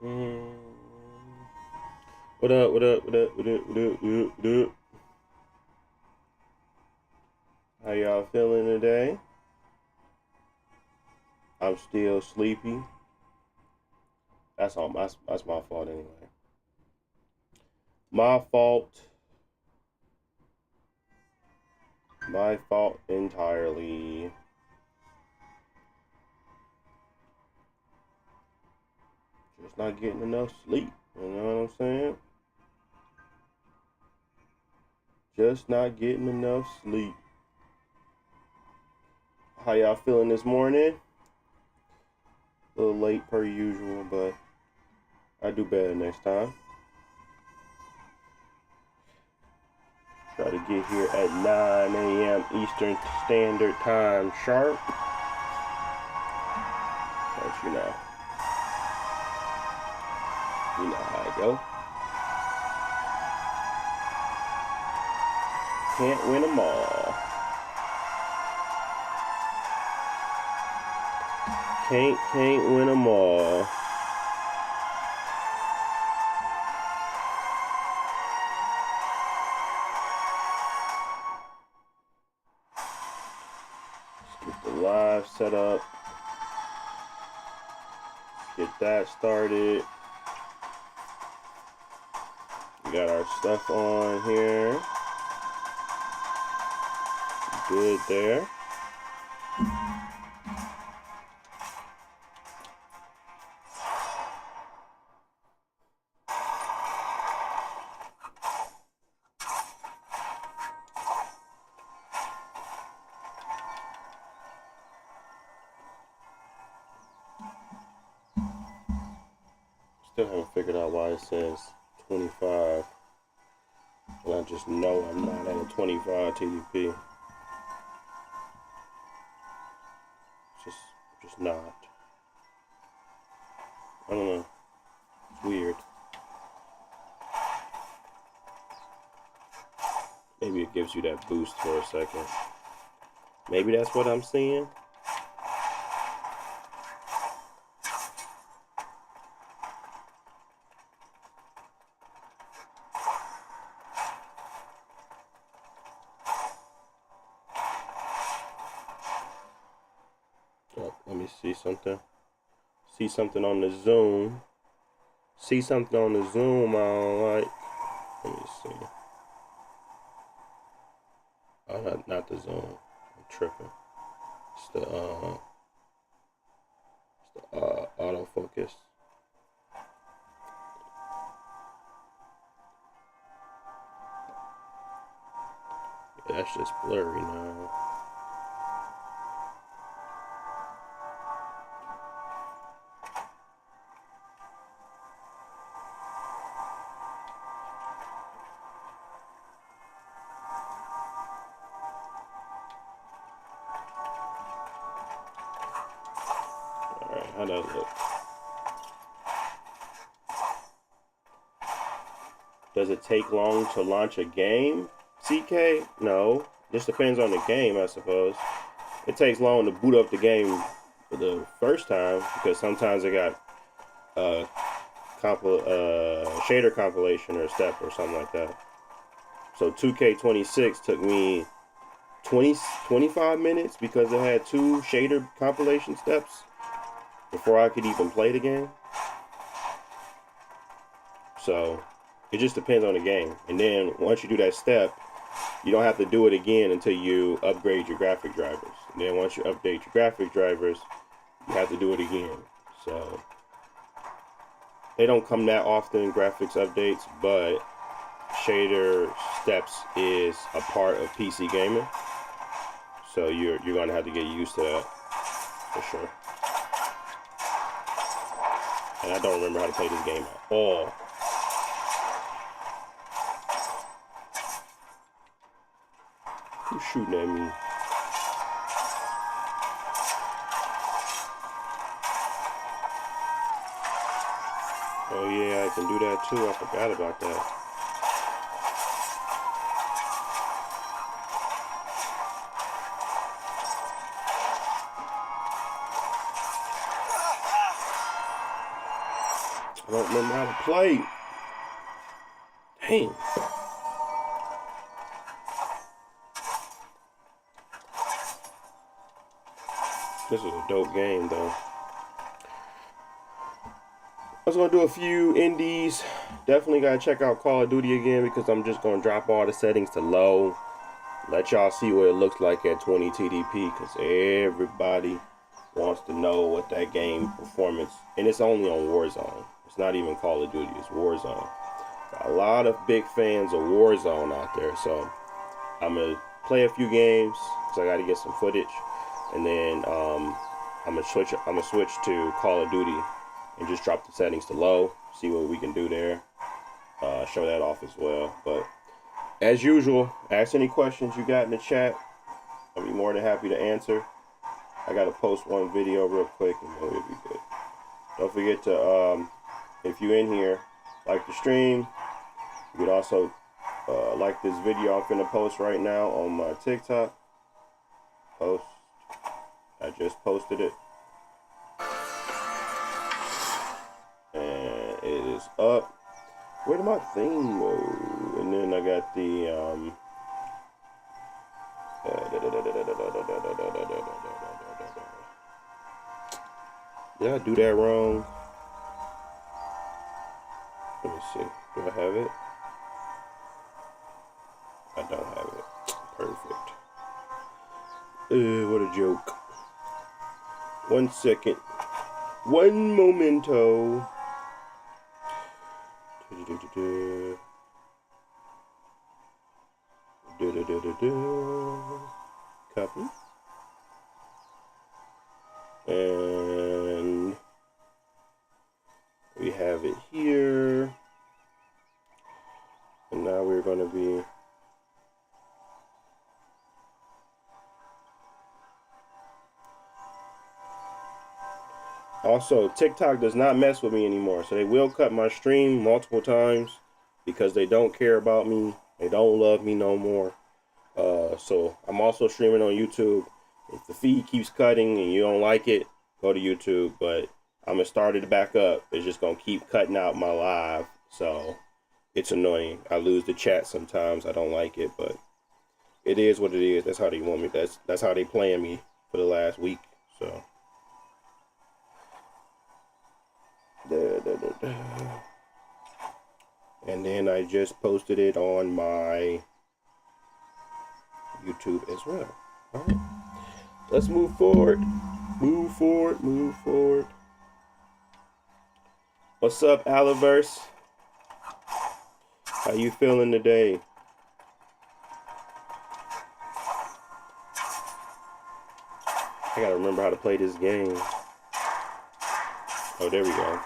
Mm. What up? What up? What up? What up? What up? What up? What up? How y'all feeling today? I'm still sleepy. That's all. That's my fault anyway. My fault. My fault entirely. Just not getting enough sleep. You know what I'm saying? Just not getting enough sleep. How y'all feeling this morning? A little late per usual, but I do better next time. Try to get here at 9 a.m. Eastern Standard Time sharp. But you know how I go. Can't win them all. Can't win them all. Let's get the live set up. Get that started. We got our stuff on here. Good there. Still haven't figured out why it says 25. And I just know I'm not at a 25 TDP. Just not. I don't know. It's weird. Maybe it gives you that boost for a second. Maybe that's what I'm seeing. Oh, let me see something. See something on the Zoom. See something on the Zoom I don't like. Let me see. Oh, not the Zoom. I'm tripping. It's the autofocus. Yeah, that's just blurry now. Alright, how does it look? Does it take long to launch a game? CK? No. Just depends on the game, I suppose. It takes long to boot up the game for the first time because sometimes it got shader compilation or step or something like that. So 2K26 took me 25 minutes because it had 2 shader compilation steps before I could even play the game. So it just depends on the game. And then once you do that step, you don't have to do it again until you upgrade your graphic drivers. And then once you update your graphic drivers, you have to do it again. So they don't come that often, graphics updates, but shader steps is a part of PC gaming. So you're gonna have to get used to that for sure. And I don't remember how to play this game at all. Who's shooting at me? Oh yeah, I can do that too. I forgot about that. I don't remember how to play. Dang. This is a dope game, though. I was going to do a few indies. Definitely got to check out Call of Duty again because I'm just going to drop all the settings to low. Let y'all see what it looks like at 20 TDP because everybody wants to know what that game performance. And it's only on Warzone. It's not even Call of Duty. It's Warzone. Got a lot of big fans of Warzone out there. So I'm going to play a few games because I got to get some footage. And then I'm gonna switch to Call of Duty and just drop the settings to low, see what we can do there, show that off as well. But as usual, ask any questions you got in the chat. I'll be more than happy to answer. I gotta post one video real quick and then we'll be good. Don't forget to, if you're in here, like the stream. You could also like this video I'm finna post right now on my TikTok. Post. I just posted it. And it is up. Where did my thing go? And then I got the did I do that wrong? Let me see. Do I have it? I don't have it. Perfect. What a joke. 1 second. One momento. Copy. And we have it here. And now we're going to be also, TikTok does not mess with me anymore, so they will cut my stream multiple times because they don't care about me. They don't love me no more. So I'm also streaming on YouTube. If the feed keeps cutting and you don't like it, go to YouTube. But I'm going to start it back up. It's just going to keep cutting out my live. So it's annoying. I lose the chat sometimes. I don't like it, but it is what it is. That's how they want me. That's how they playing me for the last week. So. And then I just posted it on my YouTube as well. All right, let's move forward. Move forward. Move forward. What's up, Aliverse? How you feeling today? I gotta remember how to play this game. Oh, there we go.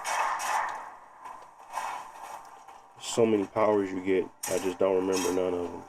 So many powers you get. I just don't remember none of them.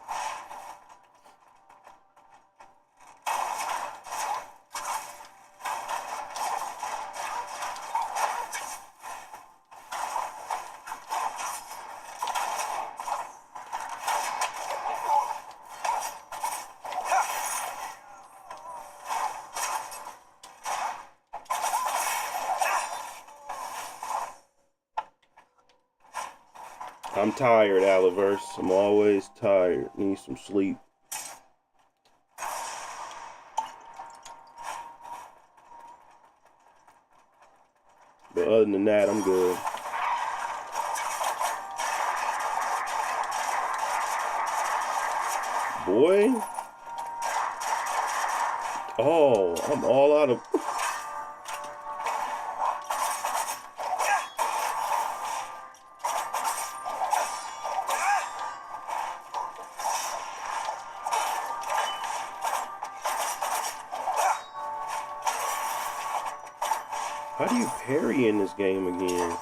I'm tired, Aliverse. I'm always tired. Need some sleep. But other than that, I'm good. Boy. Oh, I'm all out of... How do you parry in this game again?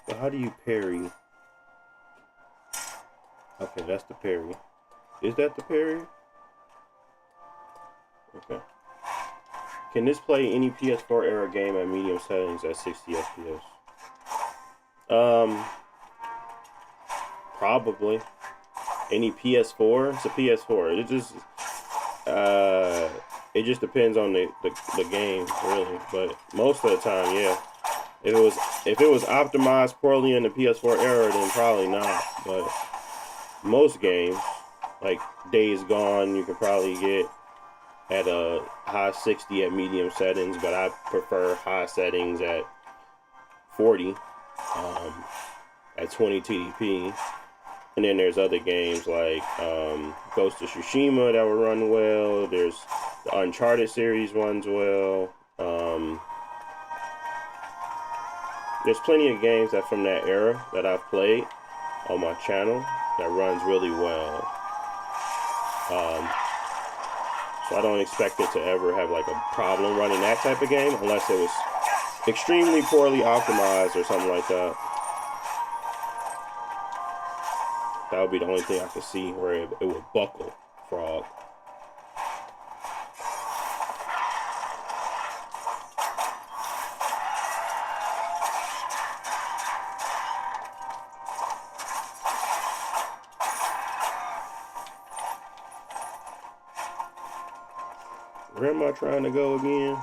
But how do you parry? Okay, that's the parry. Is that the parry? Okay. Can this play any PS4 era game at medium settings at 60 FPS? Probably. Any PS4? It's a PS4. It just depends on the game, really. But most of the time, yeah. If it was optimized poorly in the PS4 era, then probably not. But most games, like Days Gone, you can probably get at a high 60 at medium settings, but I prefer high settings at 40 at 20 TDP. And then there's other games like Ghost of Tsushima that will run well. There's the Uncharted series runs well. There's plenty of games that from that era that I've played on my channel that runs really well. So I don't expect it to ever have like a problem running that type of game unless it was extremely poorly optimized or something like that. That would be the only thing I could see where it would buckle, frog. Where am I trying to go again?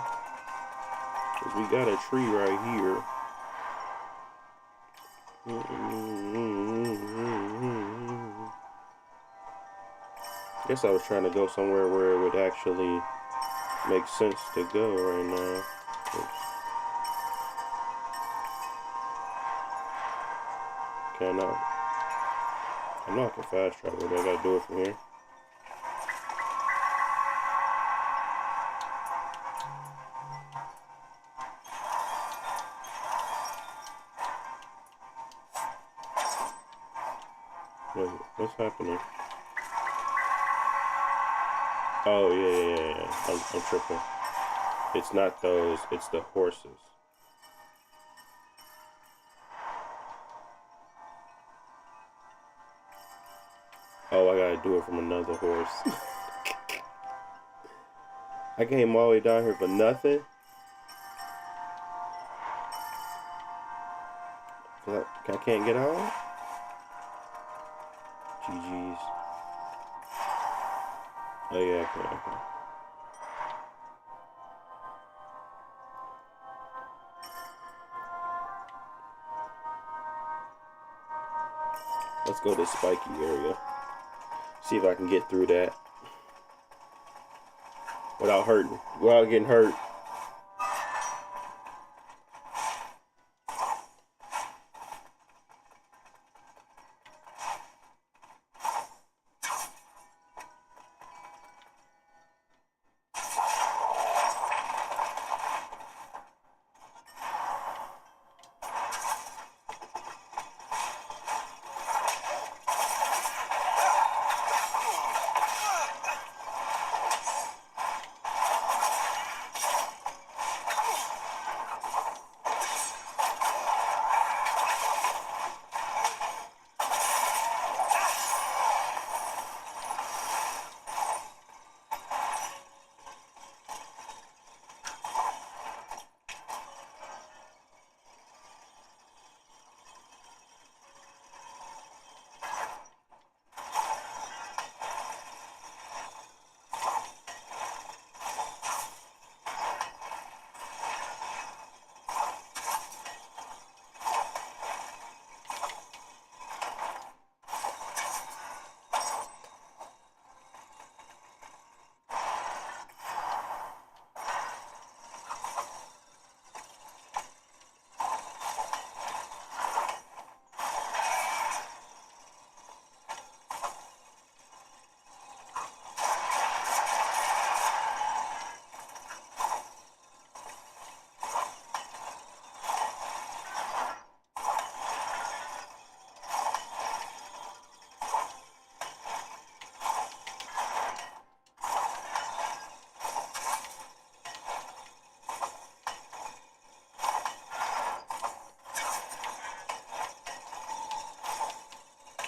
Because we got a tree right here. Guess I was trying to go somewhere where it would actually make sense to go right now. Oops. I'm not gonna fast travel, but I gotta do it from here. Wait, what's happening? Oh, yeah. I'm tripping. It's not those, it's the horses. Oh, I gotta do it from another horse. I came all the way down here for nothing. I can't get out? GG's. Oh yeah, okay. Let's go to the spiky area. See if I can get through that without getting hurt.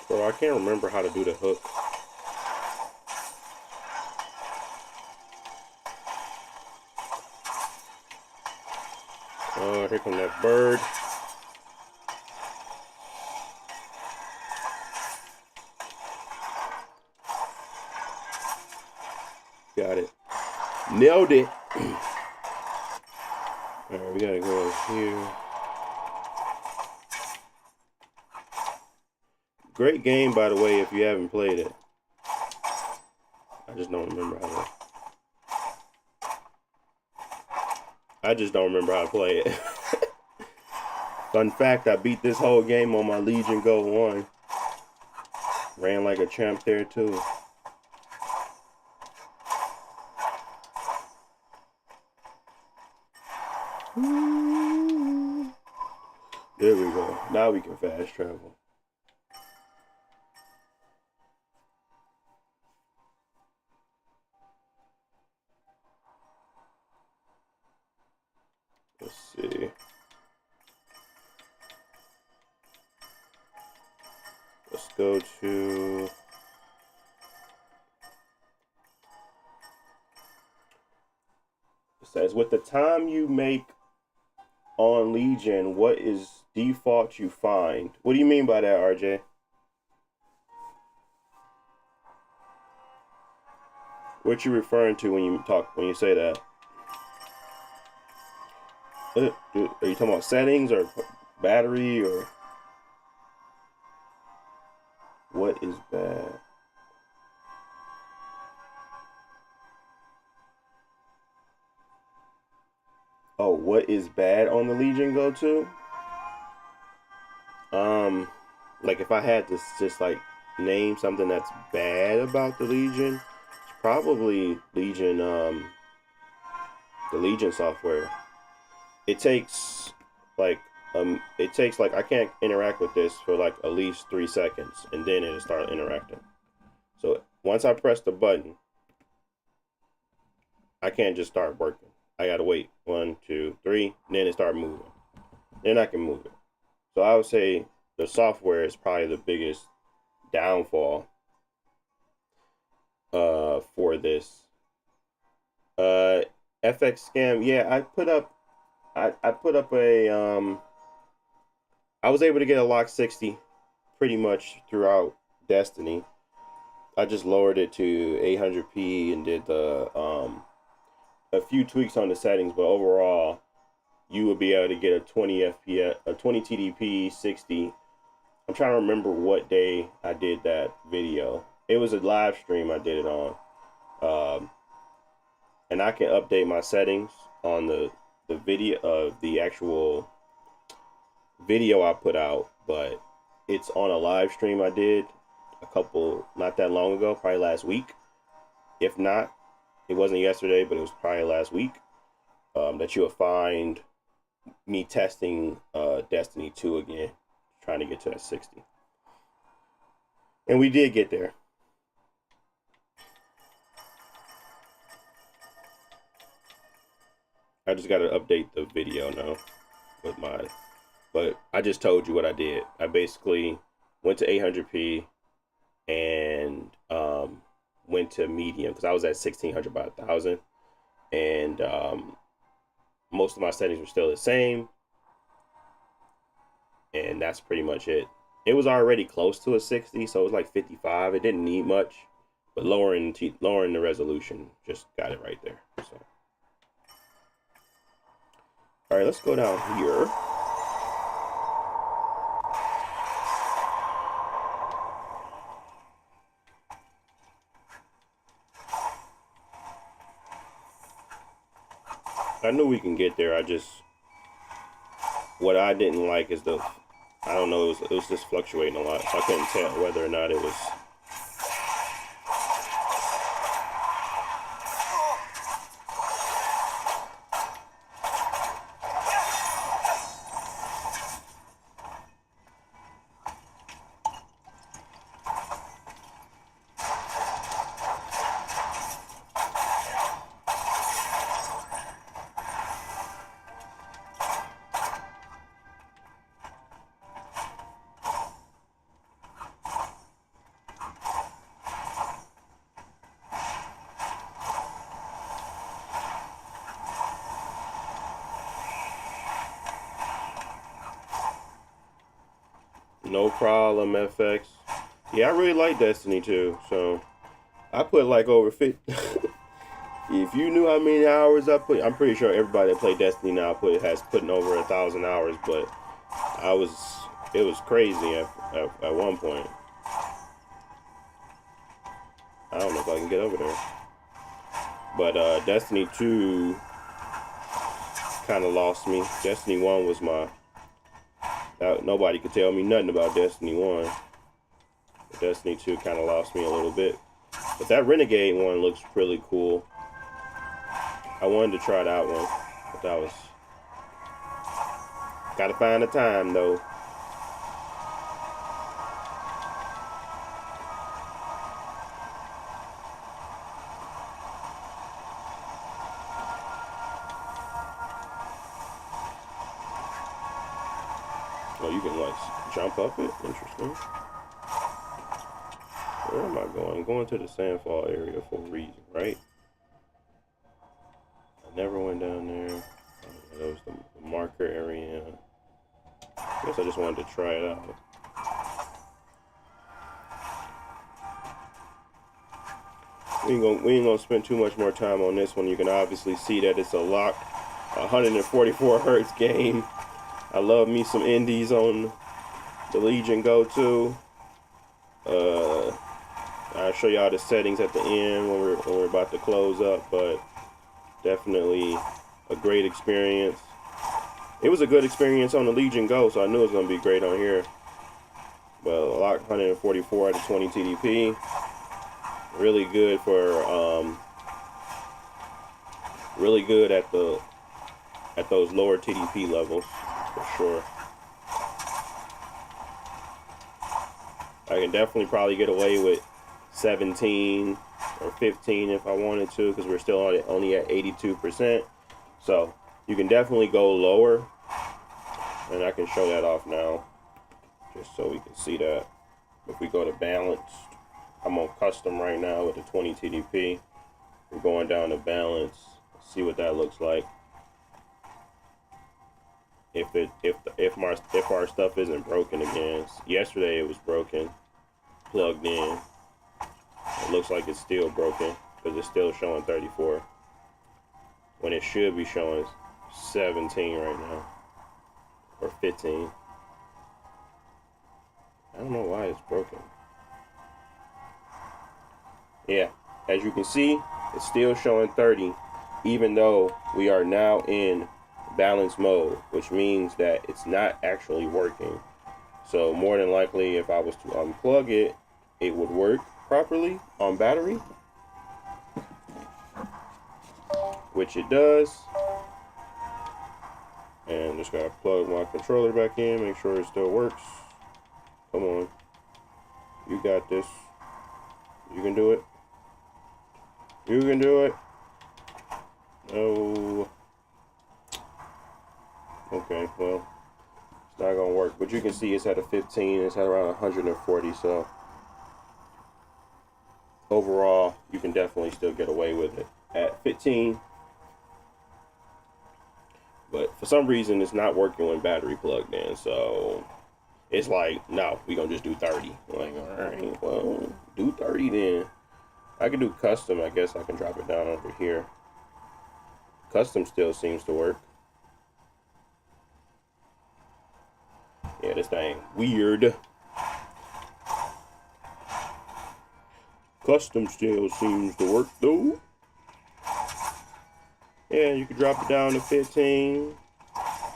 Bro, I can't remember how to do the hook. Oh, here comes that bird. Got it. Nailed it. Alright, we gotta go over here. Great game, by the way, if you haven't played it. I just don't remember how to. I just don't remember how to play it. Fun fact, I beat this whole game on my Legion Go 1. Ran like a champ there too. There we go. Now we can fast travel. Let's see. Let's go to... It says, with the time you make on Legion, what is default you find? What do you mean by that, RJ? What you referring to when you say that? Are you talking about settings or battery or what is bad? Oh, what is bad on the Legion Go 2? Like if I had to just like name something that's bad about the Legion, it's probably Legion, the Legion software. It takes like I can't interact with this for like at least 3 seconds and then it'll start interacting. So once I press the button, I can't just start working. I gotta wait 1, 2, 3, and then it start moving. Then I can move it. So I would say the software is probably the biggest downfall for this. FX scam, yeah, I put up a I was able to get a lock 60 pretty much throughout Destiny. I just lowered it to 800p and did the a few tweaks on the settings, but overall you would be able to get a 20 FPS, a 20 TDP 60. I'm trying to remember what day I did that video. It was a live stream I did it on. And I can update my settings on the video of the actual video I put out, but it's on a live stream I did not that long ago, probably last week. If not, it wasn't yesterday, but it was probably last week, that you'll find me testing Destiny 2 again, trying to get to that 60. And we did get there. I just got to update the video now with but I just told you what I did. I basically went to 800p and went to medium because I was at 1600 by 1000, and most of my settings were still the same, and that's pretty much it. It was already close to a 60, so it was like 55. It didn't need much, but lowering the resolution just got it right there. So, all right, let's go down here. I knew we can get there. What I didn't like is I don't know, it was just fluctuating a lot, so I couldn't tell whether or not it was. No problem, FX. Yeah, I really like Destiny 2, so I put like over 50. If you knew how many hours I put, I'm pretty sure everybody that played Destiny now has put in over 1,000 hours. But it was crazy at one point. I don't know if I can get over there. But Destiny 2 kind of lost me. Destiny 1 was my... nobody could tell me nothing about Destiny 1. But Destiny 2 kind of lost me a little bit. But that Renegade one looks really cool. I wanted to try that one. But that was... Gotta find the time, though. Oh, you can, like, jump up it? Interesting. Where am I going? I'm going to the Sandfall area for a reason, right? I never went down there. That was the marker area. I guess I just wanted to try it out. We ain't gonna spend too much more time on this one. You can obviously see that it's a locked 144 hertz game. I love me some indies on the Legion Go to. I'll show y'all the settings at the end when we're about to close up, but definitely a great experience. It was a good experience on the Legion Go, so I knew it was gonna be great on here. But locked 144 at a 20 TDP. Really good for really good at those lower TDP levels for sure. I can definitely probably get away with 17 or 15 if I wanted to, because we're still only at 82%. So you can definitely go lower, and I can show that off now just so we can see that. If we go to balanced, I'm on custom right now with the 20 TDP. We're going down to balance. Let's see what that looks like. If our stuff isn't broken again. Yesterday it was broken, plugged in. It looks like it's still broken because it's still showing 34 when it should be showing 17 right now, or 15. I don't know why it's broken. Yeah, as you can see, it's still showing 30, even though we are now in balance mode, which means that it's not actually working. So more than likely, if I was to unplug it, it would work properly on battery, which it does. And just gotta plug my controller back in, make sure it still works. Come on, you got this. You can do it. You can do it. Oh. Okay, well, it's not gonna work. But you can see it's at a 15. It's at around 140. So overall, you can definitely still get away with it at 15. But for some reason, it's not working when battery plugged in. So it's like, no, we're gonna just do 30. I'm like, all right, well, do 30 then. I can do custom. I guess I can drop it down over here. Custom still seems to work. Yeah, this thing weird. Custom still seems to work though. Yeah, you can drop it down to 15.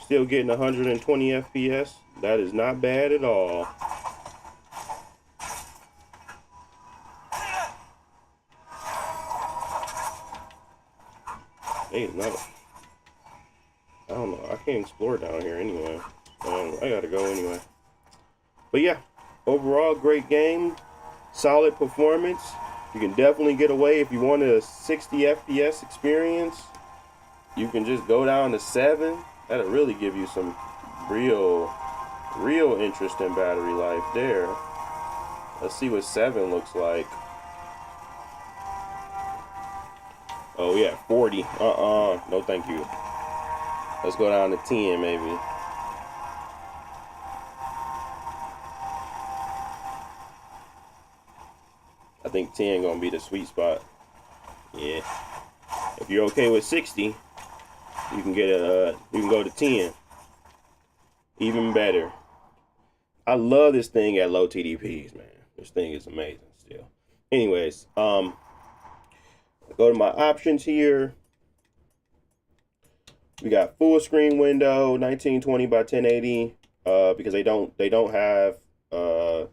Still getting 120 FPS. That is not bad at all. Hey, no. I don't know. I can't explore down here anyway. I gotta go anyway. But yeah, overall, great game. Solid performance. You can definitely get away if you want a 60 FPS experience. You can just go down to 7. That'll really give you some real interest in battery life there. Let's see what 7 looks like. Oh yeah, 40. No thank you. Let's go down to 10 maybe. I think 10 gonna be the sweet spot. Yeah. If you're okay with 60, you can get you can go to 10. Even better. I love this thing at low TDPs, man. This thing is amazing still. Anyways, go to my options here. We got full screen window, 1920 by 1080. Because they don't have I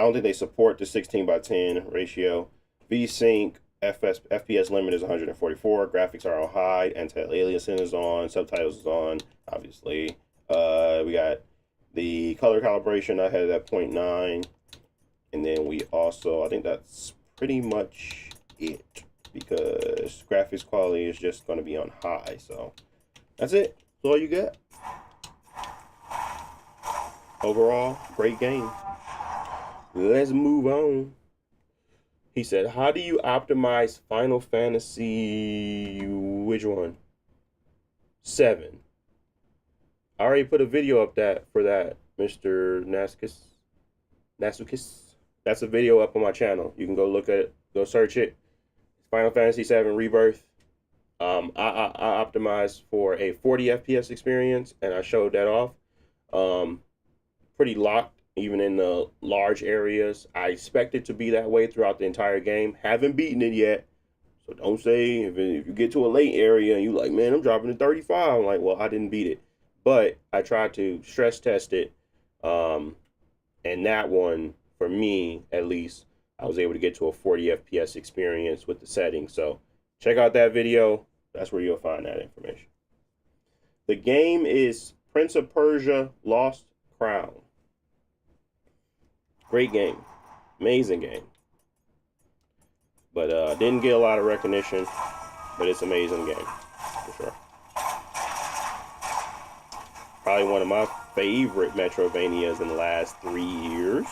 don't think they support the 16 by 10 ratio. VSync, FPS limit is 144. Graphics are on high. Anti-aliasing is on. Subtitles is on, obviously. We got the color calibration. I had it at 0.9. And then we also, I think that's pretty much it. Because graphics quality is just going to be on high. So that's it. That's all you get. Overall, great game. Let's move on. He said, how do you optimize Final Fantasy, which one? 7. I already put a video up for that, Mr. Nasukis. That's a video up on my channel. You can go look at it, go search it. Final Fantasy 7 Rebirth. I optimized for a 40 FPS experience, and I showed that off. Pretty locked. Even in the large areas. I expect it to be that way throughout the entire game. Haven't beaten it yet. So don't say if you get to a late area and you like, man, I'm dropping to 35. I'm like, well, I didn't beat it. But I tried to stress test it. And that one, for me, at least, I was able to get to a 40 FPS experience with the settings. So check out that video. That's where you'll find that information. The game is Prince of Persia Lost Crown. Great game. Amazing game. But didn't get a lot of recognition. But it's an amazing game. For sure. Probably one of my favorite Metrovanias in the last 3 years.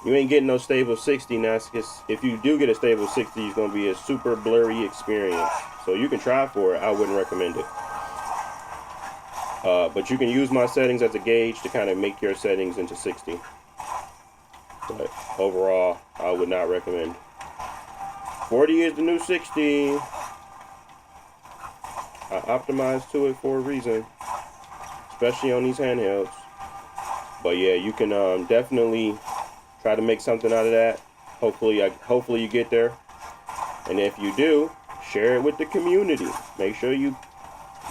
You ain't getting no stable 60 now. If you do get a stable 60, it's going to be a super blurry experience. So you can try for it. I wouldn't recommend it. But you can use my settings as a gauge to kind of make your settings into 60. But overall, I would not recommend. 40 is the new 60. I optimized to it for a reason. Especially on these handhelds. But yeah, you can definitely try to make something out of that. Hopefully you get there. And if you do, share it with the community. Make sure you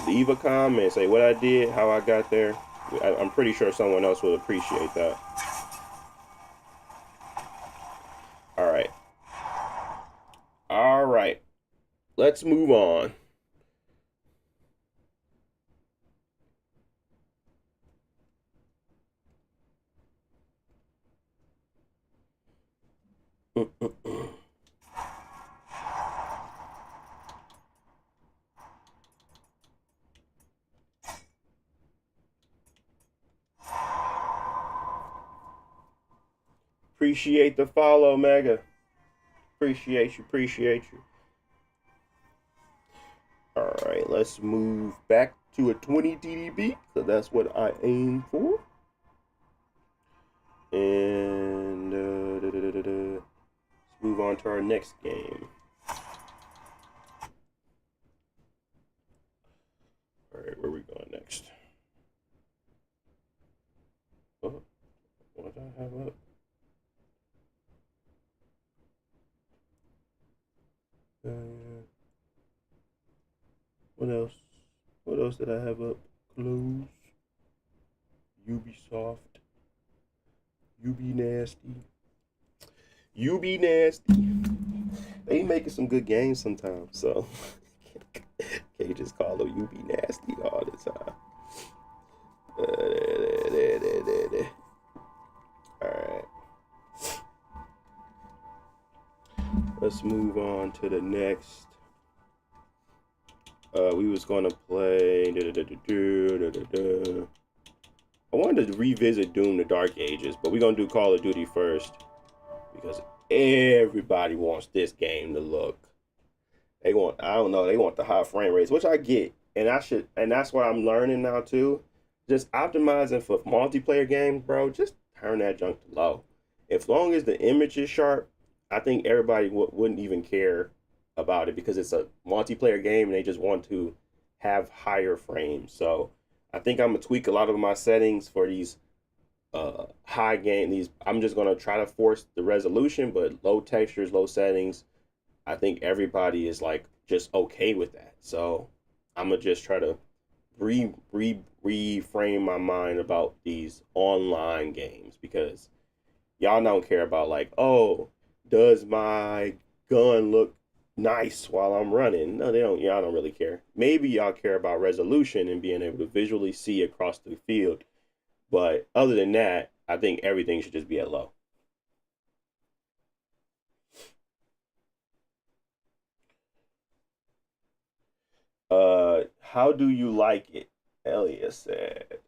leave a comment, say what I did, how I got there. I'm pretty sure someone else will appreciate that. All right. Let's move on. Appreciate the follow, Mega. Appreciate you. All right, let's move back to a 20 TDP. So that's what I aim for. And let's move on to our next game. All right, where are we going next? Oh, what do I have up? What else? What else did I have up? Close. Ubisoft. Nasty. They making some good games sometimes, so can't just call them Nasty all the time. Alright. Let's move on to the next. We was gonna play. I wanted to revisit Doom: The Dark Ages, but we're gonna do Call of Duty first because everybody wants this game to look. They want, I don't know, they want the high frame rates, which I get, and that's what I'm learning now too. Just optimizing for multiplayer games, bro. Just turn that junk to low. As long as the image is sharp, I think everybody wouldn't even care about it because it's a multiplayer game and they just want to have higher frames. So I think I'm gonna tweak a lot of my settings for these high game. These I'm just gonna try to force the resolution, but low textures, low settings. I think everybody is like just okay with that. So I'm gonna just try to reframe my mind about these online games because y'all don't care about like, oh, does my gun look nice while I'm running? No, they don't. Y'all don't really care. Maybe y'all care about resolution and being able to visually see across the field. But other than that, I think everything should just be at low. How do you like it? Elias said.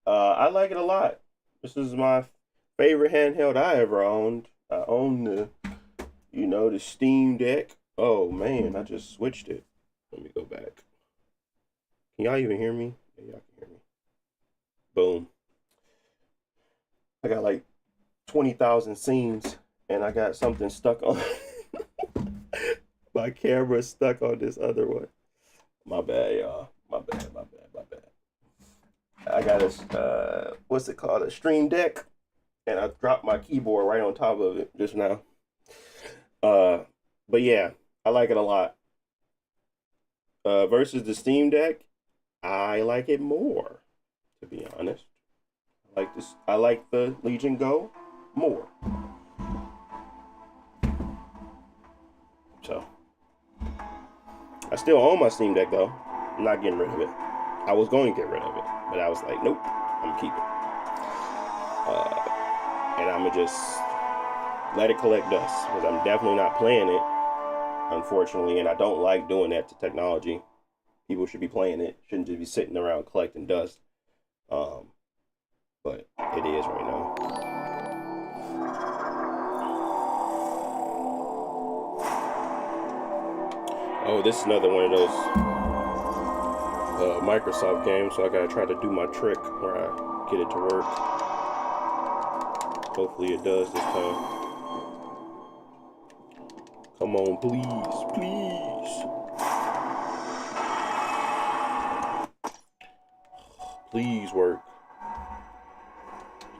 I like it a lot. This is my favorite handheld I ever owned. I own the Steam Deck. Oh man, I just switched it. Let me go back. Can y'all even hear me? Yeah, y'all can hear me. Boom. I got like 20,000 scenes and I got something stuck on my camera stuck on this other one. My bad, y'all. My bad, my bad, my bad. I got a what's it called? A Stream Deck, and I dropped my keyboard right on top of it just now. Uh, but yeah, I like it a lot. Versus the Steam Deck, I like it more, to be honest. I like this. I like the Legion Go more. So I still own my Steam Deck though. I'm not getting rid of it. I was going to get rid of it, but I was like, nope, I'm gonna keep it. And I'm gonna just let it collect dust because I'm definitely not playing it, unfortunately, and I don't like doing that to technology. People should be playing it, shouldn't just be sitting around collecting dust. Um, but it is right now. Oh, this is another one of those Microsoft games, so I gotta try to do my trick where I get it to work. Hopefully it does this time. Come on, please, please. Please work.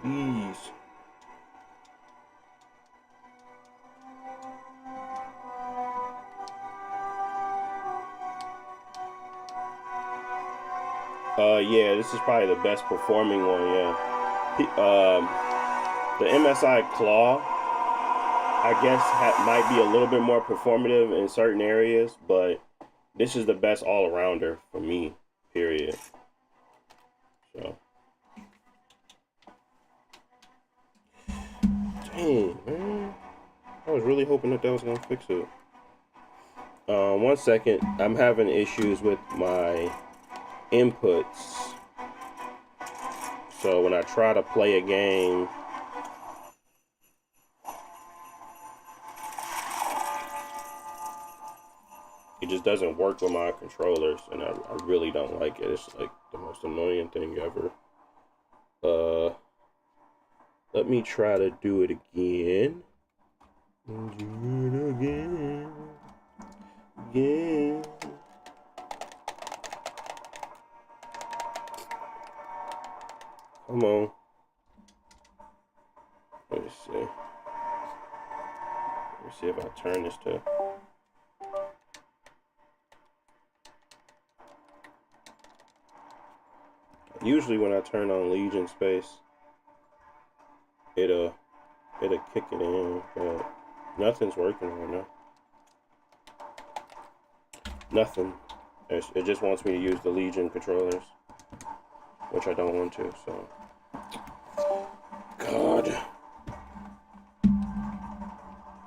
Please. Yeah, this is probably the best performing one, yeah. The MSI Claw, I guess, might be a little bit more performative in certain areas, but this is the best all-arounder for me, period. So. Dang, man. I was really hoping that was going to fix it. 1 second. I'm having issues with my inputs. So when I try to play a game, it just doesn't work with my controllers, and I really don't like it. It's like the most annoying thing ever. Let me try to do it again. Do it again. Again. Come on. Let me see. Let me see if I turn this to. Usually when I turn on Legion Space, it'll kick it in, but nothing's working right now. Nothing. It just wants me to use the Legion controllers, which I don't want to, so. God.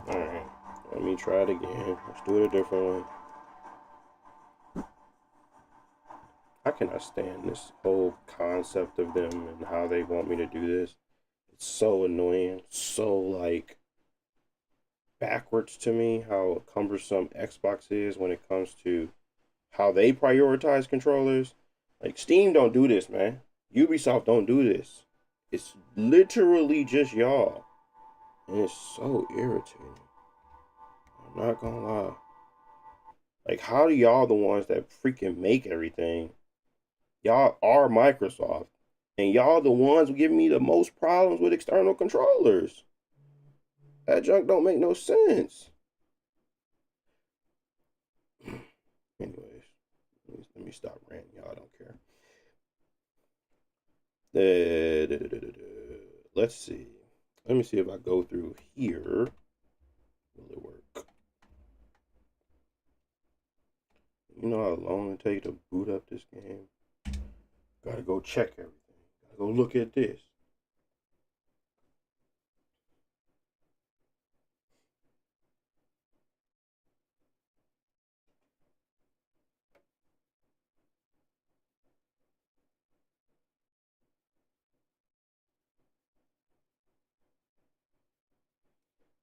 Alright. Let me try it again. Let's do it a different way. I cannot stand this whole concept of them and how they want me to do this. It's so annoying. So, like, backwards to me how cumbersome Xbox is when it comes to how they prioritize controllers. Like, Steam don't do this, man. Ubisoft don't do this. It's literally just y'all. And it's so irritating. Not gonna lie. Like, how do y'all the ones that freaking make everything? Y'all are Microsoft. And y'all the ones giving me the most problems with external controllers. That junk don't make no sense. Anyways, let me stop ranting. Y'all don't care. Let's see. Let me see if I go through here. Will it work? You know how long it takes to boot up this game? Gotta go check everything. Gotta go look at this.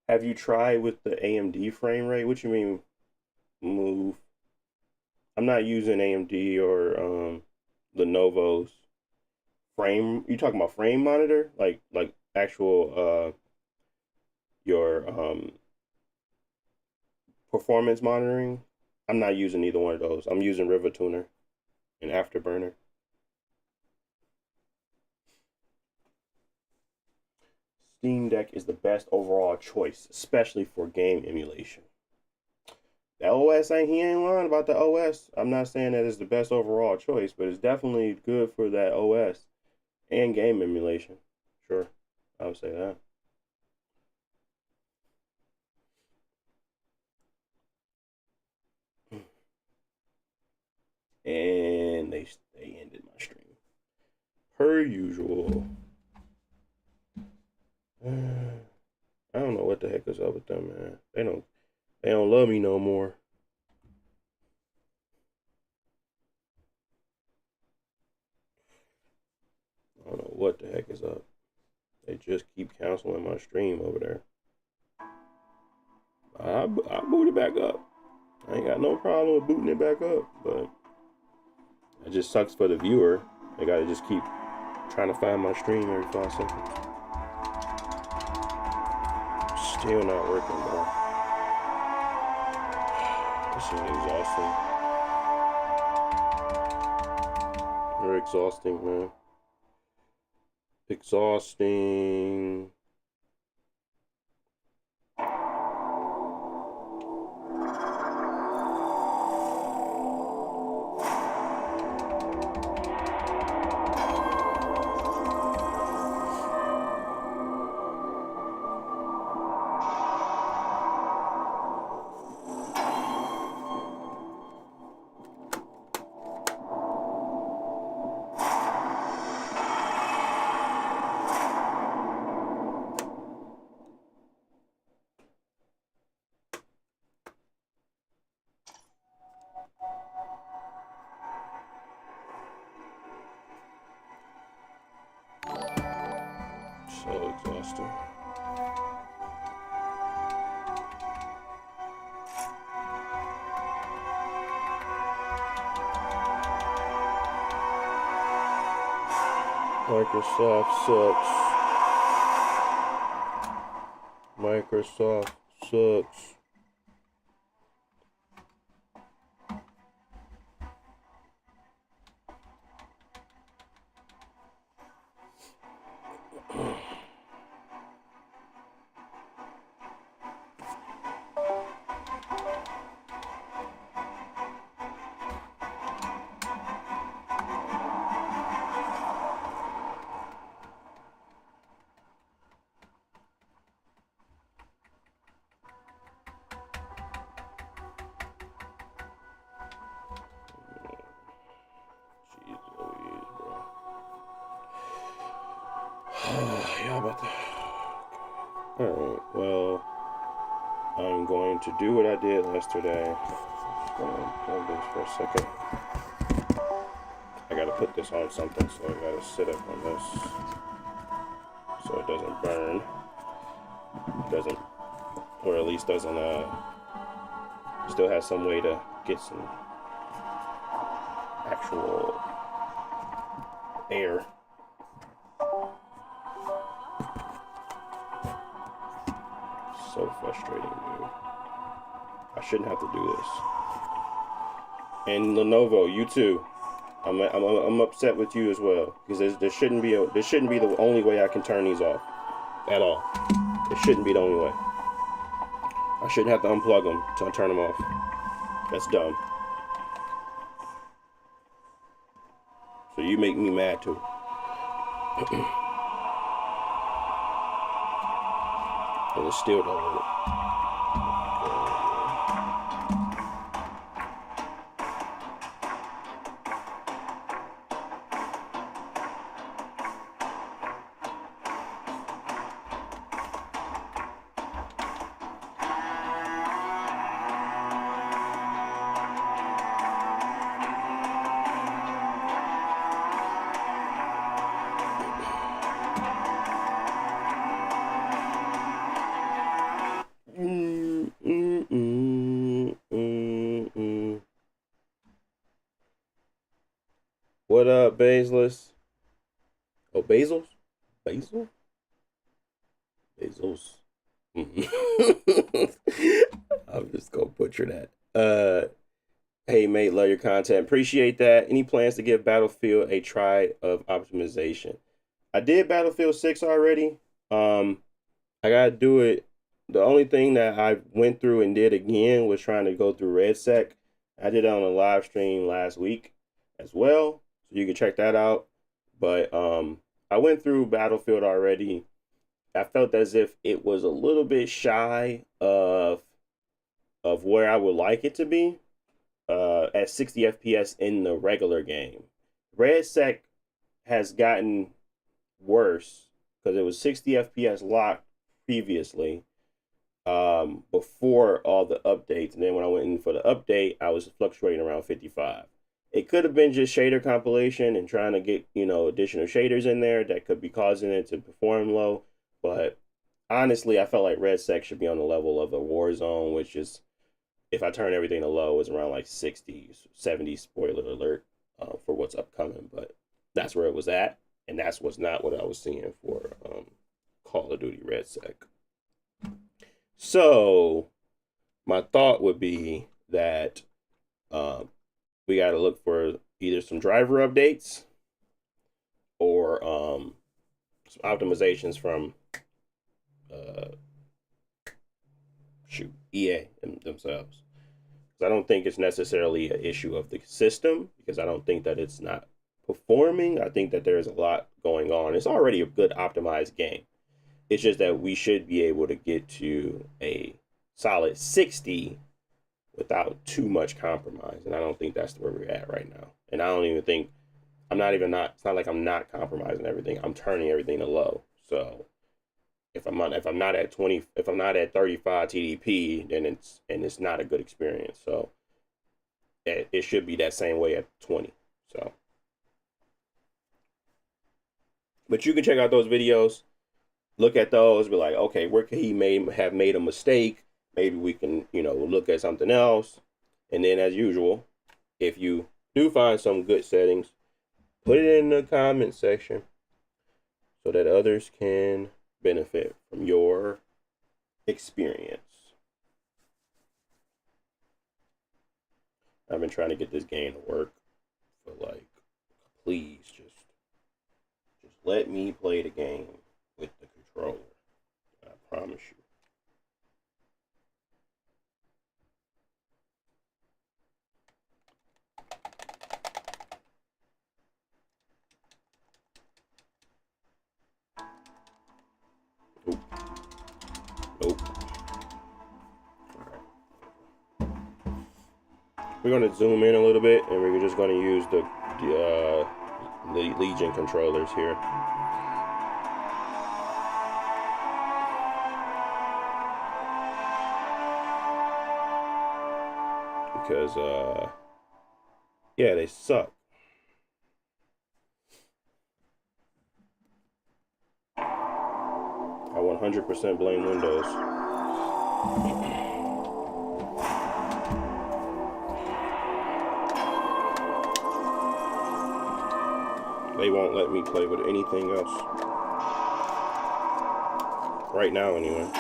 Have you tried with the AMD frame rate? What you mean move? I'm not using AMD or Lenovo's frame. You talking about frame monitor? Like actual your performance monitoring? I'm not using either one of those. I'm using River Tuner and Afterburner. Steam Deck is the best overall choice, especially for game emulation. The OS he ain't lying about the OS. I'm not saying that it's the best overall choice, but it's definitely good for that OS and game emulation. Sure, I would say that. And they ended my stream per usual. I don't know what the heck is up with them, man. They don't love me no more. I don't know what the heck is up. They just keep canceling my stream over there. I boot it back up. I ain't got no problem with booting it back up, but it just sucks for the viewer. They gotta just keep trying to find my stream every 5 seconds. Still not working, bro. This is exhausting. They're exhausting, man. Exhausting. So exhausting. Microsoft sucks. Microsoft sucks. Yeah, about that. Alright, well, I'm going to do what I did yesterday. Just gonna plug this for a second. I gotta put this on something, so I gotta sit up on this so it doesn't burn. Doesn't, or at least doesn't, still has some way to get some actual air. So frustrating, dude. I shouldn't have to do this. And Lenovo, you too. I'm upset with you as well because there shouldn't be the only way I can turn these off at all. It shouldn't be the only way. I shouldn't have to unplug them to turn them off. That's dumb. So you make me mad too. And it still don't work. What up, Basilus? Oh, Basils? Basil? Basils. I'm just gonna butcher that. Hey mate, love your content. Appreciate that. Any plans to give Battlefield a try of optimization? I did Battlefield 6 already. I gotta do it. The only thing that I went through and did again was trying to go through RedSec. I did it on a live stream last week as well, so you can check that out. But I went through Battlefield already. I felt as if it was a little bit shy of where I would like it to be at 60 FPS in the regular game. RedSec has gotten worse because it was 60 FPS locked previously before all the updates, and then when I went in for the update, I was fluctuating around 55. It could have been just shader compilation and trying to get, you know, additional shaders in there that could be causing it to perform low. But honestly, I felt like RedSec should be on the level of a Warzone, which is, if I turn everything to low, is around like 60, 70, spoiler alert, for what's upcoming. But that's where it was at, and that's what's not what I was seeing for Call of Duty RedSec. So my thought would be that we got to look for either some driver updates or some optimizations from EA themselves. I don't think it's necessarily an issue of the system, because I don't think that it's not performing. I think that there's a lot going on. It's already a good optimized game. It's just that we should be able to get to a solid 60 without too much compromise. And I don't think that's where we're at right now. And I don't even think, it's not like I'm not compromising everything. I'm turning everything to low. So if I'm not at 20, if I'm not at 35 TDP, then it's not a good experience. So it should be that same way at 20. So, but you can check out those videos, look at those, be like, okay, where could he have made a mistake? Maybe we can, you know, look at something else. And then, as usual, if you do find some good settings, put it in the comment section so that others can benefit from your experience. I've been trying to get this game to work for, like, please just let me play the game with the controller. I promise you. Nope. Alright. We're going to zoom in a little bit, and we're just going to use the Legion controllers here. Because, yeah, they suck. I 100% blame Windows. They won't let me play with anything else. Right now, anyway.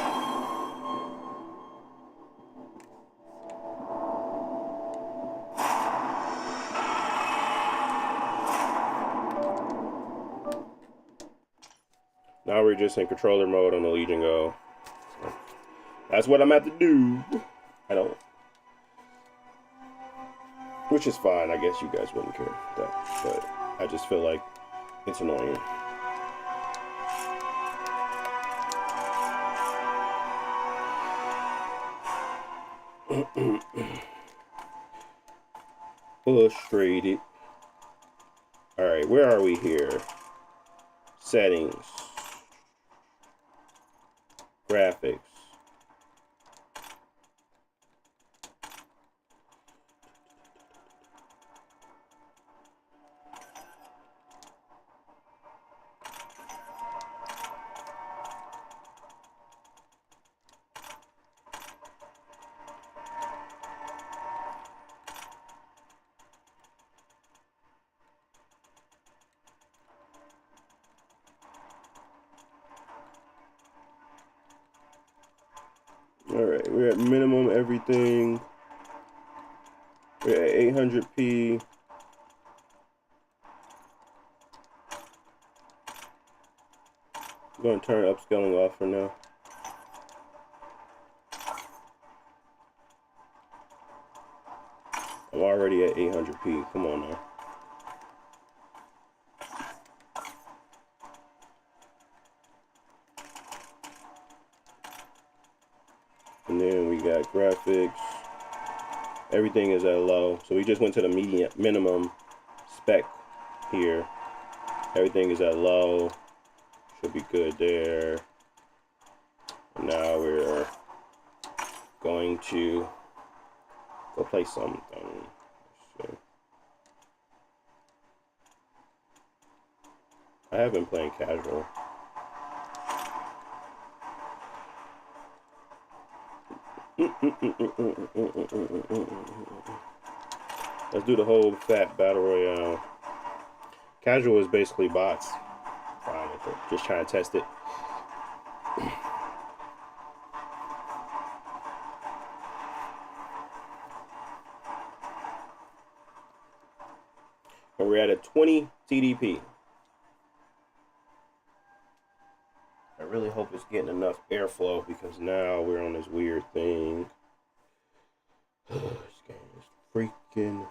Now we're just in controller mode on the Legion Go. So that's what I'm at to do. I don't, which is fine. I guess you guys wouldn't care that, but I just feel like it's annoying. Frustrated. All right, where are we here? Settings, graphics. All right, we're at minimum everything. We're at 800p. I'm going to turn upscaling off for now. I'm already at 800p. Come on now. And then we got graphics. Everything is at low. So we just went to the medium minimum spec here. Everything is at low. Should be good there. And now we're going to go play something. So I have been playing casual. Let's do the whole fat battle royale. Casual is basically bots. Fine with it. Just trying to test it. And we're at a 20 TDP. I really hope it's getting enough airflow because now we're on this weird thing. This game is freaking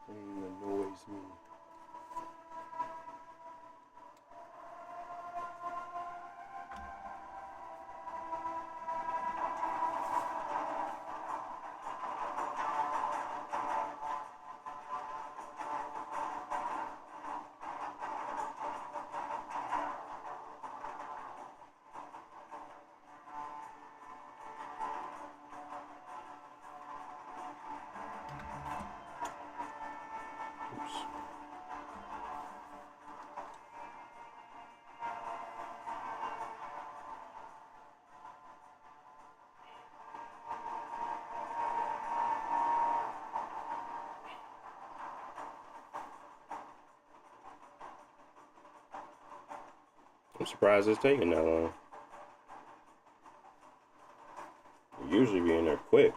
annoys me. I'm surprised it's taking that long. Usually be in there quick.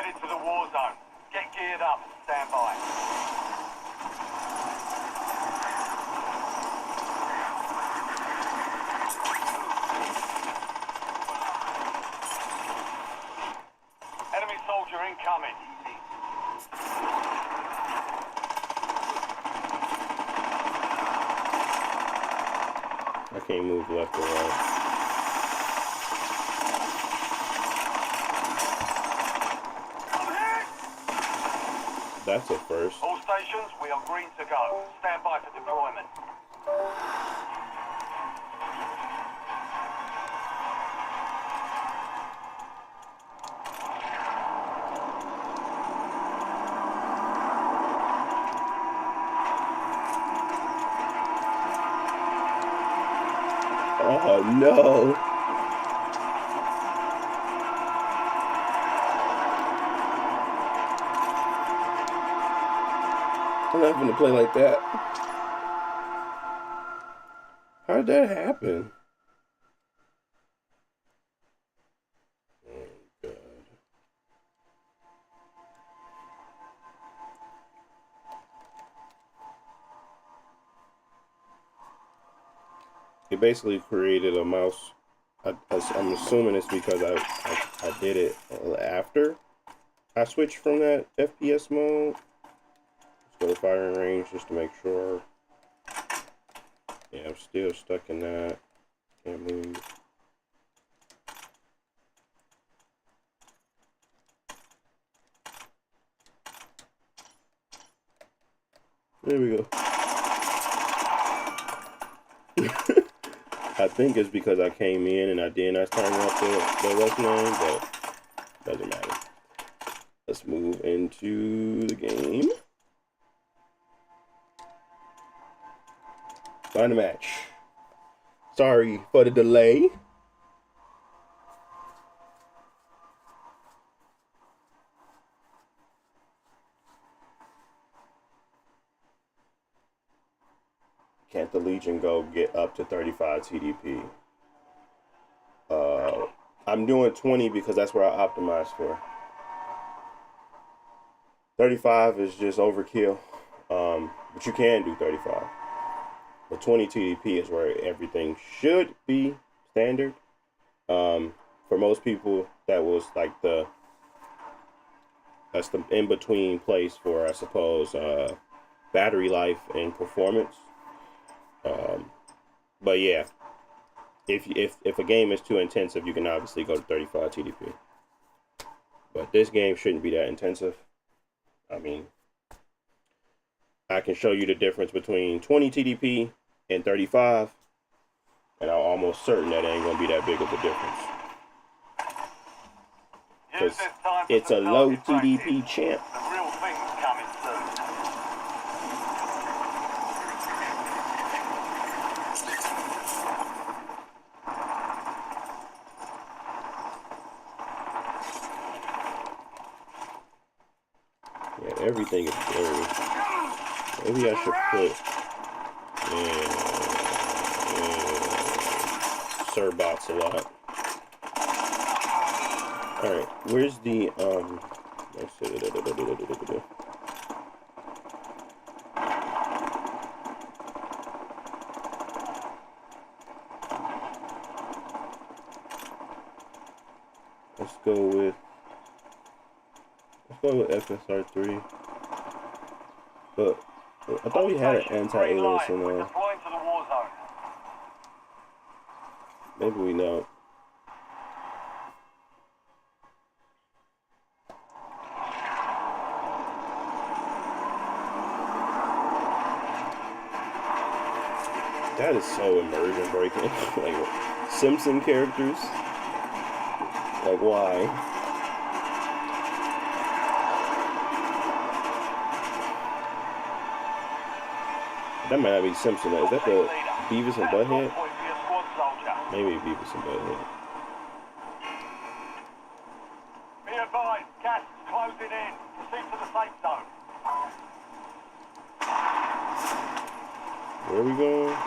To the war zone. Get geared up. Stand by. Enemy soldier incoming. I can't move left or right. That's a first. All stations, we are green to go. Stand by for deployment. no. I'm not gonna play like that. How did that happen? Oh, God. It basically created a mouse. I'm assuming it's because I did it after I switched from that FPS mode. Let's go to firing range just to make sure. Yeah, I'm still stuck in that. Can't move. There we go. I think it's because I came in and I did not turn off the what's name, but doesn't matter. Let's move into the game. Find a match. Sorry for the delay. Can't the Legion go get up to 35 TDP? I'm doing 20 because that's where I optimized for. 35 is just overkill, but you can do 35. But 20 TDP is where everything should be standard. For most people, that was like that's the in-between place for, I suppose, battery life and performance. But yeah, if a game is too intensive, you can obviously go to 35 TDP. But this game shouldn't be that intensive. I mean, I can show you the difference between 20 TDP and 35, and I'm almost certain that it ain't gonna be that big of a difference. Because it's a low TDP champ. The real thing's coming soon. Yeah, everything is blurry. Maybe I should put Serbots a lot. Alright, where's the let's see. Let's go with FSR3. But I thought we had an anti-alias in there. Maybe we don't. That is so immersion breaking. Like Simpson characters. Like why? That might not be Simpson. Is that the Beavis and Butthead? Maybe Beavis and Butthead. Be advised, gas is closing in. Proceed to the safe zone. Where are we going?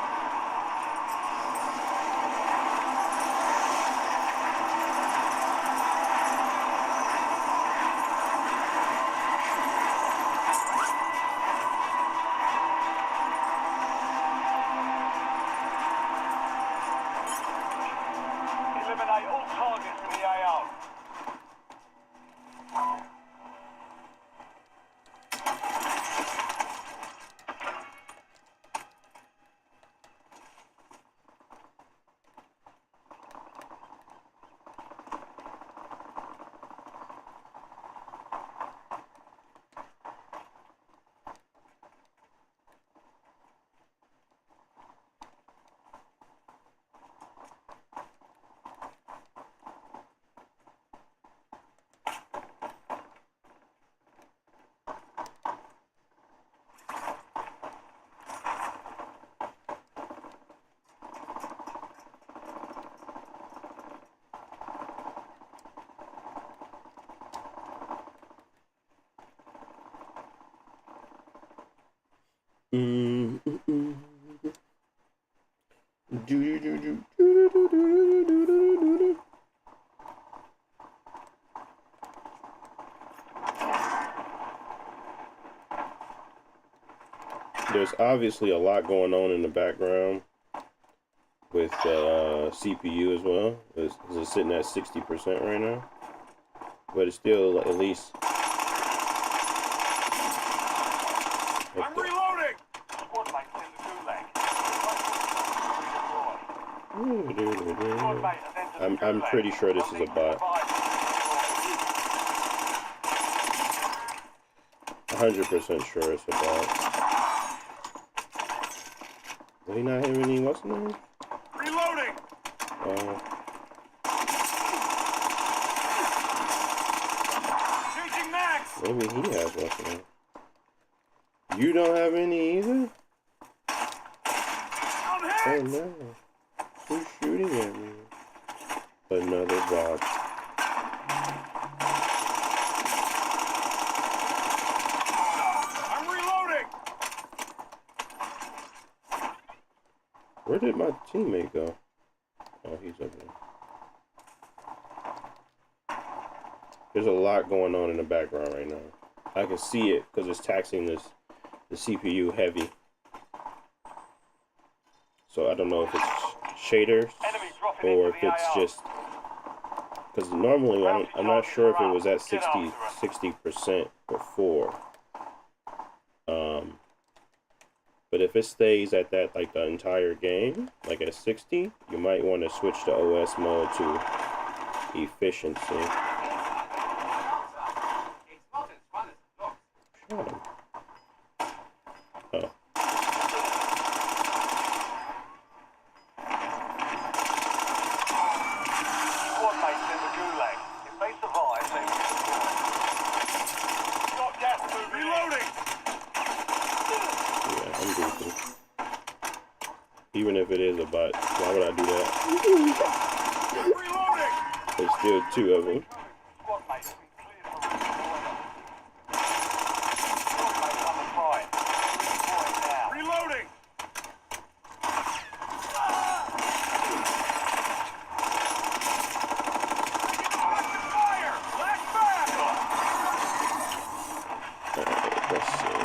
Eliminate all targets in the AO. there's obviously a lot going on in the background with CPU as well. It's sitting at 60% right now, but it's still at least. I'm reloading! Squad mates in the gulag. Squad mate has entered the I'm gulag. pretty sure this is a bot. 100% sure it's a bot. Did he not have any what's the name? Reloading! Changing max! Maybe he has what's the name. You don't have any either? I'm hit! Oh no. Who's shooting at me? Another bot. I'm reloading! Where did my teammate go? Oh, he's over there. There's a lot going on in the background right now. I can see it because it's taxing the CPU heavy. So I don't know if it's shaders or if it's just because normally I'm not sure if it was at 60% before. But if it stays at that like the entire game, like at 60, you might want to switch to OS mode to efficiency. Shut him. Oh. Squad mates in the gulag. If they survive, they will deploy. Got gas moving. Reloading! Yeah, I'm goofy. Even if it is a bot, why would I do that? Reloading! There's still two of them. Squad mates have been cleared from redeployment. Squad mates under fire. Redeploying now. Reloading! Fire! Last back! Alright, let's see.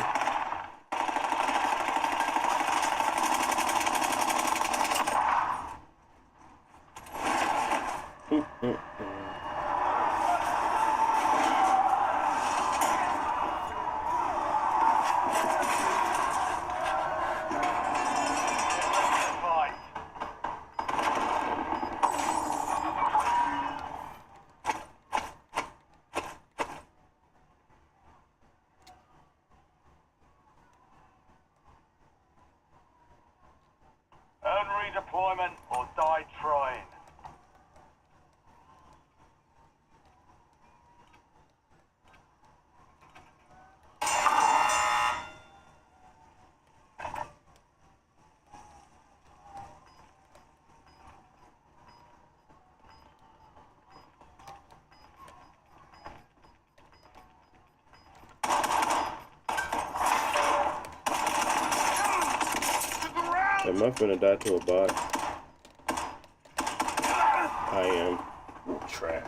Fight. Earn redeployment or die trying. Am I finna die to a bot? I am. Trash.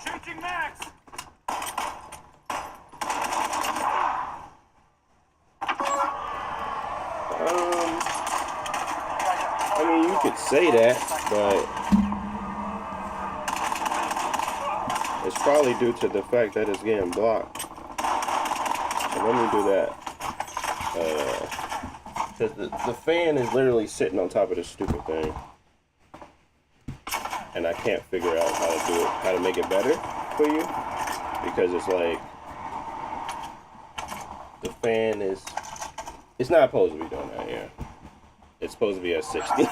Changing max! I mean, you could say that, but it's probably due to the fact that it's getting blocked. So let me do that. Because the fan is literally sitting on top of this stupid thing. And I can't figure out how to do it, how to make it better for you. Because it's like, the fan is, it's not supposed to be doing that, yeah. It's supposed to be at 60.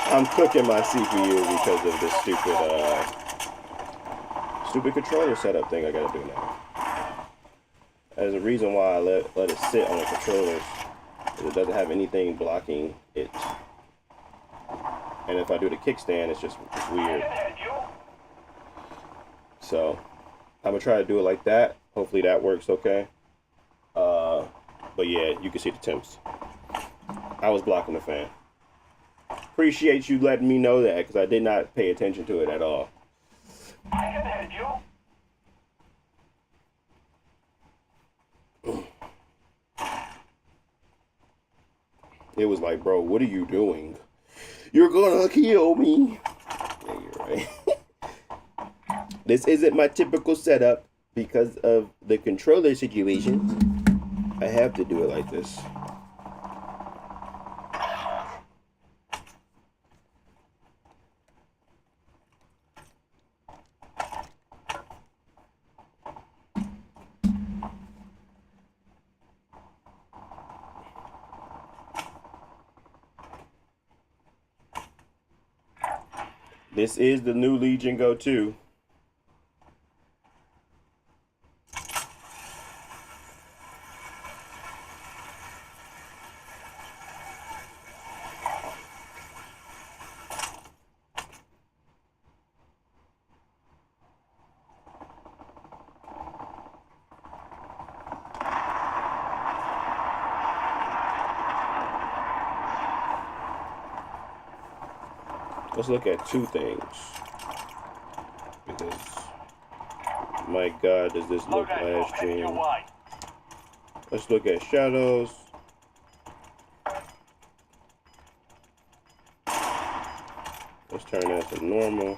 I'm cooking my CPU because of this stupid controller setup thing I gotta do now. There's a reason why I let it sit on the controllers. It doesn't have anything blocking it. And if I do the kickstand, it's weird. So I'm gonna try to do it like that. Hopefully that works okay. But yeah, you can see the temps. I was blocking the fan. Appreciate you letting me know that because I did not pay attention to it at all. It was like, bro, what are you doing? You're gonna kill me. Yeah, you're right. This isn't my typical setup because of the controller situation. I have to do it like this. This is the new Legion Go 2. Let's look at two things. Because, my God, does this look last gen. Let's look at shadows. Let's turn that to normal.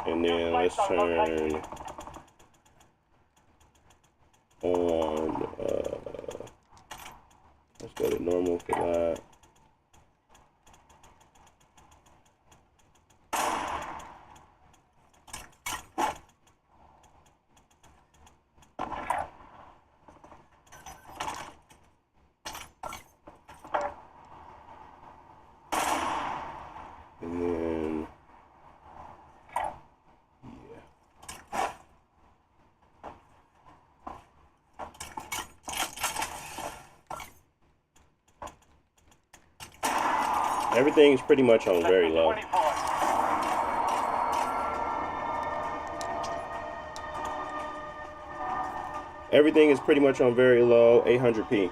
And then let's turn on, let's go to normal for that. And then, yeah. Everything is pretty much on very low. Everything is pretty much on very low, 800p.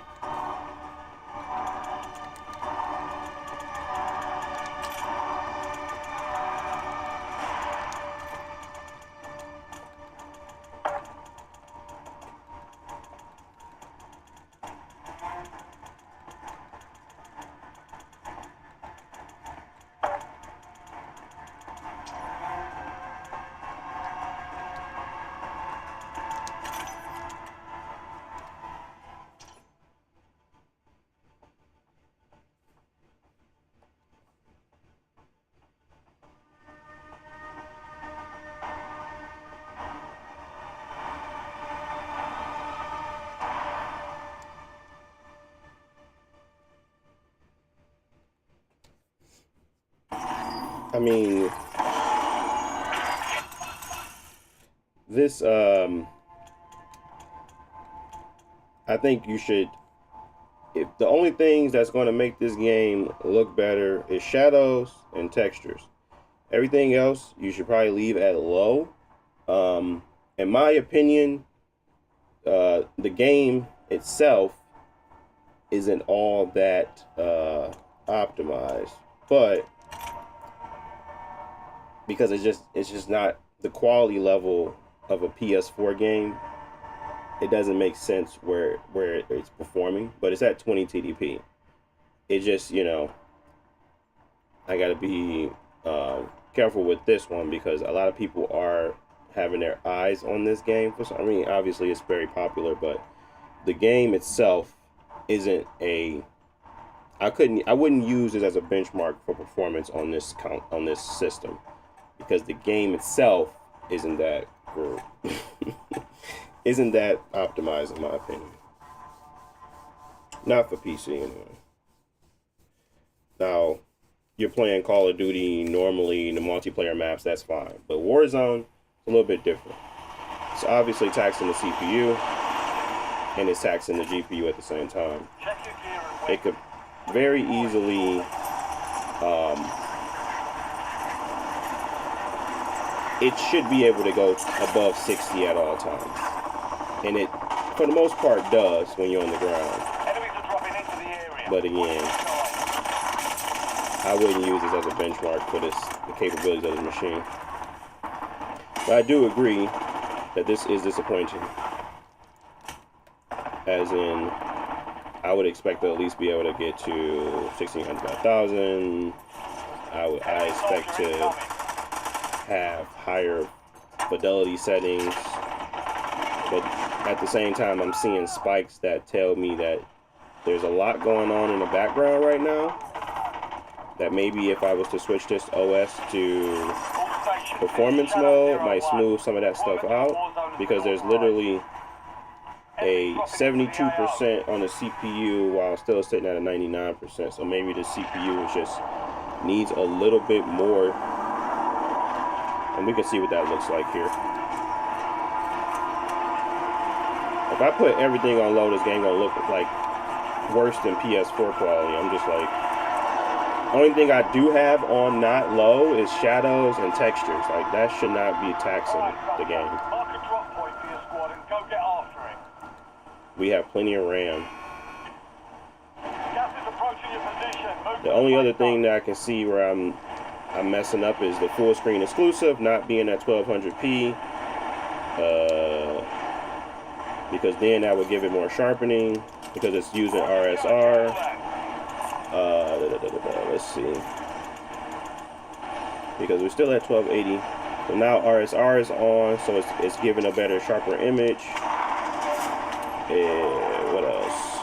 I mean, this, I think you should, if the only things that's going to make this game look better is shadows and textures. Everything else you should probably leave at low. In my opinion, the game itself isn't all that optimized, but because it's just not the quality level of a PS4 game, it doesn't make sense where it's performing. But it's at 20 TDP. It just, you know, I gotta be careful with this one because a lot of people are having their eyes on this game. I mean, obviously it's very popular, but the game itself isn't a. I wouldn't use it as a benchmark for performance on this system because the game itself isn't that isn't that optimized in my opinion. Not for PC anyway. Now, you're playing Call of Duty normally in the multiplayer maps, that's fine. But Warzone, a little bit different. It's obviously taxing the CPU and it's taxing the GPU at the same time. It could very easily it should be able to go above 60 at all times. And it, for the most part, does when you're on the ground. But again, I wouldn't use this as a benchmark for the capabilities of the machine. But I do agree that this is disappointing. As in, I would expect to at least be able to get to 1600 by 1000. I expect to have higher fidelity settings, but at the same time, I'm seeing spikes that tell me that there's a lot going on in the background right now. That maybe if I was to switch this OS to performance mode, might smooth some of that stuff out, because there's literally a 72% on the CPU while still sitting at a 99%. So maybe the CPU is just needs a little bit more, and we can see what that looks like here. If I put everything on low, this game gonna look like worse than PS4 quality. I'm just like, only thing I do have on not low is shadows and textures. Like, that should not be taxing the game. Mark a drop point for your squad and go get after it. We have plenty of RAM. Gas is approaching your position. Move The only other thing that I can see where I'm messing up is the full screen exclusive not being at 1200p. Because then that would give it more sharpening, because it's using RSR. Let's see. Because we're still at 1280. So now RSR is on, so it's giving a better, sharper image. And what else?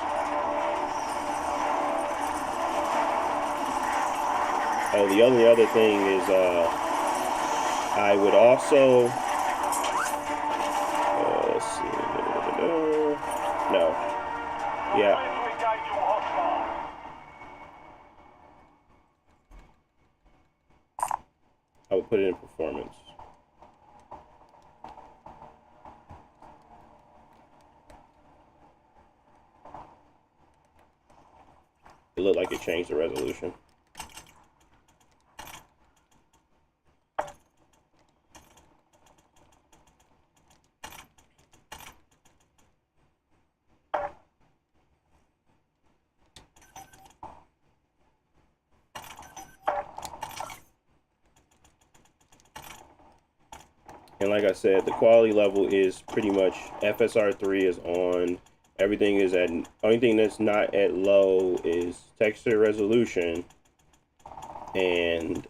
Oh, the only other thing is I would also let's see. No. Yeah. I would put it in performance. It looked like it changed the resolution. And like I said, the quality level is pretty much FSR3 is on. Everything is at, only thing that's not at low is texture resolution and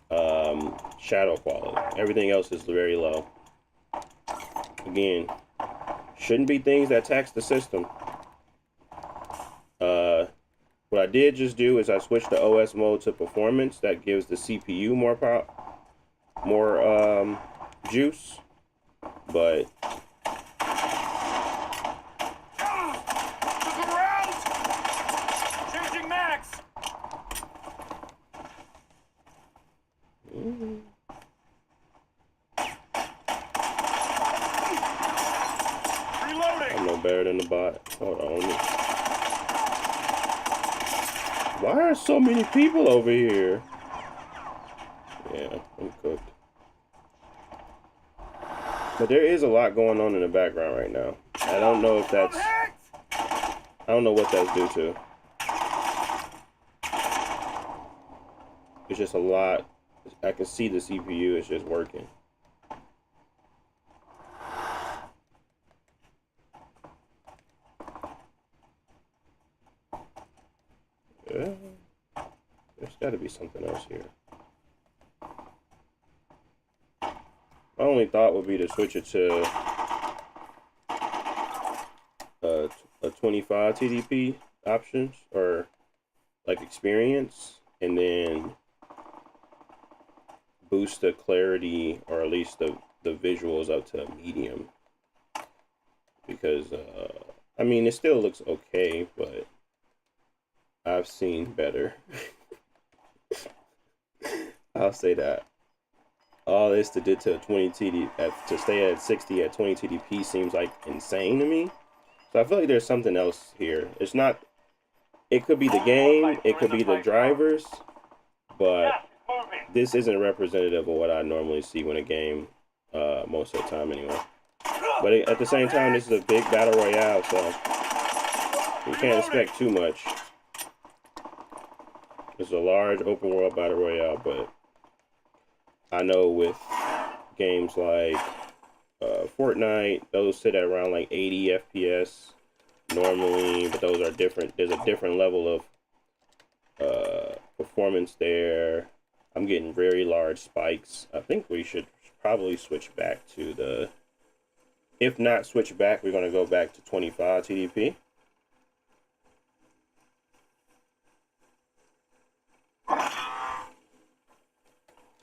shadow quality. Everything else is very low. Again, shouldn't be things that tax the system. What I did just do is I switched the OS mode to performance. That gives the CPU more power, more juice. But look around! Changing max! Reloading! I'm no better than the bot. Hold on. Why are so many people over here? Yeah, I'm cooked. But there is a lot going on in the background right now. I don't know if that's... I don't know what that's due to. It's just a lot. I can see the CPU is just working. There's got to be something else here. My only thought would be to switch it to a 25 TDP options, or like experience, and then boost the clarity, or at least the visuals up to medium. Because I mean, it still looks okay, but I've seen better. I'll say that. All this to get to 20 TD to stay at 60 at 20 TDP seems like insane to me. So I feel like there's something else here. It's not. It could be the game. It could be the drivers, but this isn't representative of what I normally see when a game, most of the time anyway. But at the same time, this is a big battle royale, so you can't expect too much. It's a large open world battle royale, but I know with games like Fortnite, those sit at around like 80 FPS. normally, but those are different. There's a different level of performance there. I'm getting very large spikes. I think we should probably switch back to the, if not switch back, we're going to go back to 25 TDP.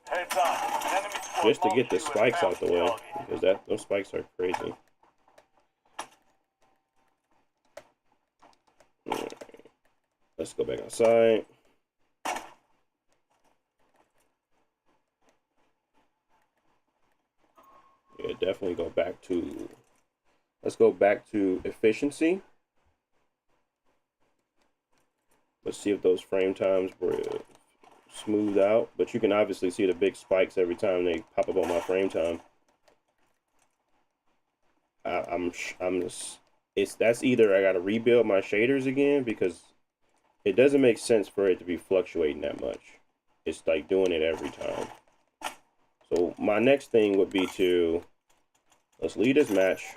Heads up. Enemy squad Just to get marks the you as spikes out the bounty way, target. because those spikes are crazy. Alright. Let's go back outside. Yeah, definitely go back to, let's go back to efficiency. Let's see if those frame times were smooth out, but you can obviously see the big spikes every time they pop up on my frame time. That's either I got to rebuild my shaders again, because it doesn't make sense for it to be fluctuating that much. It's like doing it every time. So my next thing would be to, let's lead this match,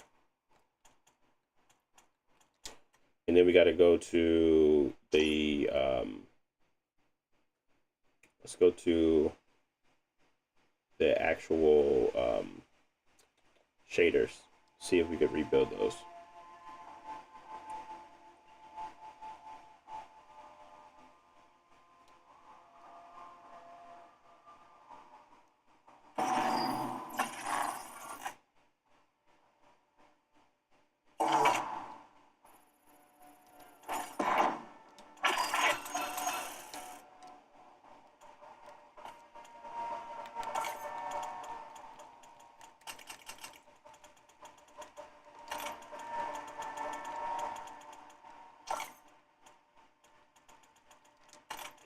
and then we got to go to the let's go to the actual shaders, see if we could rebuild those.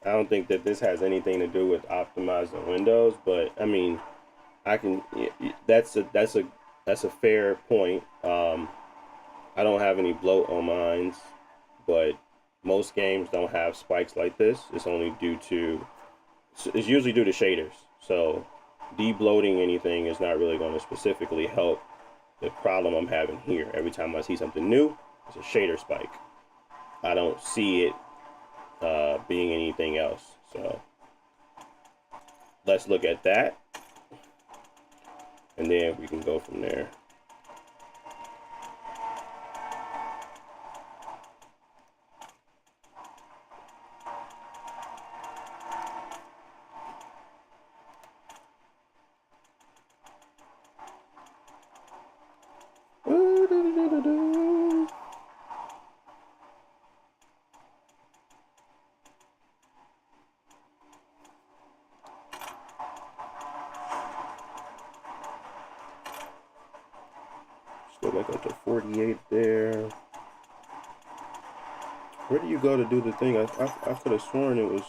I don't think that this has anything to do with optimizing Windows, but I mean, I can. That's a fair point. I don't have any bloat on mines, but most games don't have spikes like this. It's only due to, it's usually due to shaders. So de-bloating anything is not really going to specifically help the problem I'm having here. Every time I see something new, it's a shader spike. I don't see it being anything else. So let's look at that, and then we can go from there. Go back up to 48 there. Where do you go to do the thing? I could have sworn it was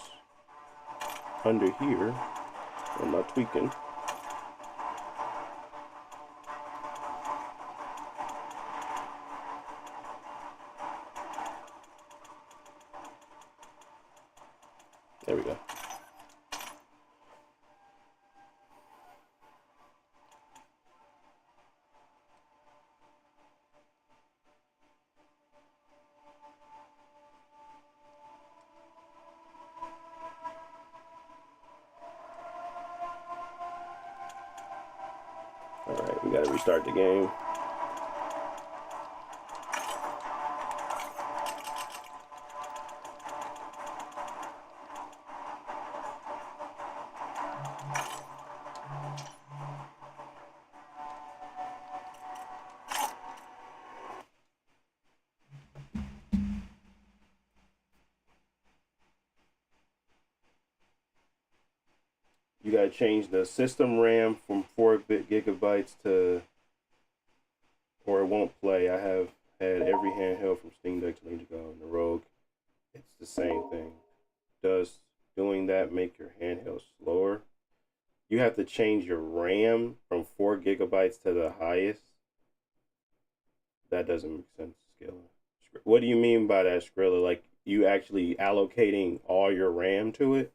under here. Or am I tweaking? There we go. Alright, we gotta restart the game. You gotta change the system RAM from 4 gigabytes to, or it won't play. I have had every handheld from Steam Deck to Lenovo and the Rogue. It's the same thing. Does doing that make your handheld slower? You have to change your RAM from 4 gigabytes to the highest. That doesn't make sense, Skrilla. What do you mean by that, Skrilla? Like, you actually allocating all your RAM to it?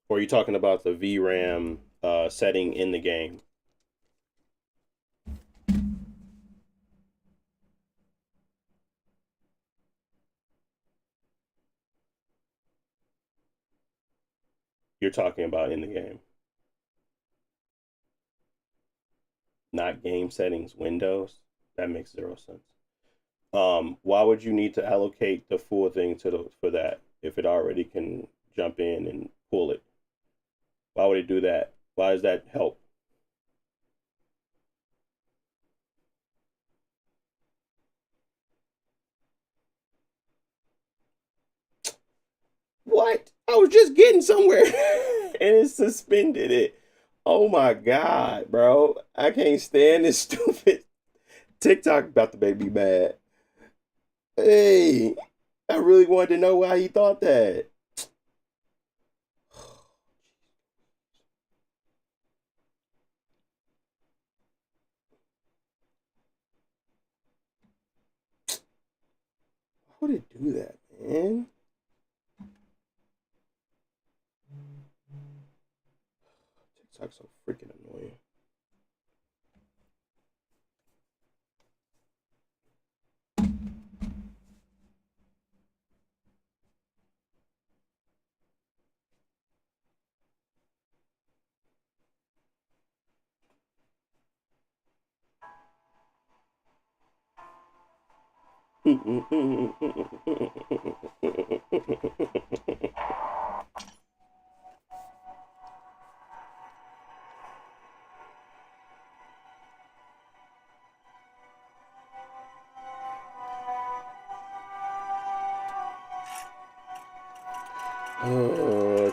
Or are you talking about the VRAM setting in the game? You're talking about in the game, not game settings windows. That makes zero sense. Why would you need to allocate the full thing to the for that if it already can jump in and pull it? Why would it do that? Why does that help? What? I was just getting somewhere and it suspended it. Oh my god, bro. I can't stand this stupid TikTok about to make me mad. Hey, I really wanted to know why he thought that. Why would it do that, man? TikTok's so freaking annoying.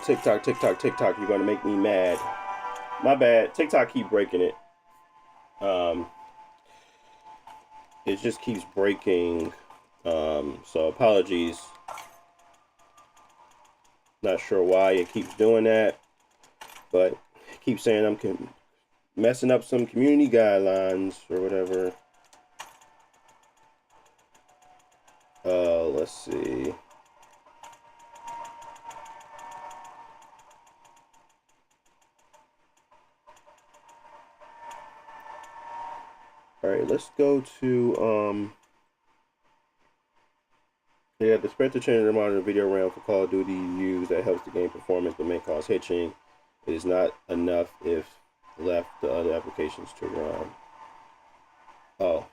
TikTok, TikTok, TikTok, you're gonna make me mad. My bad. TikTok keep breaking it. Um, it just keeps breaking. So apologies. Not sure why it keeps doing that, but it keeps saying I'm messing up some community guidelines or whatever. Let's see. All right, let's go to yeah, the spread to change the monitor video RAM for Call of Duty use that helps the game performance but may cause hitching. It is not enough if left to other applications to run. Oh,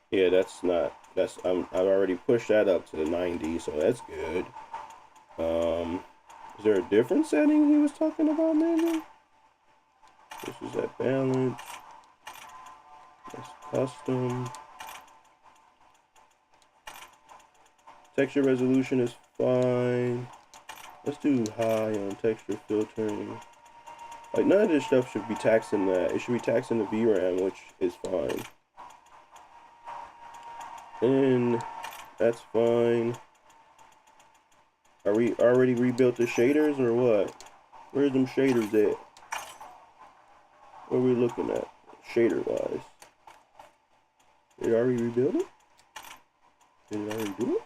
yeah, I've already pushed that up to the 90, so that's good. Is there a different setting he was talking about maybe? This is at balance. That's custom. Texture resolution is fine. Let's do high on texture filtering. Like, none of this stuff should be taxing that. It should be taxing the VRAM, which is fine. And that's fine. Are we already rebuilt the shaders or what? Where's them shaders at? What are we looking at? Shader wise. Did it already rebuild it? Did it already do it?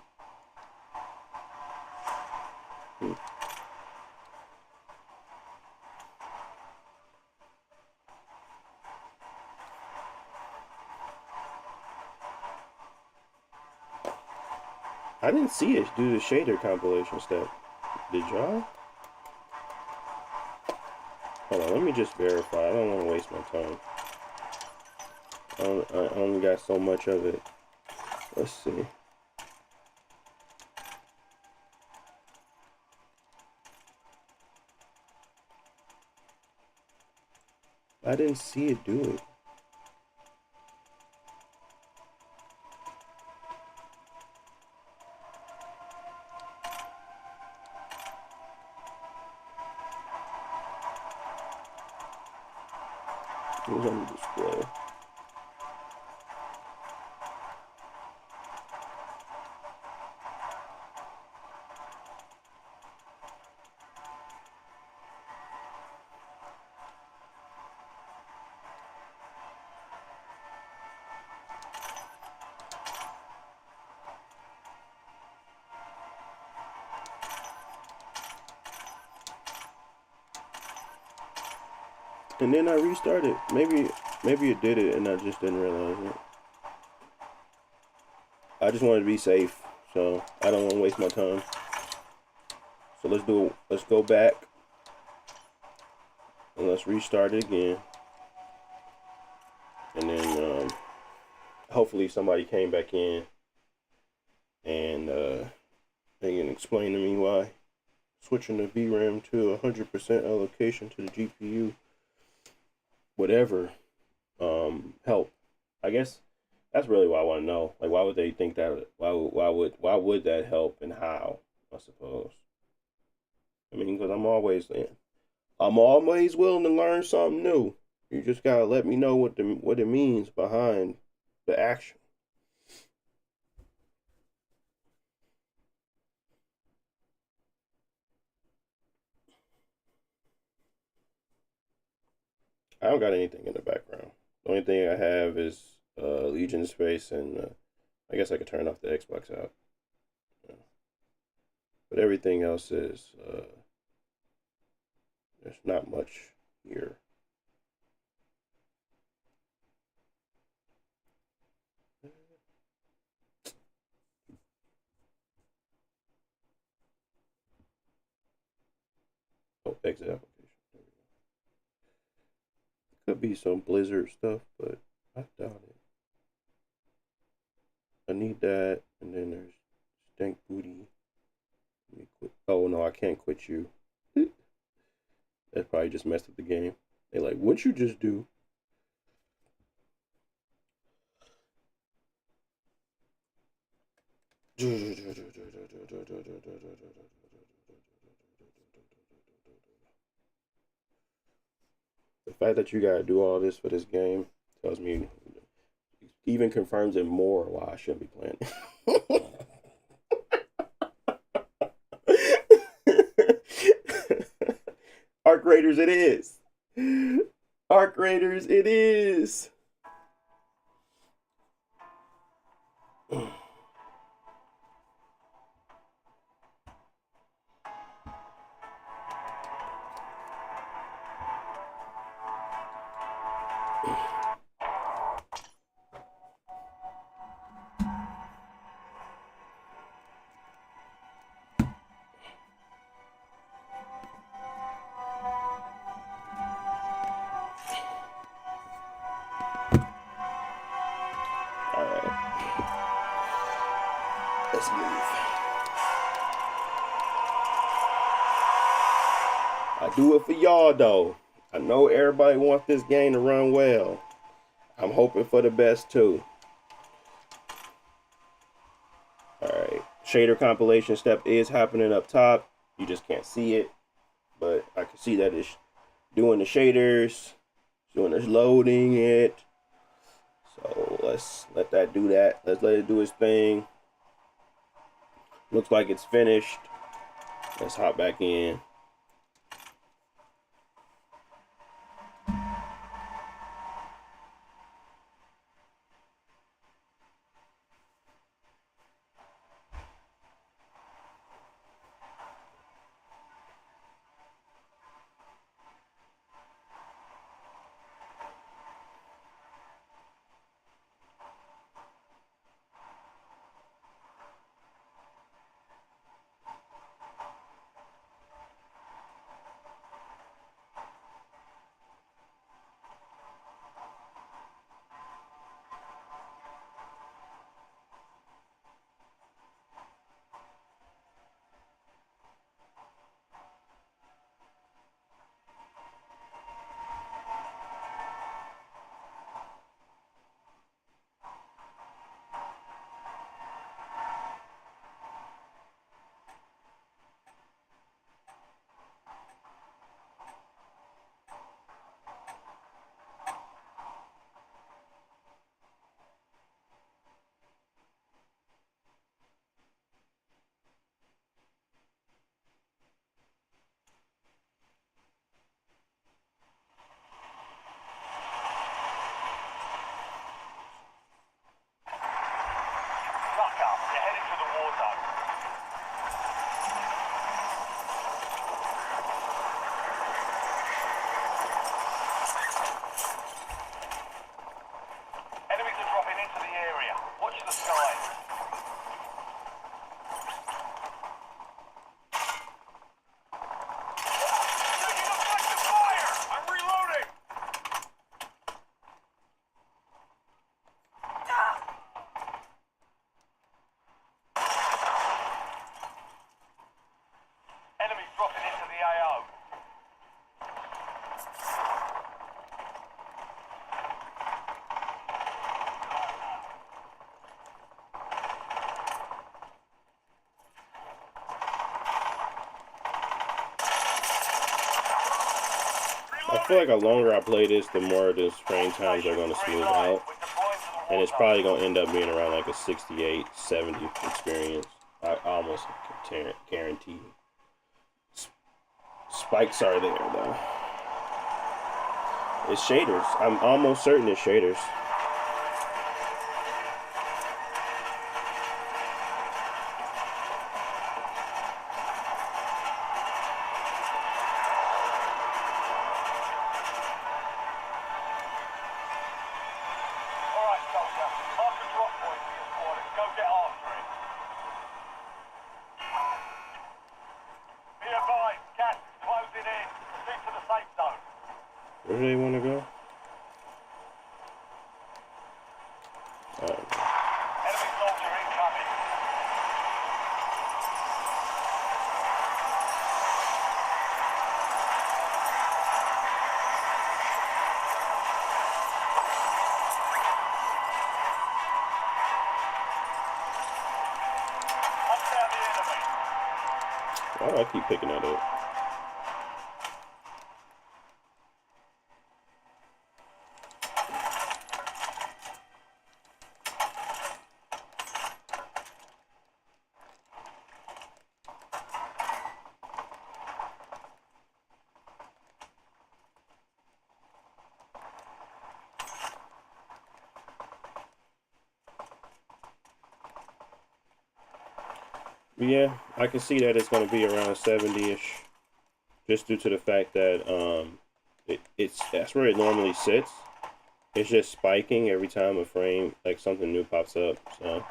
I didn't see it do the shader compilation step. Did y'all? Hold on, let me just verify. I don't want to waste my time. I only got so much of it. Let's see. I didn't see it do it. It was on the display. And then I restarted. Maybe it did it and I just didn't realize it. I just wanted to be safe, so I don't want to waste my time. So let's go back and let's restart it again. And then hopefully somebody came back in and they can explain to me why switching the VRAM to 100% allocation to the GPU, whatever, help. I guess that's really what I want to know. Like, why would they think that? Why would that help, and how? I suppose. I mean, because I'm always willing to learn something new. You just gotta let me know what it means behind the action. I don't got anything in the background. The only thing I have is Legion Space, and I guess I could turn off the Xbox out. But everything else is there's not much here. Oh, exit application. Could be some Blizzard stuff, but I doubt it. I need that, and then there's Stank Booty. Let me quit. Oh no, I can't quit you. That probably just messed up the game. They like, what'd you just do? The fact that you gotta do all this for this game tells me, even confirms it more why I shouldn't be playing it. Arc Raiders it is. Arc Raiders it is. Let's move. I do it for y'all though. I know everybody wants this game to run well. I'm hoping for the best too. Alright. Shader compilation step is happening up top. You just can't see it. But I can see that it's doing the shaders. Doing this loading it. So let's let that do that. Let's let it do its thing. Looks like it's finished. Let's hop back in. AO. I feel like the longer I play this, the more the frame times are going to smooth out. And it's probably going to end up being around like a 68, 70 experience. I almost guarantee. Spikes are there though. It's shaders. I'm almost certain it's shaders. Where do they want to go? Enemy soldier incoming. Hunt down the enemy. Why do I keep picking that up? Yeah, I can see that it's going to be around 70-ish, just due to the fact that that's where it normally sits. It's just spiking every time a frame, like something new pops up. So,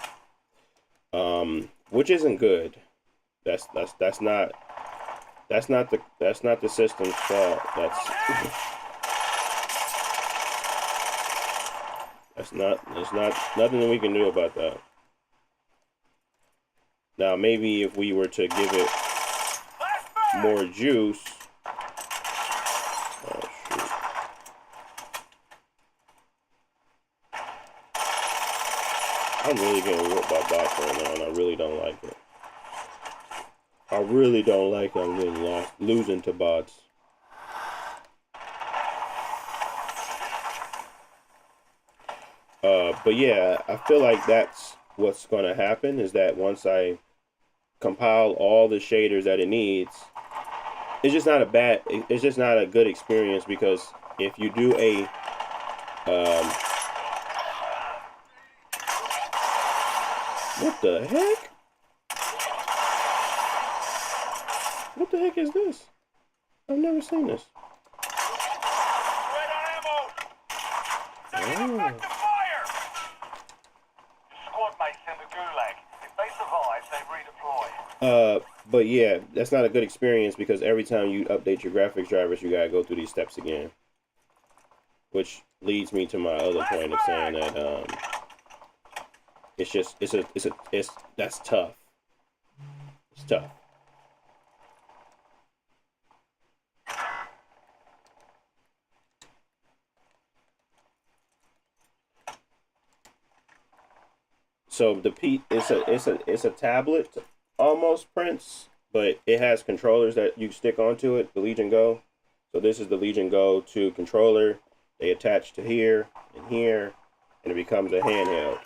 which isn't good. That's not the system's fault. That's not nothing we can do about that. Now, maybe if we were to give it more juice. Oh, shoot. I'm really getting whooped by bots right now, and I really don't like it. I really don't like it. I'm getting losing to bots. But yeah, I feel like that's what's going to happen, is that once I compile all the shaders that it needs, it's just not a good experience, because if you do a what the heck? What the heck is this? I've never seen this. Oh. But yeah, that's not a good experience, because every time you update your graphics drivers, you gotta go through these steps again. Which leads me to my other point of saying that that's tough. It's tough. So it's a tablet almost, Prince, but it has controllers that you stick onto it, the Legion Go. So this is the Legion Go 2 controller. They attach to here and here, and it becomes a handheld.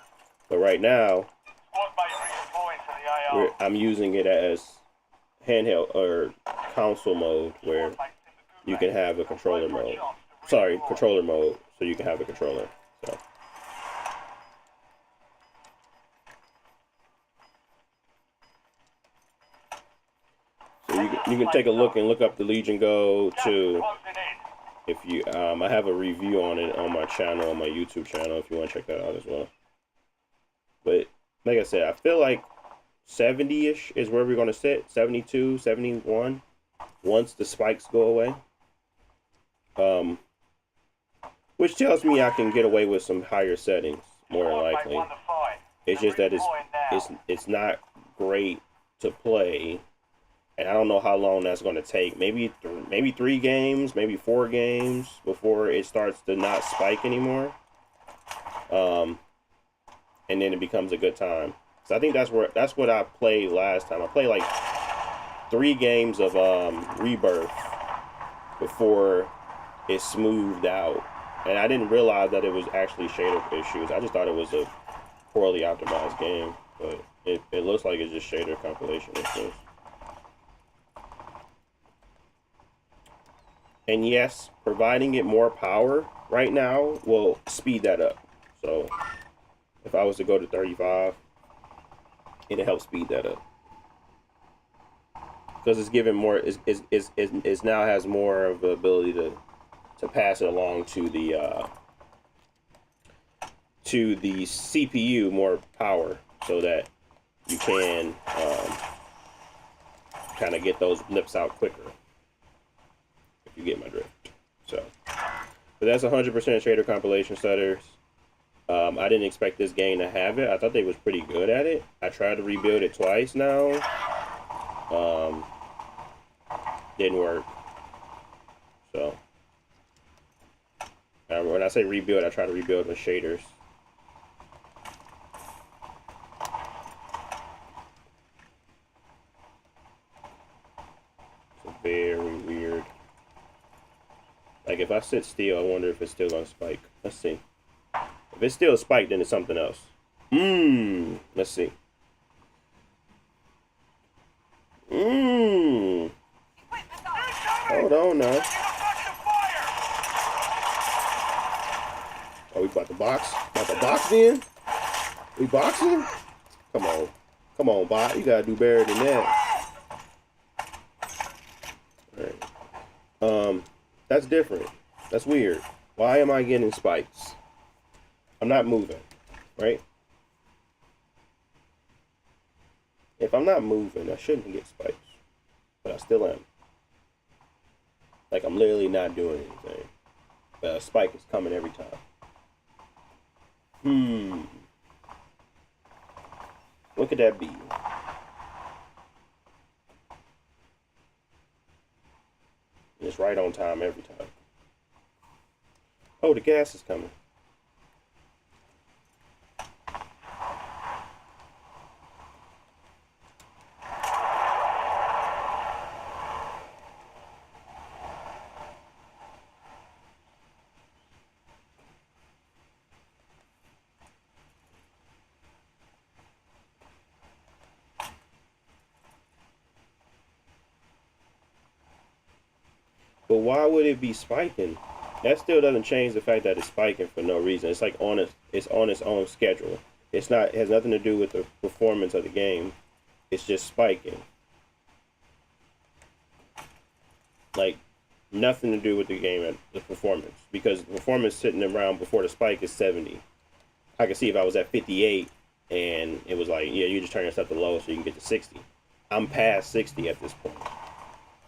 But right now, I'm using it as handheld or console mode, where you can have a controller mode. Sorry, controller mode, so you can have a controller. So. So you can take a look and look up the Legion Go 2. If you I have a review on it on my channel, on my YouTube channel, if you want to check that out as well. But like I said, I feel like 70-ish is where we're going to sit. 72, 71, once the spikes go away. Which tells me I can get away with some higher settings, more than likely. It's just that it's not great to play And I don't know how long that's going to take. Maybe 3 games, maybe 4 games before it starts to not spike anymore. And then it becomes a good time. So I think that's what I played last time. I played like 3 games of Rebirth before it smoothed out. And I didn't realize that it was actually shader issues. I just thought it was a poorly optimized game. But it looks like it's just shader compilation issues. And yes, providing it more power right now will speed that up. So if I was to go to 35, it'll help speed that up. Because it's giving more, it's now has more of the ability to pass it along to the CPU, more power, so that you can kind of get those blips out quicker. If you get my drift. So, but that's 100% shader compilation setters. I didn't expect this game to have it. I thought they was pretty good at it. I tried to rebuild it twice now. Didn't work. So, when I say rebuild, I try to rebuild with shaders. It's very weird. Like, if I sit still, I wonder if it's still gonna spike. Let's see. If it's still spiked, then it's something else. Let's see. Hold on now. Oh, we about to box? About to box in? We boxing? Come on. Come on, bot. You gotta do better than that. Alright. That's different. That's weird. Why am I getting spikes? I'm not moving, right? If I'm not moving, I shouldn't get spikes. But I still am. Like, I'm literally not doing anything. But a spike is coming every time. What could that be? It's right on time every time. Oh, the gas is coming. But why would it be spiking? That still doesn't change the fact that it's spiking for no reason. It's like it's on its own schedule. It has nothing to do with the performance of the game. It's just spiking. Like, nothing to do with the game and the performance. Because the performance sitting around before the spike is 70. I can see if I was at 58 and it was like, yeah, you just turn your stuff to low so you can get to 60. I'm past 60 at this point.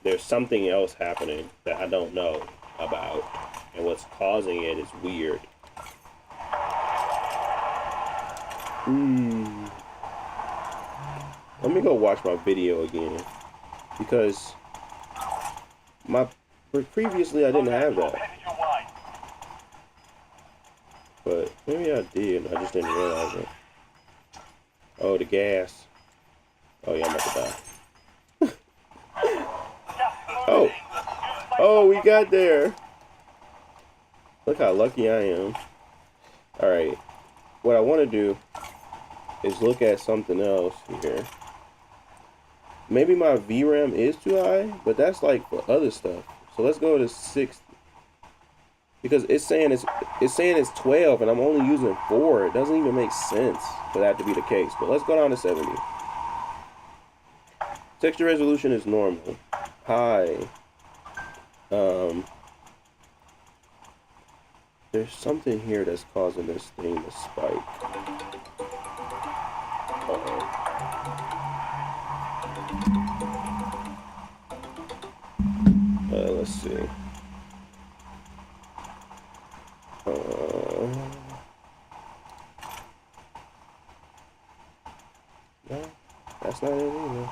There's something else happening that I don't know about, and what's causing it is weird. Let me go watch my video again, because previously I didn't have that, but maybe I did. I just didn't realize it. Oh, the gas. Oh yeah, I'm about to die. Oh, we got there. Look how lucky I am. Alright. What I want to do is look at something else here. Maybe my VRAM is too high, but that's like for other stuff. So let's go to 60. Because it's saying it's 12 and I'm only using 4. It doesn't even make sense for that to be the case. But let's go down to 70. Texture resolution is normal. High. There's something here that's causing this thing to spike. Let's see. No, that's not it either.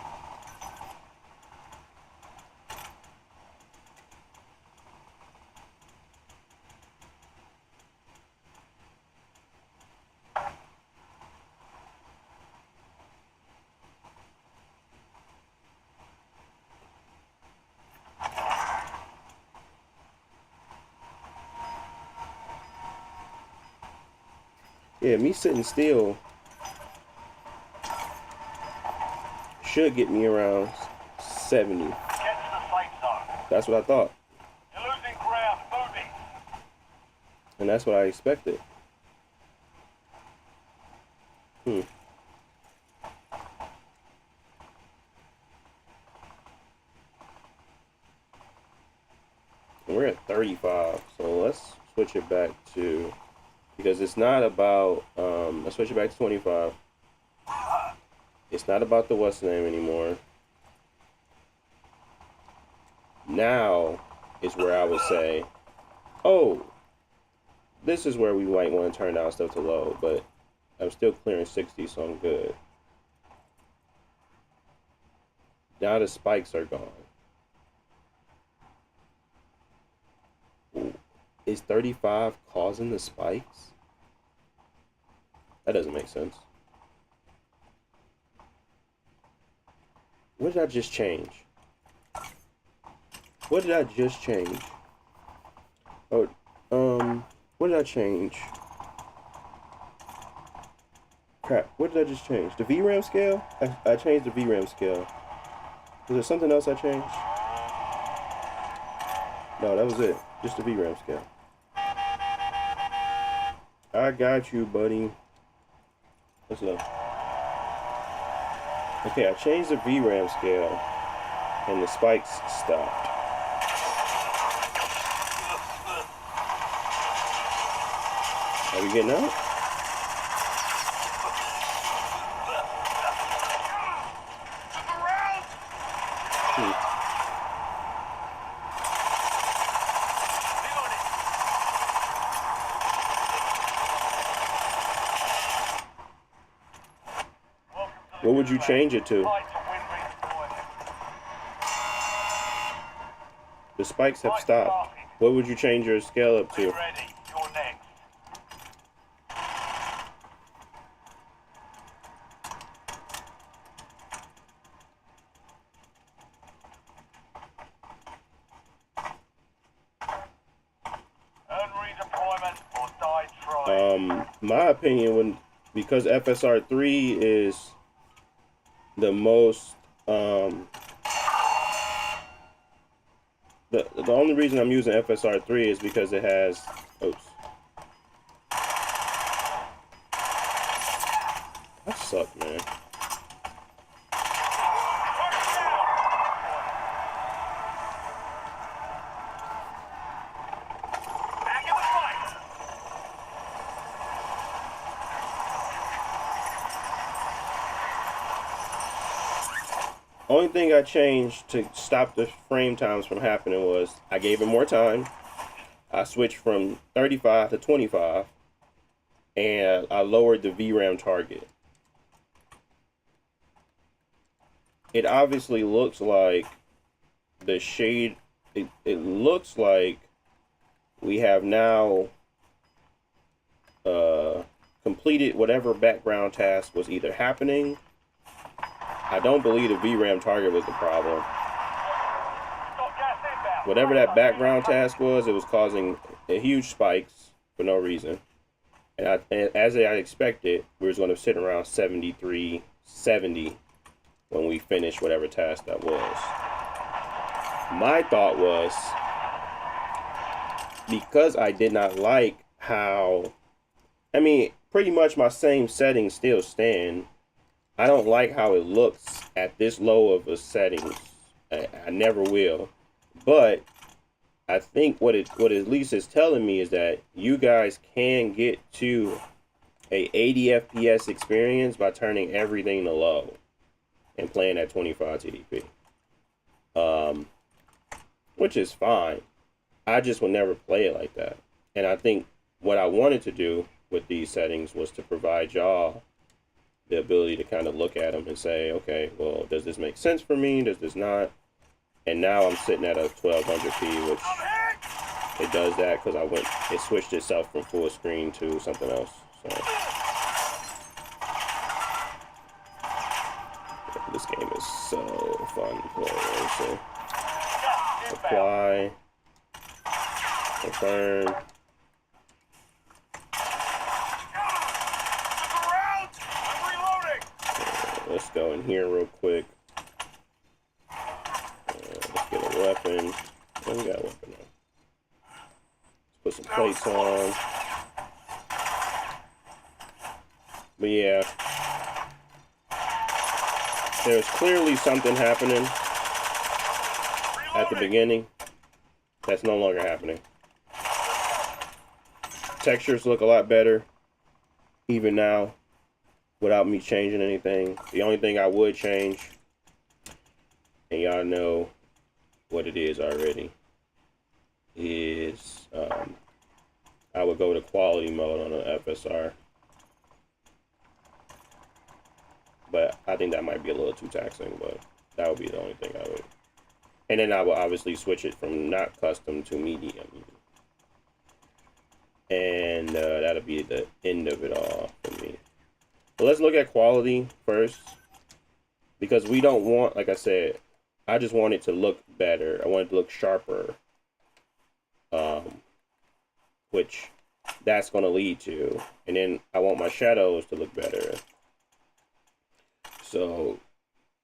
Yeah, me sitting still should get me around 70. Get to the safe zone. That's what I thought. You're losing ground. Moving. And that's what I expected. We're at 35, so let's switch it back to, because it's not about, let's switch it back to 25. It's not about the what's name anymore. Now is where I would say, oh, this is where we might want to turn down stuff to low, but I'm still clearing 60, so I'm good. Now the spikes are gone. Ooh. Is 35 causing the spikes? That doesn't make sense. What did I just change? What did I just change? Oh, what did I change? Crap, what did I just change? The VRAM scale? I changed the VRAM scale. Was there something else I changed? No, that was it. Just the VRAM scale. I got you, buddy. Let's go. Okay, I changed the VRAM scale, and the spikes stopped. Are we getting out? What would you change it to? The spikes have stopped. What would you change your scale up to? My opinion, because FSR3 is the most, the only reason I'm using FSR3 is because it has, oops. That sucked, man. Only thing I changed to stop the frame times from happening was I gave it more time. I switched from 35 to 25, and I lowered the VRAM target. It obviously looks like the shade, it looks like we have now completed whatever background task was either happening. I don't believe the VRAM target was the problem. Whatever that background task was, it was causing huge spikes for no reason. And as I expected, we were going to sit around 73, 70 when we finished whatever task that was. My thought was, because I did not like how, I mean, pretty much my same settings still stand. I don't like how it looks at this low of a settings. I never will. But I think what at least is telling me is that you guys can get to a 80 FPS experience by turning everything to low and playing at 25 TDP. Which is fine. I just would never play it like that. And I think what I wanted to do with these settings was to provide y'all the ability to kind of look at them and say, okay, well, does this make sense for me? Does this not? And now I'm sitting at a 1200p, which it does that because it switched itself from full screen to something else. So this game is so fun to play. So apply, confirm. let's go in here real quick. Let's get a weapon. Oh, we got a weapon on. Let's put some plates on. But yeah, there's clearly something happening at the beginning that's no longer happening. Textures look a lot better even now without me changing anything. The only thing I would change, and y'all know what it is already, is I would go to quality mode on an FSR. But I think that might be a little too taxing, but that would be the only thing I would. And then I would obviously switch it from not custom to medium. And that'll be the end of it all for me. But let's look at quality first. Because we don't want, like I said, I just want it to look better. I want it to look sharper. Which that's going to lead to. And then I want my shadows to look better. So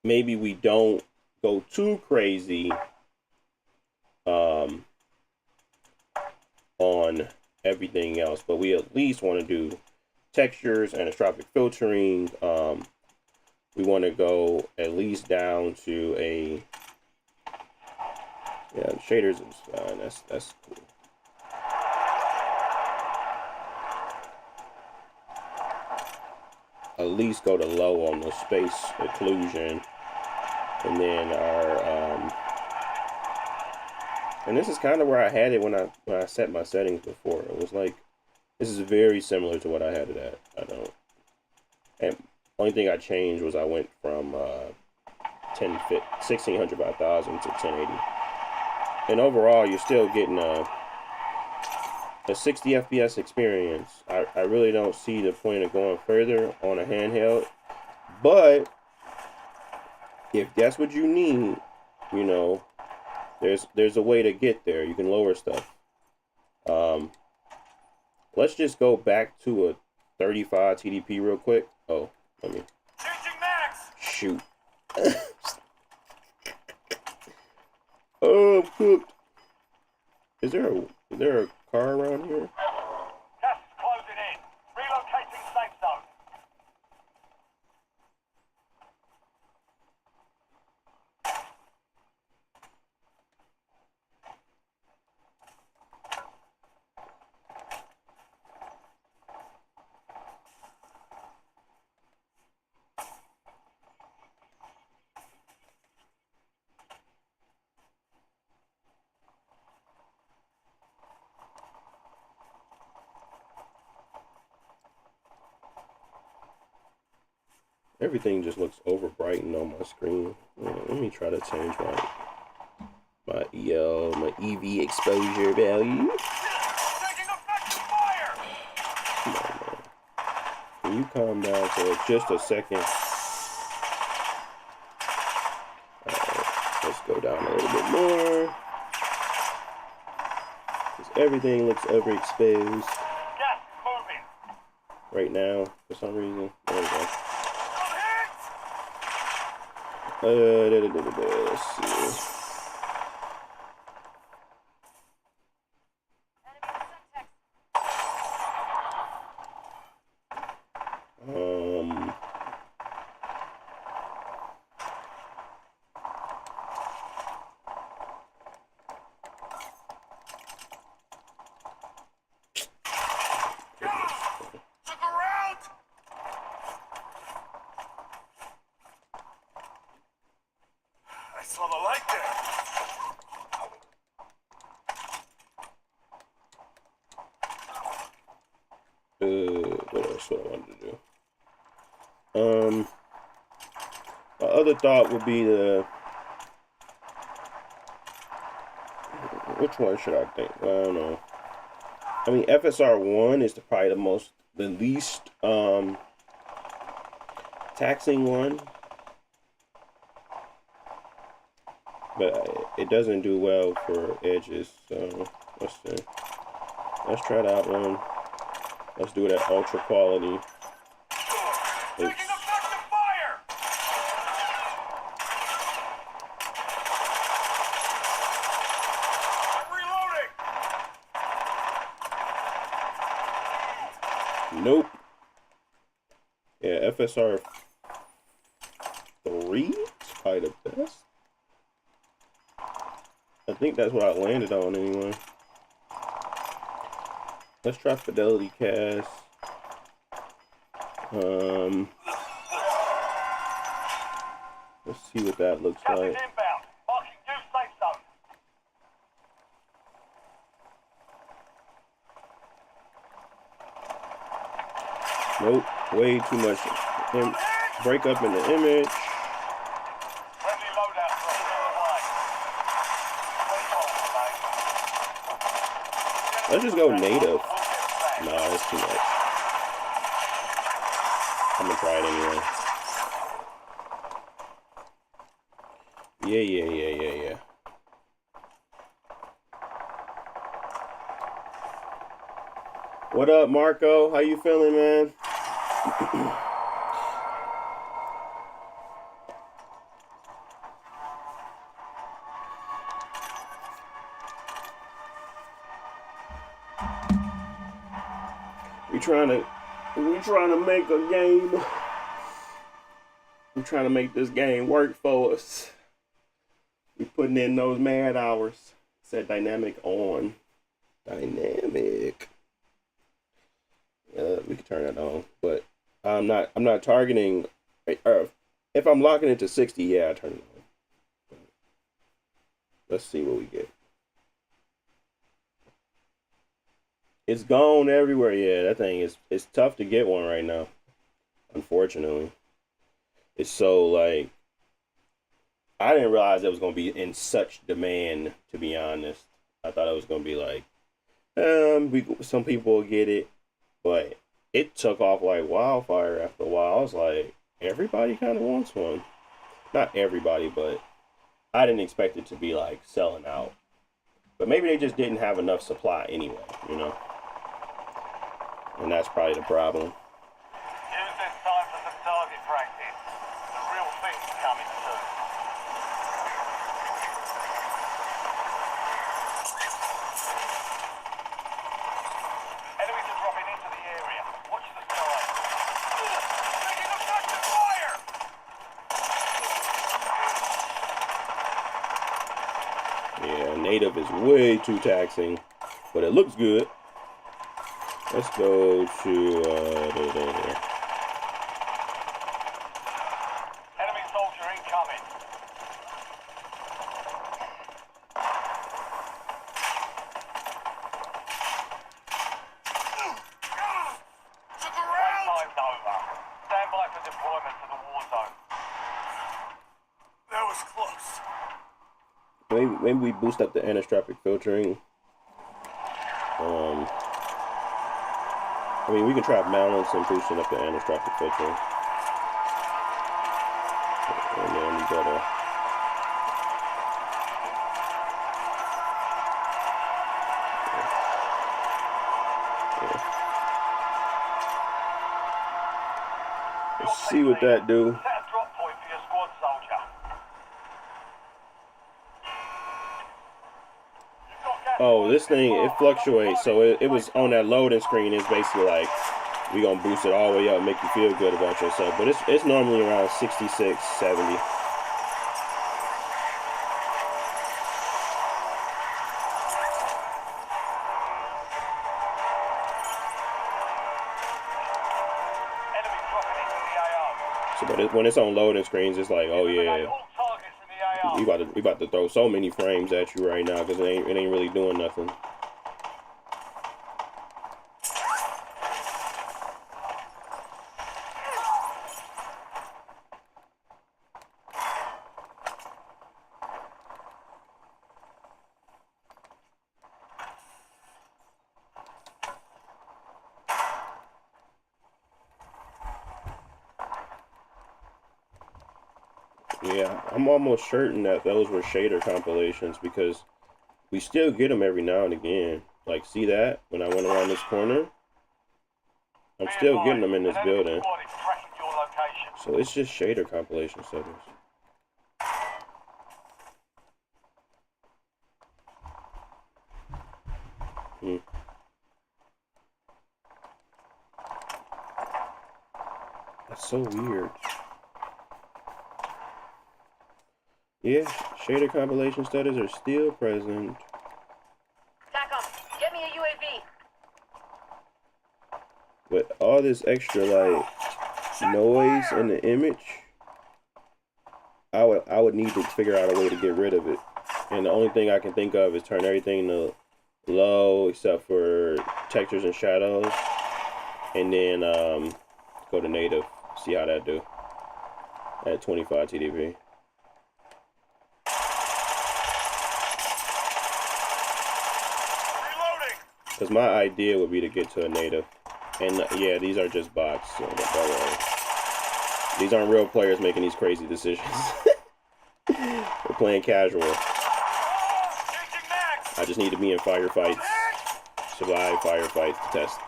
maybe we don't go too crazy on everything else, but we at least want to do textures, anisotropic filtering. We want to go at least down to a, yeah, shaders is fine. That's cool. At least go to low on the space occlusion, and then our and this is kind of where I had it when I set my settings before. It was like, this is very similar to what I had it at. And only thing I changed was I went from 1600 by 1000 to 1080, and overall you're still getting a 60 FPS experience. I really don't see the point of going further on a handheld, but if that's what you need, you know, there's a way to get there. You can lower stuff. Let's just go back to a 35 TDP real quick. Oh, let me shoot. Oh, I'm cooked. Is there a car around here? Gas is closing in. Relocating safe zone. Everything just looks over brightened on my screen. Let me try to change my EL, my EV exposure value. Taking effective fire. Come on, man. Can you calm down for just a second? Alright, let's go down a little bit more. Because everything looks overexposed. Gas moving. Right now, for some reason. There we go. Let's see. I saw the light there. What else do I want to do? My other thought would be which one should I think? I don't know. I mean, FSR1 is probably the least taxing one, but it doesn't do well for edges. So let's see. Let's try that one. Let's do it at ultra quality. Taking effective fire. Nope. Yeah, FSR 3 is probably the best. I think that's what I landed on anyway. Let's try Fidelity Cast. Let's see what that looks Gas is like. inbound. Marking new safe zone. Nope, way too much break up in the image. Friendly loadout drop away. 25 Let's just go native. No, that's too much. I'm gonna try it anyway. Yeah. What up, Marco? How you feeling, man? We trying to make a game. We're trying to make this game work for us. We putting in those mad hours. Set dynamic on. Dynamic. We can turn that on, but I'm not targeting. If I'm locking it to 60, yeah, I turn it on. Let's see what we get. It's gone everywhere. Yeah, that thing is. It's tough to get one right now. Unfortunately, it's so like. I didn't realize it was gonna be in such demand. To be honest, I thought it was gonna be like, some people will get it, but it took off like wildfire after a while. I was like, everybody kind of wants one. Not everybody, but I didn't expect it to be like selling out. But maybe they just didn't have enough supply anyway, you know? And that's probably the problem. Use this time for some target practice. The real thing's coming soon. Enemies are dropping into the area. Watch the sky. Taking effective fire! Yeah, native is way too taxing, but it looks good. Let's go to there. Enemy soldier incoming. Took a round! Time's over. Stand by for deployment to the war zone. That was close. Maybe we boost up the anisotropic filtering. I mean, we can try balance and boosting up the anisotropic filtering. And then we gotta. Let's see what that do. Set a drop point for your squad soldier. Oh, this thing, it fluctuates. So it was on that loading screen. It's basically like, we gonna boost it all the way up, make you feel good about yourself. But it's normally around 66, 70. So, but when it's on loading screens, it's like, oh yeah, we about to throw so many frames at you right now because it ain't really doing nothing. Yeah, I'm almost certain that those were shader compilations because we still get them every now and again. Like, see that? When I went around this corner? I'm still getting them in this building. So it's just shader compilation settings. so weird. Yeah, shader compilation studies are still present. TACOM, get me a UAV. But all this extra like noise in the image, I would need to figure out a way to get rid of it. And the only thing I can think of is turn everything to low except for textures and shadows, and then go to native. See how that do at 25 TDP. Because my idea would be to get to a native. And yeah, these are just bots. So these aren't real players making these crazy decisions. We're playing casual. I just need to be in firefights. Survive firefights to test.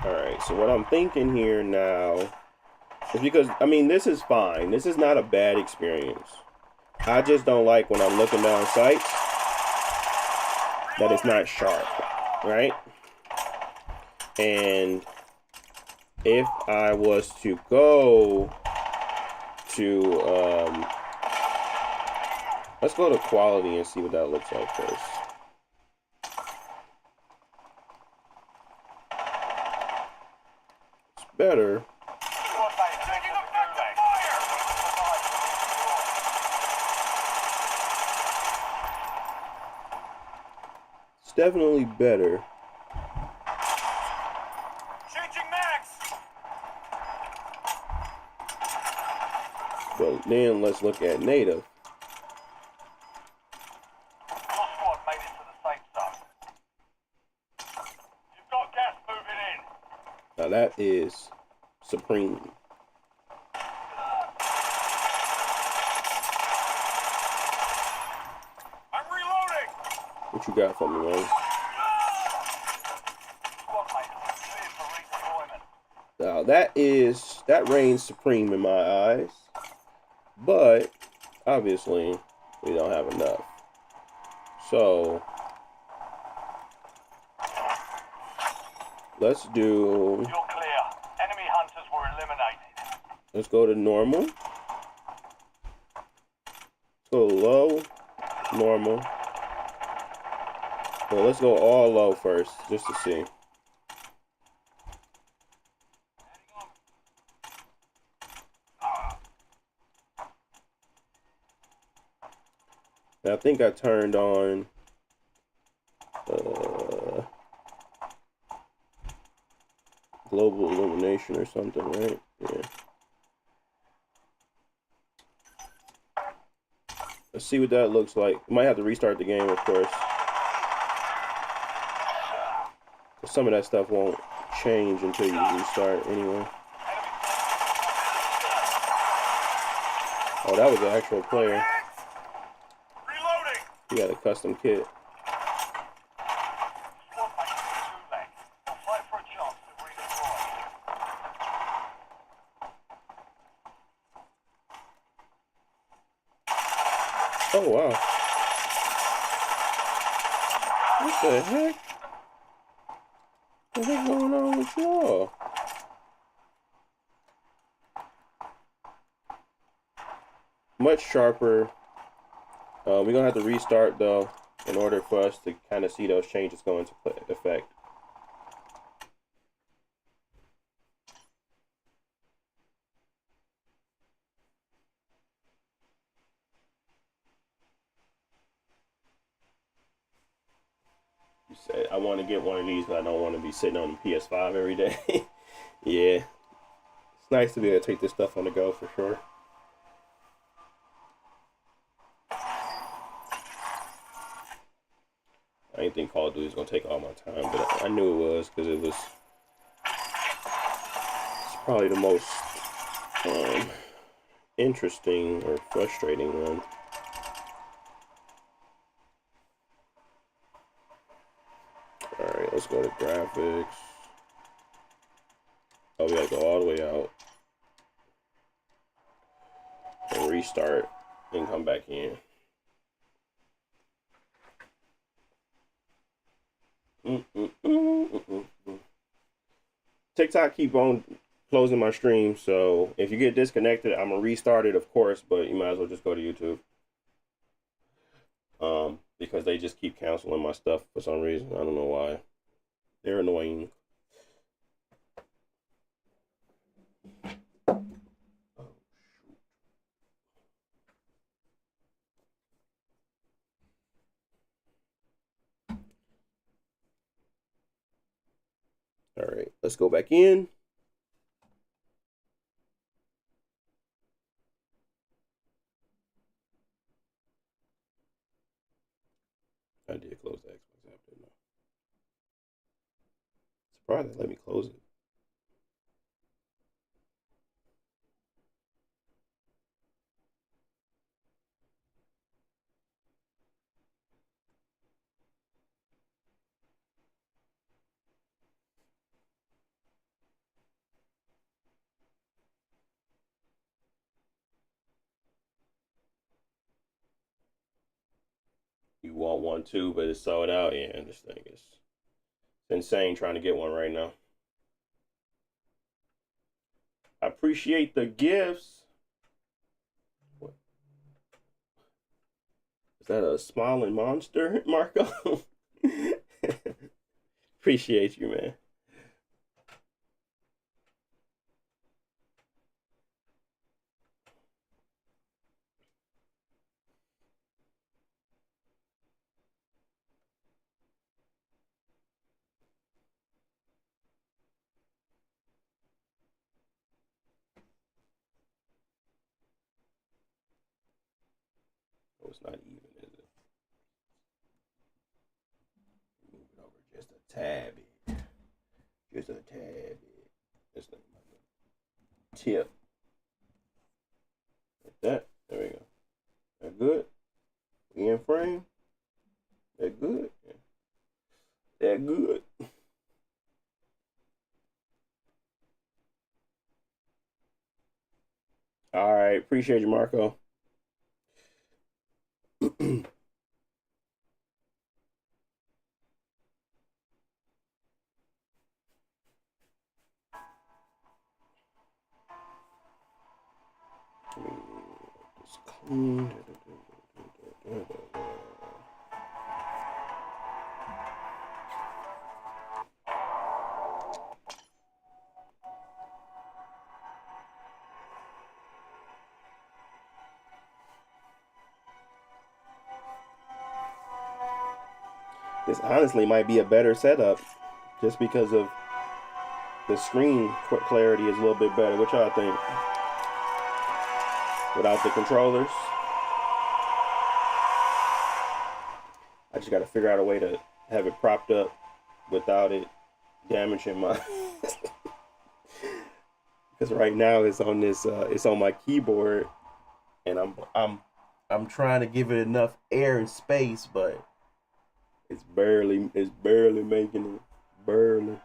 Alright, so what I'm thinking here now is because, I mean, this is fine. This is not a bad experience. I just don't like when I'm looking down sights that it's not sharp, right? And if I was to go to, let's go to quality and see what that looks like first. It's better. It's definitely better. But then let's look at native. Your squad made it to the safe zone. You've got gas moving in. Now that is supreme. I'm reloading. What you got for me, man? Squad mate, cleared for redeployment. Now that reigns supreme in my eyes, but obviously we don't have enough. So let's do. You're clear. Enemy hunters were eliminated. Let's go to normal. Let's go low, normal. Well, let's go all low first, just to see. I think I turned on global illumination or something, right? Yeah. Let's see what that looks like. You might have to restart the game, of course. Some of that stuff won't change until you restart anyway. Oh, that was an actual player. He got a custom kit. Squad mate, two leg. They'll fight for a chance to redeploy. Oh, wow. What the heck? What the heck going on with y'all? Much sharper. We're going to have to restart, though, in order for us to kind of see those changes go into effect. You said, I want to get one of these, but I don't want to be sitting on the PS5 every day. Yeah. It's nice to be able to take this stuff on the go, for sure. I didn't think Call of Duty was going to take all my time, but I knew it was, because it's probably the most interesting or frustrating one. Alright, let's go to graphics. Oh, we gotta go all the way out. restart and come back in. TikTok keep on closing my stream, so if you get disconnected, I'm gonna restart it, of course, but you might as well just go to YouTube. Because they just keep canceling my stuff for some reason. I don't know why. They're annoying. All right, let's go back in. I did close the Xbox app, didn't I? Surprised they let me close it. You want one too, but it's sold out. Yeah, this thing is insane trying to get one right now. I appreciate the gifts. What? Is that a smiling monster, Marco? Appreciate you, man. Oh, it's not even, is it? Move it over just a tad bit. Just a tad bit. This thing might be tip. Like that. There we go. That good? We in frame? That good? Yeah. That good? All right. Appreciate you, Marco. Just clean. This honestly might be a better setup just because of the screen clarity is a little bit better. What y'all think? Without the controllers, I just got to figure out a way to have it propped up without it damaging my. Because right now it's on this, it's on my keyboard, and I'm trying to give it enough air and space, but it's barely making it, barely.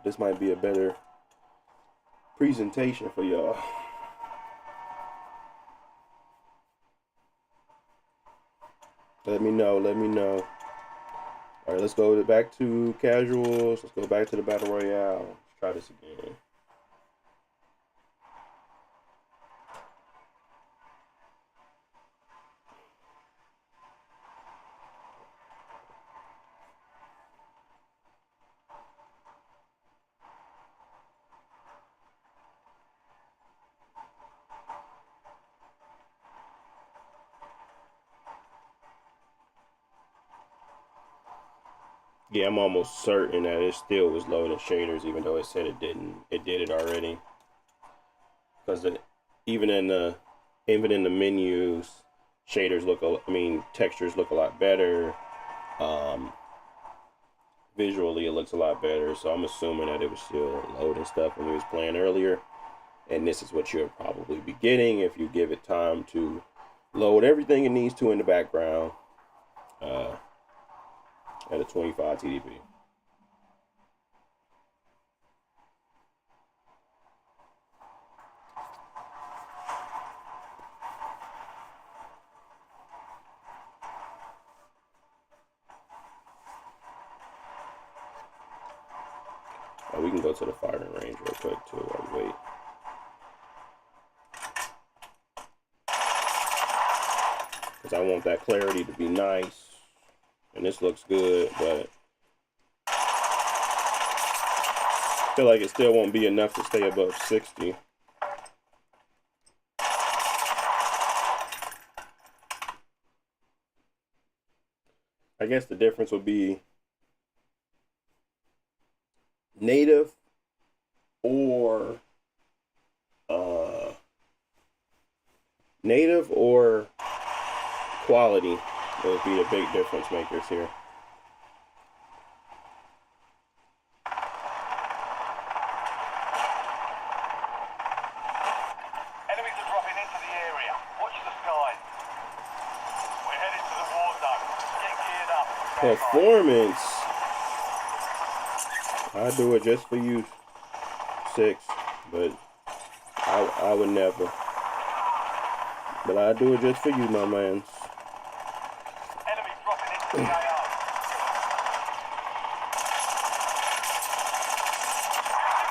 This might be a better presentation for y'all. Let me know. All right, let's go back to casuals. Let's go back to the battle royale. Let's try this again. Yeah, I'm almost certain that it still was loading shaders, even though it said it didn't. It did it already. Because even in the menus, shaders look. Textures look a lot better. Visually, it looks a lot better. So I'm assuming that it was still loading stuff when we was playing earlier. And this is what you'll probably be getting if you give it time to load everything it needs to in the background. At a 25 TDP. Oh, we can go to the firing range real quick too while we wait. Because I want that clarity to be nice. And this looks good, but I feel like it still won't be enough to stay above 60. I guess the difference would be native or quality would be the big difference makers here. Enemies are dropping into the area. Watch the skies. We're headed to the war zone. Get geared up. Performance. I do it just for you, 6, but I would never. But I do it just for you, my man. Enemy dropping into the AO.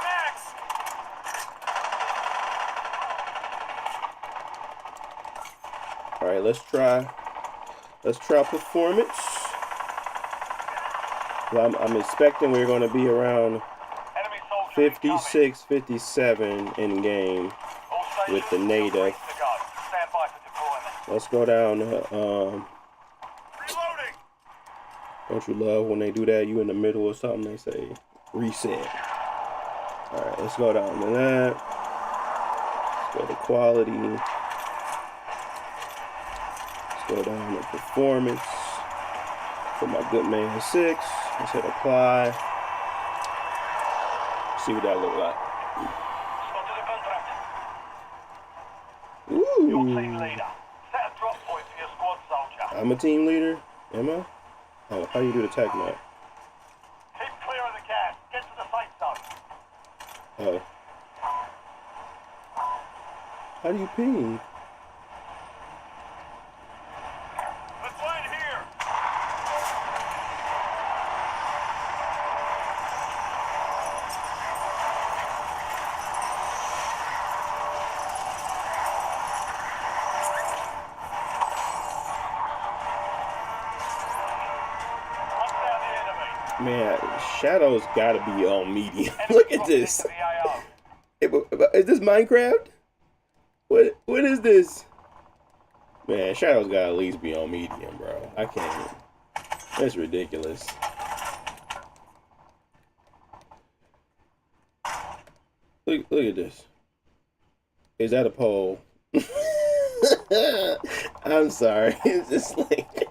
Max! All right, let's try performance. Well, I'm expecting we're going to be around 56, 57 in game with the native. Let's go down. Don't you love when they do that? You in the middle or something? They say reset. All right, let's go down to that. Let's go to quality. Let's go down to performance. For my good man 6. Let's hit apply. See what that look like. Ooh. Your team leader. Set a drop point for your squad soldier. I'm a team leader. Am I? Oh, how you do the tech map? Keep clear of the gas. Get to the safe zone. Oh. How do you ping? Let's land here. Man, Shadow's gotta be on medium. Look at this. Is this Minecraft? What is this? Man, Shadow's gotta at least be on medium, bro. I can't. That's ridiculous. Look at this. Is that a pole? I'm sorry. It's just like,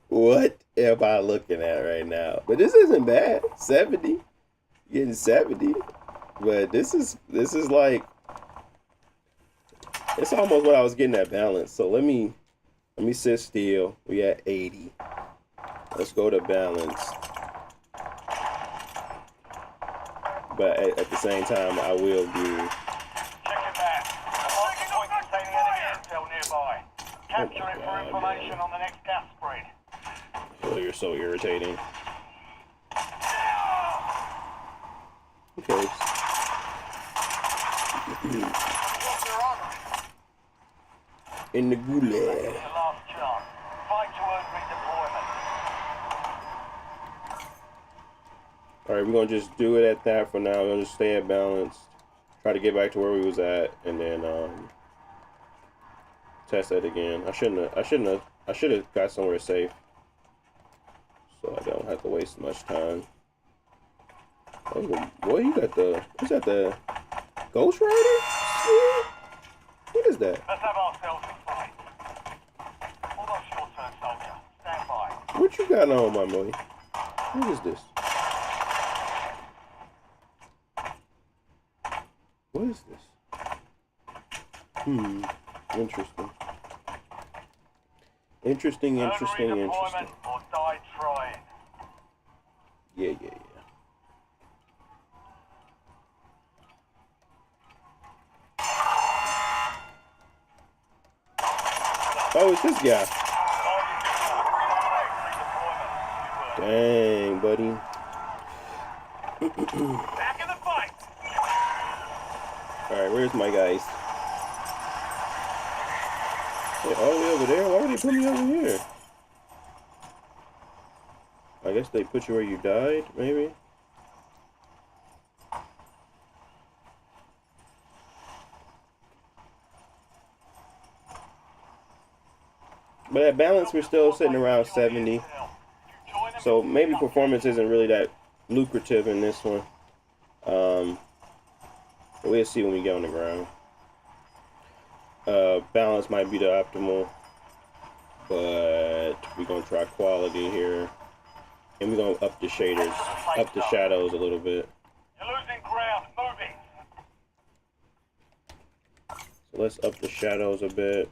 what am I looking at right now? But this isn't bad. 70. Getting 70. But this is like, it's almost what I was getting at balance. So let me sit still. We at 80. Let's go to balance. But at the same time, I will do. Check it back. A large point containing enemy intel nearby. Capture it for information on the next gas spread. Oh, you're so irritating. Okay. In the gulag. The last chance. Fight to earn redeployment. Alright, we're gonna just do it at that for now. We're gonna just stay at balance. Try to get back to where we was at, and then test that again. I should have got somewhere safe, so I don't have to waste much time. Oh boy, you got the, is that the Ghost Rider? What is that? Let's have ourselves a fight. Almost your turn, soldier. Stand by. What you got on, my boy? What is this? What is this? Interesting. Interesting. Or die trying. Yeah. Oh, it's this guy. Dang, buddy. Alright, where's my guys? Hey, all the way over there? Why would they put me over here? I guess they put you where you died, maybe? But at balance, we're still sitting around 70. So maybe performance isn't really that lucrative in this one. But we'll see when we get on the ground. Balance might be the optimal, but we're gonna try quality here, and we're gonna up the shaders, up the shadows a little bit. You're losing ground. Moving. So let's up the shadows a bit.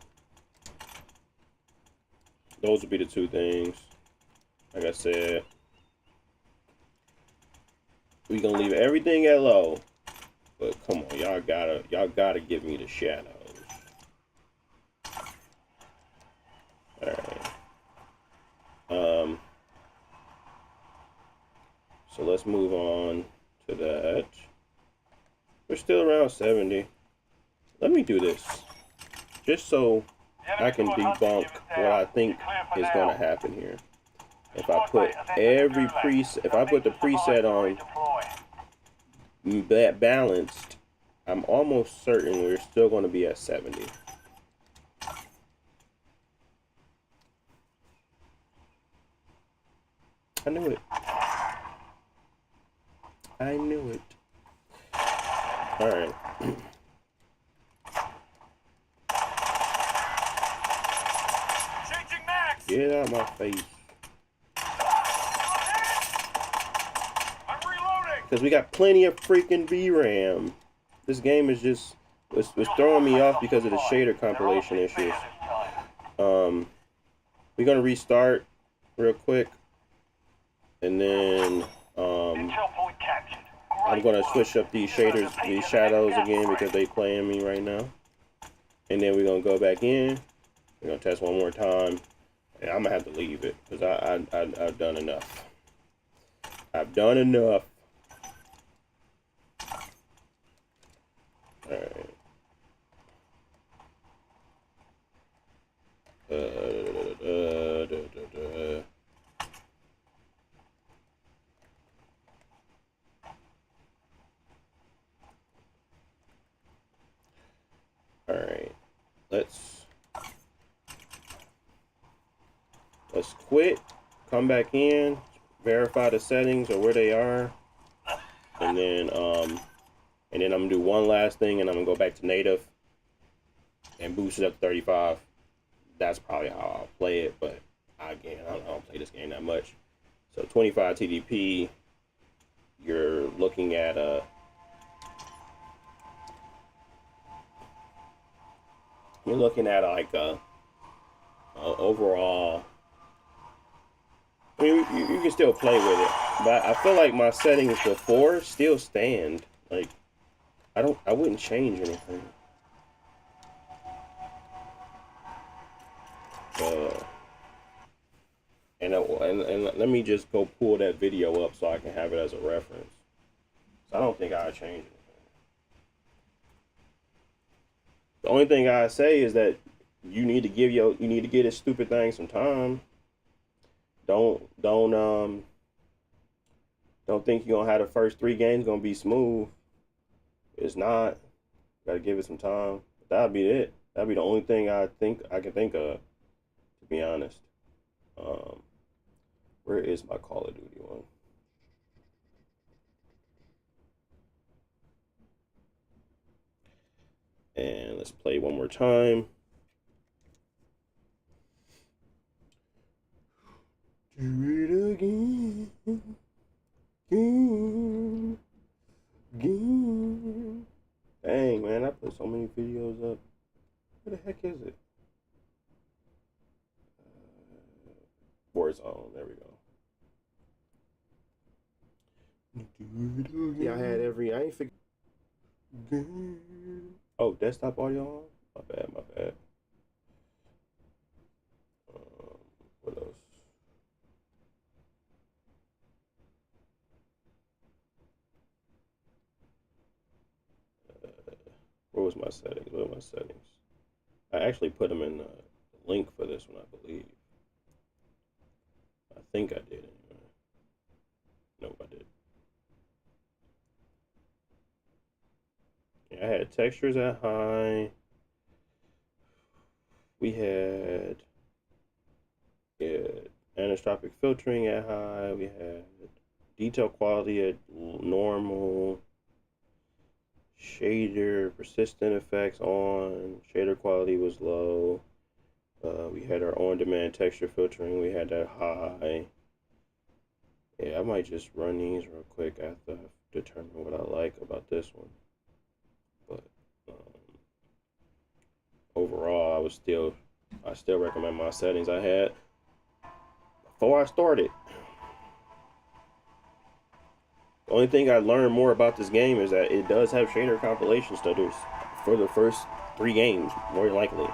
Those would be the two things. Like I said, we're gonna leave everything at low. But come on, y'all gotta give me the shadows. Alright. So let's move on to that. We're still around 70. Let me do this. Just so I can debunk what I think is gonna happen here. If I put every preset, if I put the preset on that balanced, I'm almost certain we're still going to be at 70. I knew it. I knew it. All right. Changing max. Get out my face. I'm reloading. Because we got plenty of freaking VRAM. This game is just was throwing me off because of the shader compilation issues. We're gonna restart real quick, and then Intel point captured. I'm gonna switch up these shaders, these shadows again because they playing me right now. And then we're gonna go back in. We're gonna test one more time, and I'm gonna have to leave it because I've done enough. I've done enough. All right. All right. Let's quit. Come back in. Verify the settings or where they are, and then I'm gonna do one last thing, and I'm gonna go back to native and boost it up to 35. That's probably how I'll play it, but again, I don't play this game that much. So 25 TDP, you're looking at like a overall. I mean, you can still play with it, but I feel like my settings before still stand. Like, I wouldn't change anything. And let me just go pull that video up so I can have it as a reference. So I don't think I'll change anything. The only thing I say is that you need to give this stupid thing some time. Don't think you're gonna have the first 3 games gonna be smooth. It's not. Gotta give it some time. That'd be it. That'd be the only thing I can think of, to be honest. Where is my Call of Duty one? And let's play one more time. Do it again. Again. Dang, man, I put so many videos up. Where the heck is it? Warzone, there we go. Yeah, I had I ain't figured. Oh, desktop audio on? My bad. What else? Where was my settings? Where are my settings? I actually put them in the link for this one, I believe. I think I did anyway. Nope, I did. Yeah, I had textures at high. We had anisotropic filtering at high. We had detail quality at normal. Shader persistent effects on. Shader quality was low. We had our on-demand texture filtering. We had that high. Yeah, I might just run these real quick after I've determined what I like about this one. But overall, I still recommend my settings I had before I started. The only thing I learned more about this game is that it does have shader compilation stutters for the first 3 games, more likely.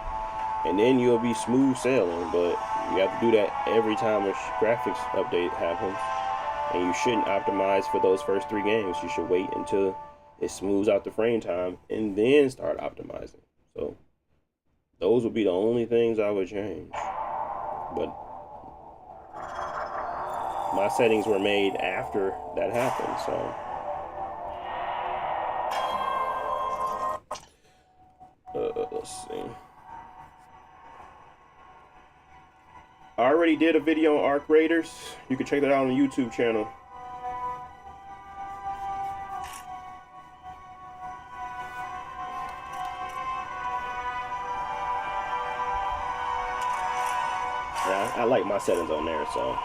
And then you'll be smooth sailing, but you have to do that every time a graphics update happens. And you shouldn't optimize for those first 3 games. You should wait until it smooths out the frame time and then start optimizing. So those would be the only things I would change. But my settings were made after that happened, so let's see. I already did a video on Arc Raiders. You can check that out on the YouTube channel. Yeah, I like my settings on there, so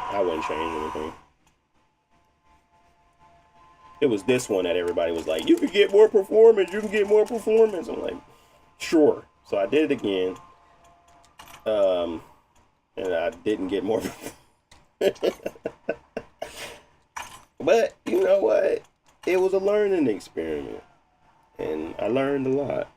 I wouldn't change anything. It was this one that everybody was like, you can get more performance, you can get more performance. I'm like, sure. So I did it again. And I didn't get more. But you know what? It was a learning experiment. And I learned a lot.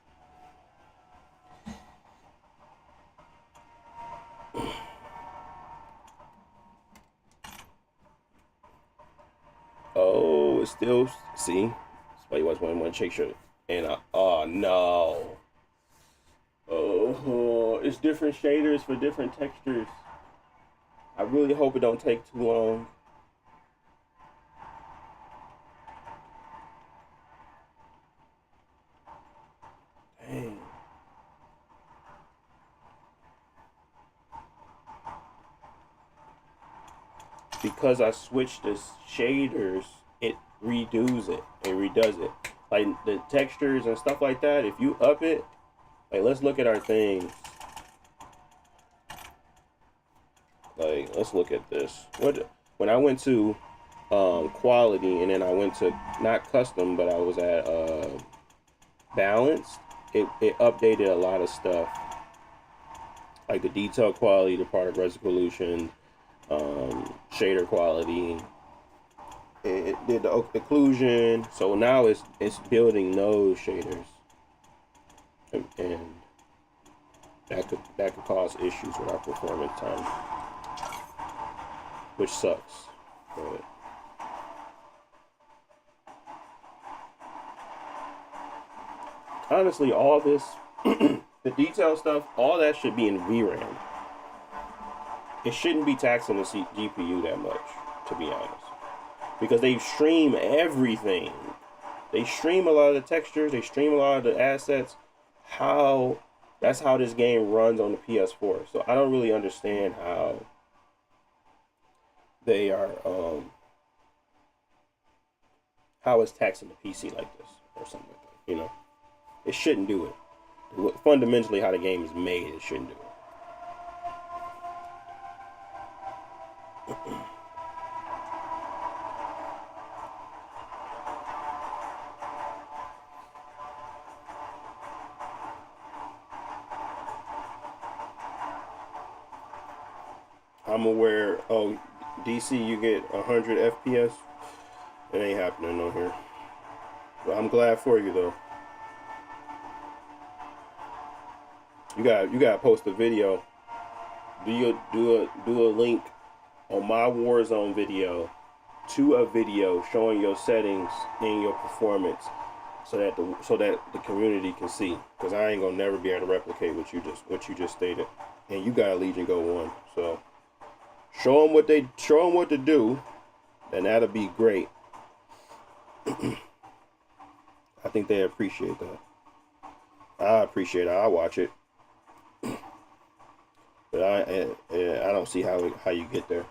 Oh, it's still, see? Somebody was one check shirt. And oh no. Oh, it's different shaders for different textures. I really hope it don't take too long. Dang. Because I switched the shaders, it redoes it. It redoes it. Like the textures and stuff like that, if you up it, like let's look at our things. Like let's look at this. When I went to quality and then I went to not custom, but I was at balanced, it updated a lot of stuff. Like the detail quality, the particle resolution, shader quality. It did the occlusion, so now it's building those shaders, and that could cause issues with our performance time, which sucks. But honestly, all this, the detail stuff, all that should be in VRAM. It shouldn't be taxing the GPU that much, to be honest. Because they stream everything. They stream a lot of the textures. They stream a lot of the assets. That's how this game runs on the PS4. So I don't really understand how they are, how it's taxing the PC like this or something like that. You know, it shouldn't do it. Fundamentally, how the game is made, it shouldn't do it. I'm aware. Oh, DC, you get 100 FPS. It ain't happening on here. But I'm glad for you though. You gotta post a video. Do a link on my Warzone video to a video showing your settings and your performance, so that the community can see. Because I ain't gonna never be able to replicate what you just stated. And you got a Legion Go 1, so show them what to do, and that'll be great. I think they appreciate that. I appreciate it. I watch it, but I don't see how you get there.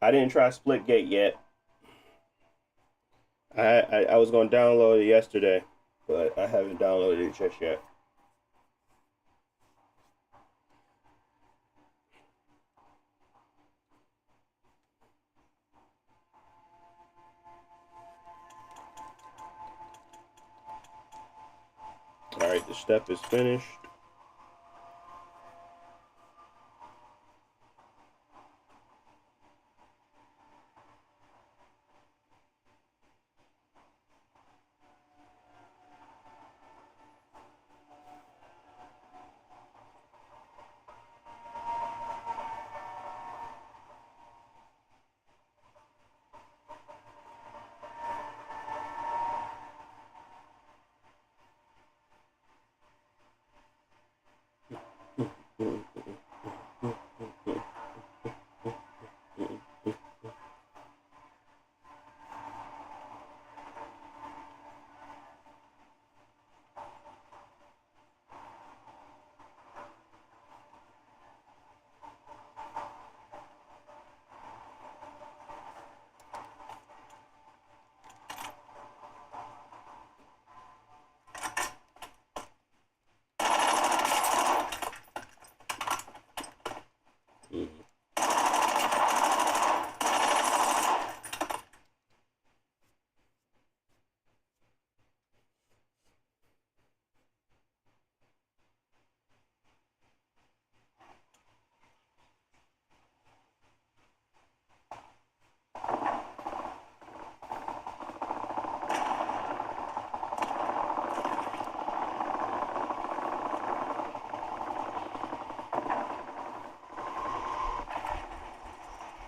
I didn't try Splitgate yet. I was gonna download it yesterday, but I haven't downloaded it just yet. Alright, the step is finished.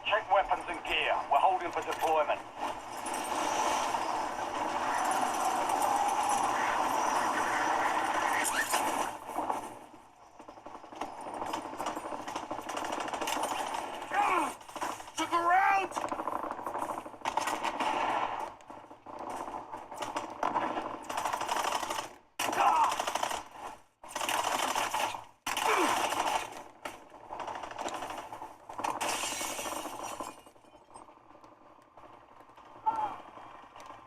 Check weapons and gear. We're holding for deployment. To the ground!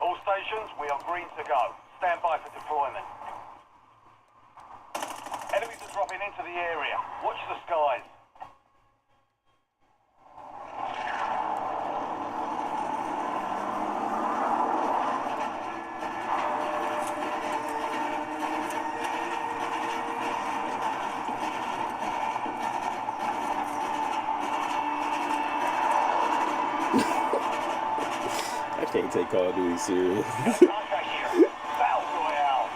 All stations, we are green to go. Stand by for deployment. Enemies are dropping into the area. Watch the skies. I can't take Call of Duty serious. Contact here. Battle Royale.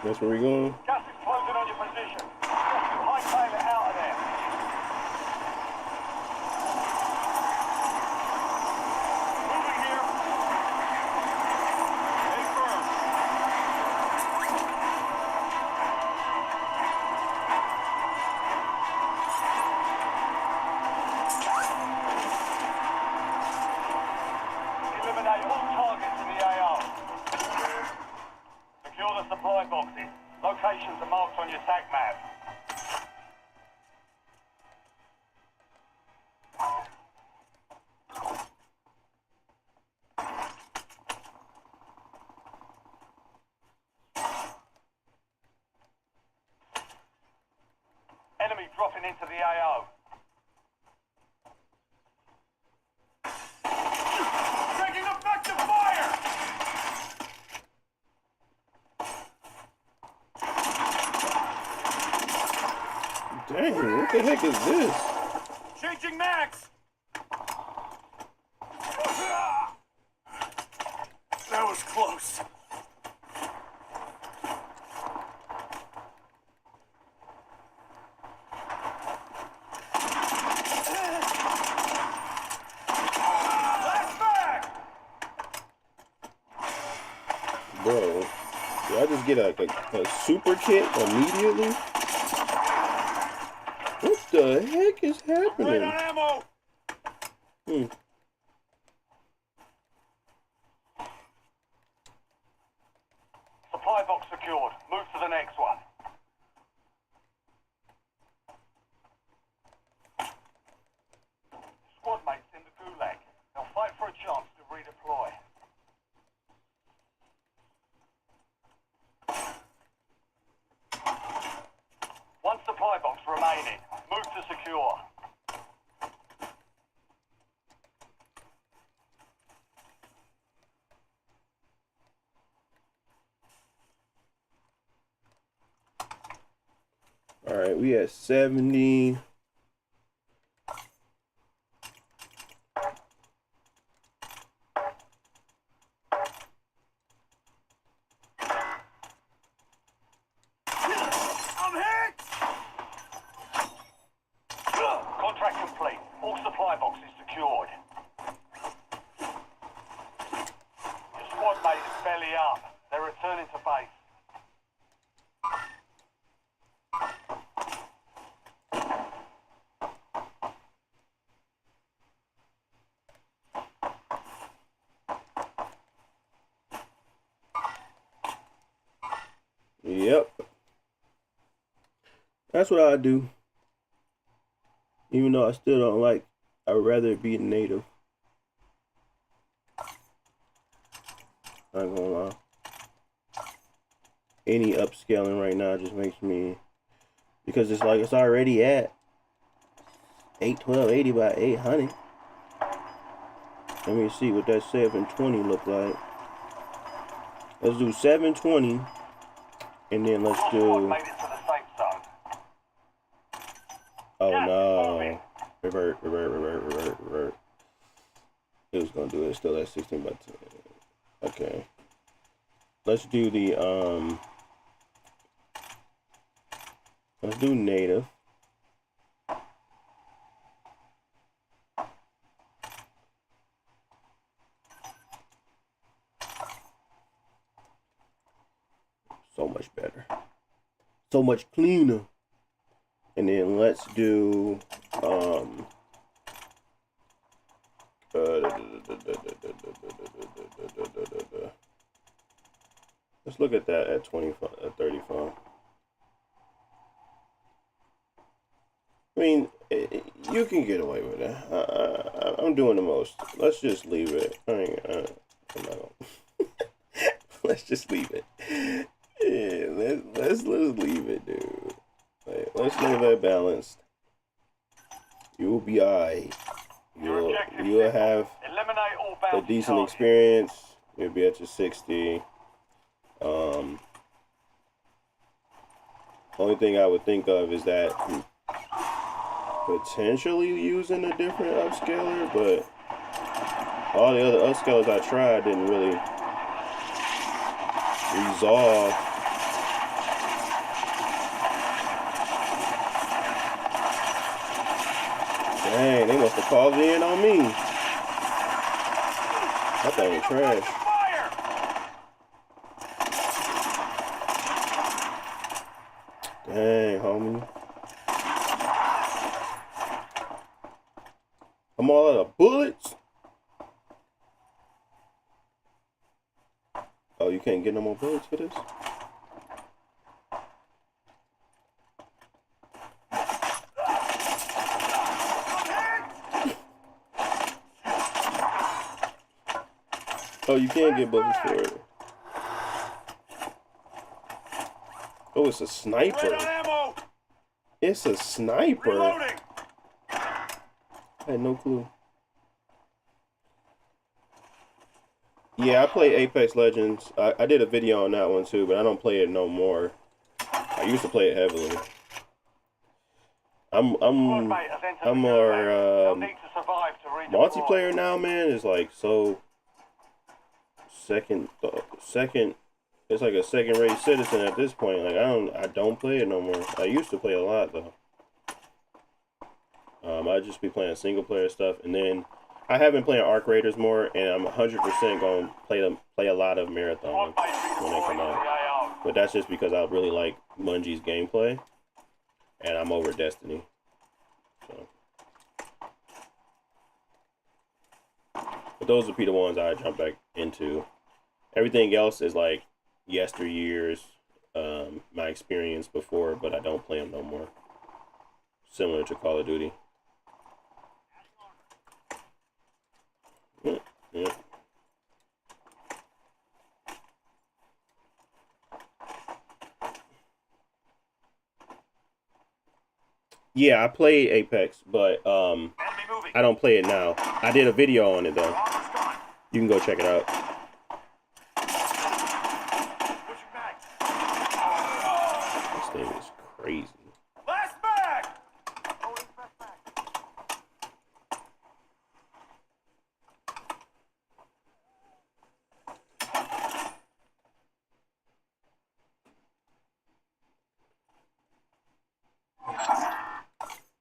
That's where we going? Gas is closing on your position. Hightail it out of there. Moving here. Stay firm. Eliminate all targets in the AO. Secure the supply boxes. Locations are marked on your TAC map. Enemy dropping into the AO. Taking effective fire! Dang, what the heck is this? Changing mags! That was close. Do I just get a super kit immediately? What the heck is Right happening? on ammo. Supply box secured. Move to the next one. Squad mates in the gulag. They'll fight for a chance to redeploy. One supply box remaining. Move to secure. All right, we at 70. I'm hit. Contract complete. All supply boxes secured. Your squad mate is belly up. They're returning to base. Yep. That's what I do. Even though I still don't like, I'd rather it be native. Not gonna lie. Any upscaling right now just makes me, because it's like it's already at 81280 by 800. Let me see what that 720 look like. Let's do 720, and then let's Your squad do. made it to the safe zone. Oh Gas is no! moving. Revert. It was gonna do it. Still at 16 by 10. Okay. Let's do the Let's do native. So much better. So much cleaner. And then let's do let's look at that at 25 at 35. I mean, you can get away with it. I'm doing the most. Let's just leave it. I'm not gonna. Let's just leave it. Yeah, let's leave it, dude. Like, let's leave that balanced. You'll be alright. You'll have Eliminate all a bounty decent targets. experience. You'll be at your 60. Only thing I would think of is that potentially using a different upscaler, but all the other upscalers I tried didn't really resolve. Dang, they must have called in on me. That thing was trash. Fire. Dang, homie. I'm all out of bullets. Oh, you can't get no more bullets for this? Oh, you can't get bullets for it. Oh, it's a Right sniper. on ammo. It's a sniper. Reloading. I had no clue. Yeah, I play Apex Legends. I did a video on that one too, but I don't play it no more. I used to play it heavily. I'm more Need to survive to redeploy. multiplayer now, man. Is like so second. It's like a second-rate citizen at this point. Like I don't play it no more. I used to play a lot though. I'd just be playing single-player stuff, and then I have been playing Arc Raiders more, and I'm 100% going to play a lot of marathons when they come out. But that's just because I really like Bungie's gameplay, and I'm over Destiny. So, but those would be the ones I jump back into. Everything else is like yesteryears, my experience before, but I don't play them no more. Similar to Call of Duty. Yeah. Yeah, I play Apex, but Enemy moving. I don't play it now. I did a video on it though. Armor's gone. You can go check it out. Pushing back. This thing is crazy. Last mag! Holding fast back.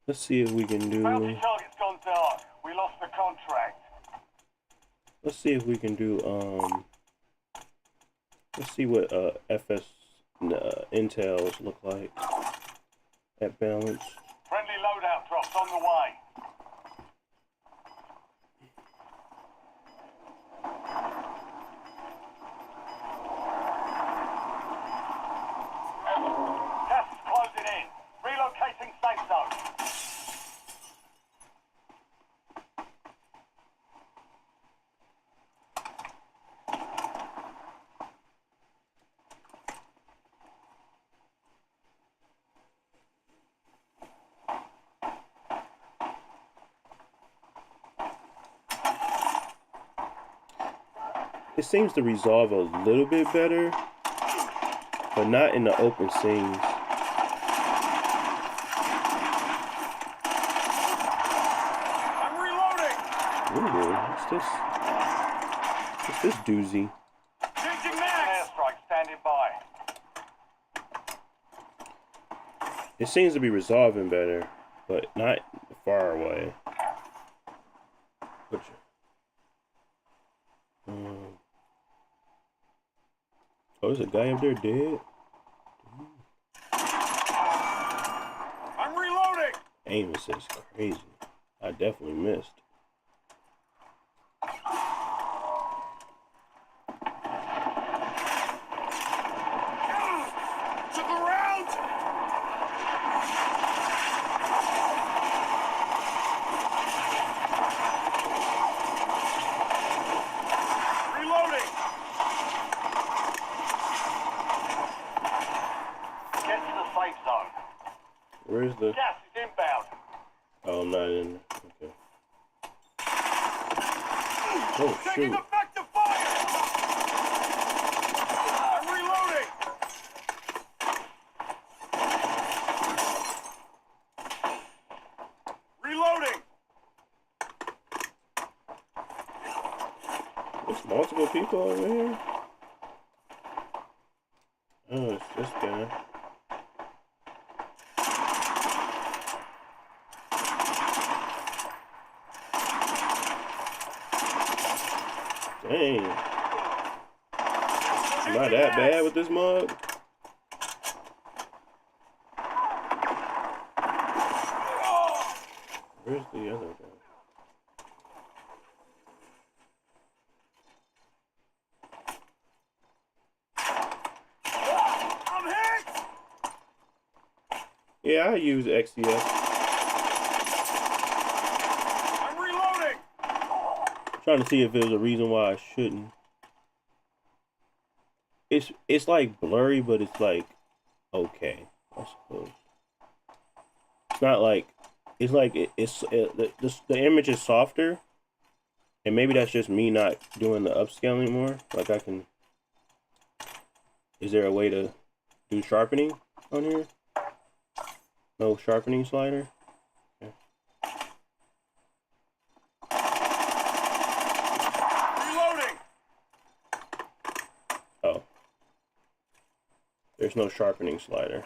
Let's see if we can Bounty do. target's gone dark. We lost the contract. Let's see if we can do. Let's see what FS intels look like at balance. Friendly loadout drops on the way. Gas is closing in. Relocating safe zone. It seems to resolve a little bit better, but not in the open scenes. I'm reloading! Ooh, what's this? What's this doozy? Changing mags! Airstrike standing by. It seems to be resolving better, but not far away. Which, oh, there's a guy up there dead. I'm reloading! Aim is crazy. I definitely missed. To the round! Reloading! Get to the safe zone. Where's the? Gas is inbound. Oh, I'm not in. Okay. Oh Taking shoot! effective fire! I'm reloading! Reloading! There's multiple people over here. Oh, it's this guy. Dang. Am I that bad with this mug? Where's the other guy? I'm hit! Yeah, I use XCS. I'm reloading! Trying to see if there's a reason why I shouldn't. It's like blurry, but it's like okay, I suppose. It's not like it's like the image is softer, and maybe that's just me not doing the upscaling more. Like I can. Is there a way to do sharpening on here? No sharpening slider. Reloading! Oh. There's no sharpening slider.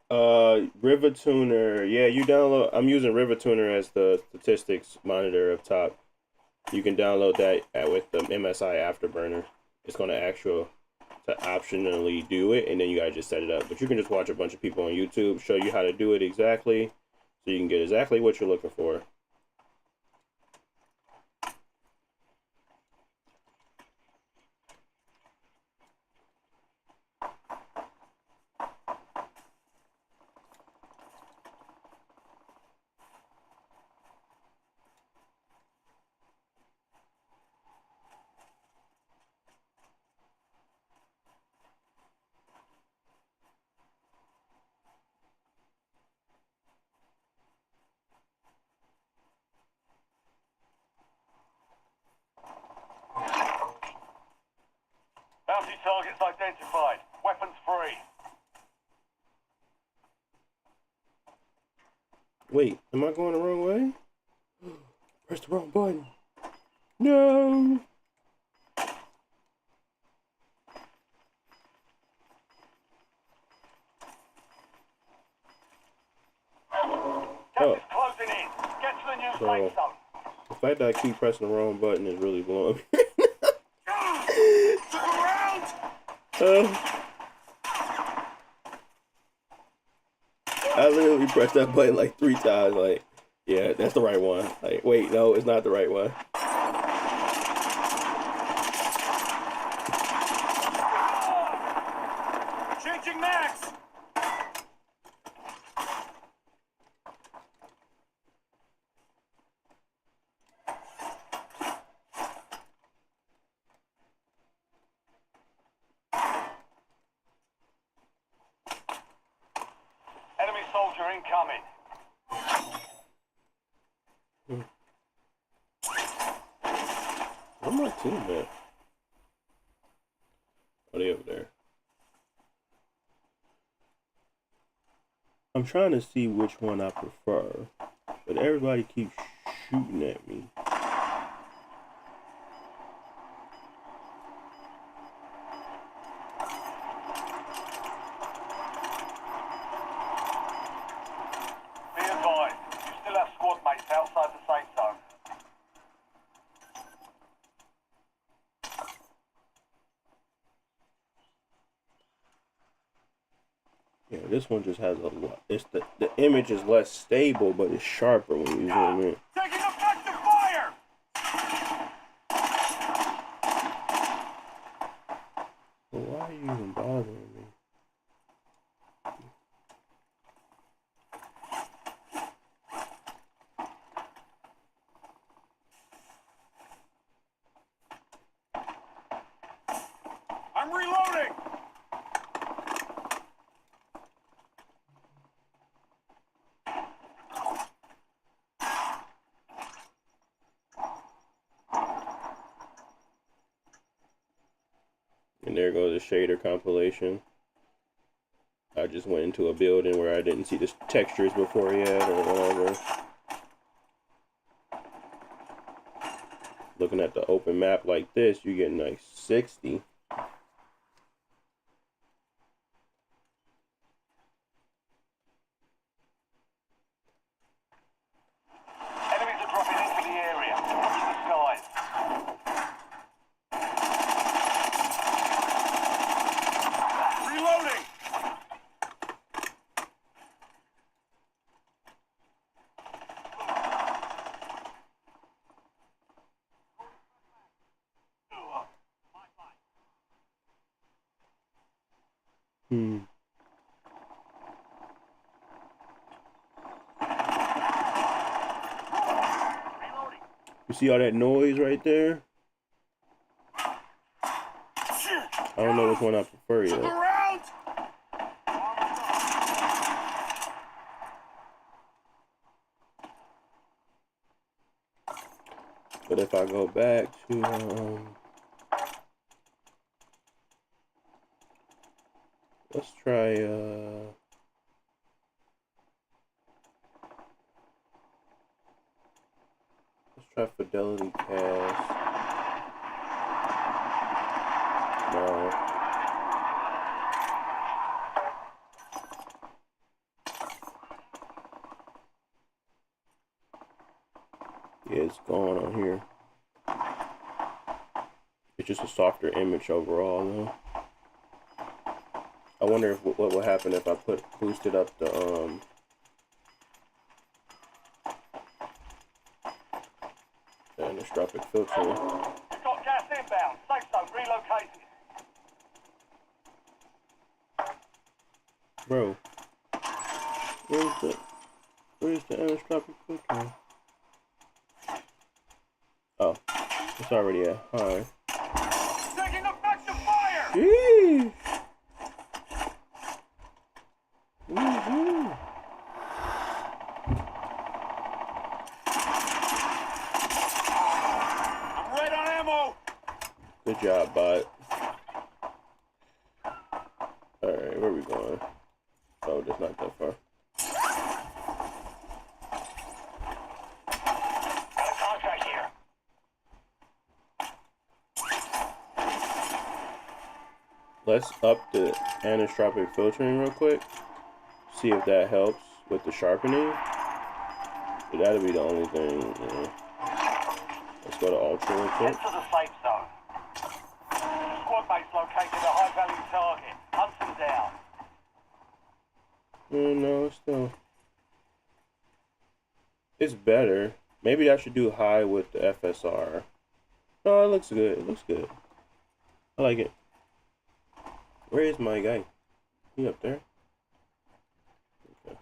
River Tuner. Yeah, you download. I'm using River Tuner as the statistics monitor up top. You can download that with the MSI Afterburner. It's going to optionally do it, and then you gotta just set it up. But you can just watch a bunch of people on YouTube show you how to do it exactly, so you can get exactly what you're looking for. Bounty targets identified. Weapons free. Wait, am I going the wrong way? Press the wrong button. No. Gas is closing in. Get to the new safe zone. The fact that I keep pressing the wrong button is really blowing me. Look around! I literally pressed that button like 3 times. Like, yeah, that's the right one. Like, wait, no, it's not the right one. Changing max! Enemy soldier incoming. Where's my team at? Oh, they over there. I'm trying to see which one I prefer, but everybody keeps shooting at me. Be advised, you still have squad mates outside the safe zone. Yeah, this one just has a lot. It's the image is less stable, but it's sharper when you zoom in. Taking effective fire! Well, why are you even bothering me? I'm reloading! And there goes the shader compilation. I just went into a building where I didn't see the textures before yet or whatever. Looking at the open map like this, you're getting like 60. Enemies are dropping into the area. Watch the skies. Reloading! Hmm. You see all that noise right there? I don't know which one I prefer Look yet. around! But if I go back to let's try Fidelity Cast. No. it's gone on here. It's just a softer image overall, though. I wonder if what would happen if I boosted up the anisotropic filter. You've got gas inbound. Safe zone relocated. Bro, where's the anisotropic filter? Oh, it's already at high. Taking effective fire! Jeez. Mm-hmm. I'm right on ammo! Good job, bot. Alright, where are we going? Oh, just not that far. Got a contract here. Let's up the anisotropic filtering real quick. See if that helps with the sharpening. But that'll be the only thing. You know. Let's go to ultra real quick. Head to the safe zone. Squad mate's located a high-value target. Hunt them down. No, it's still. It's better. Maybe I should do high with the FSR. No, it looks good. It looks good. I like it. Where is my guy? He up there? Okay.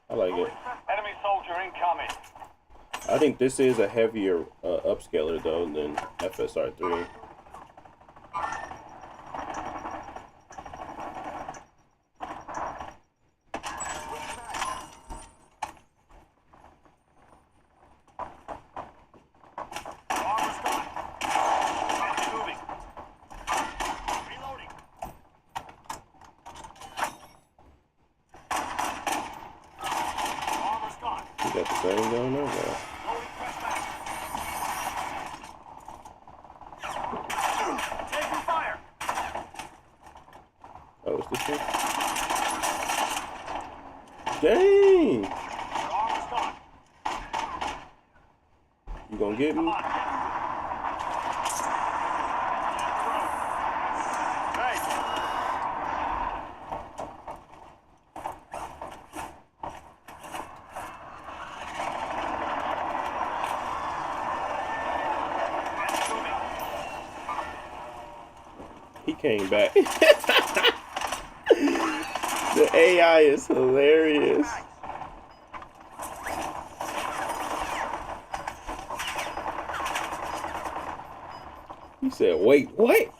I like it. Enemy soldier incoming. I think this is a heavier upscaler though than FSR3. Armor's gone. Moving. Reloading. Armor's gone. You got the same going on there. Loading fresh mag. Taking fire. Oh, it's this one? Dang! Armor's gone. You gonna get me? Hey. He came back. The AI is hilarious. He said, wait, what?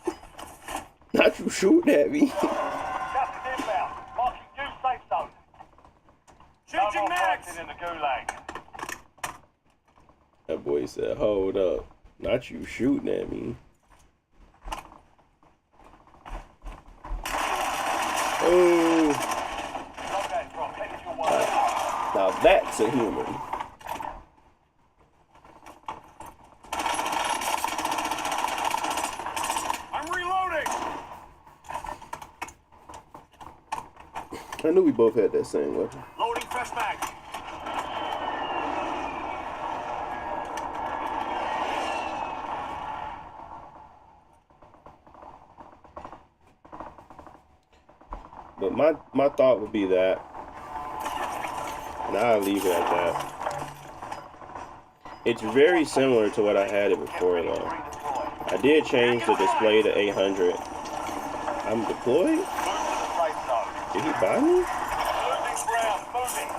Not you shooting at me. Gas is inbound. Marking new safe zone. No Changing more mags. fighting in the gulag. That boy said, hold up. Not you shooting at me. Oh, Contact drop headed your way. now that's a human. I'm reloading. I knew we both had that same weapon. Loading fresh mag. But my thought would be that, and I'll leave it at that. It's very similar to what I had it before though. I did change the display to 800. I'm deployed? Move to the safe zone. Did he buy me? Losing ground. Moving.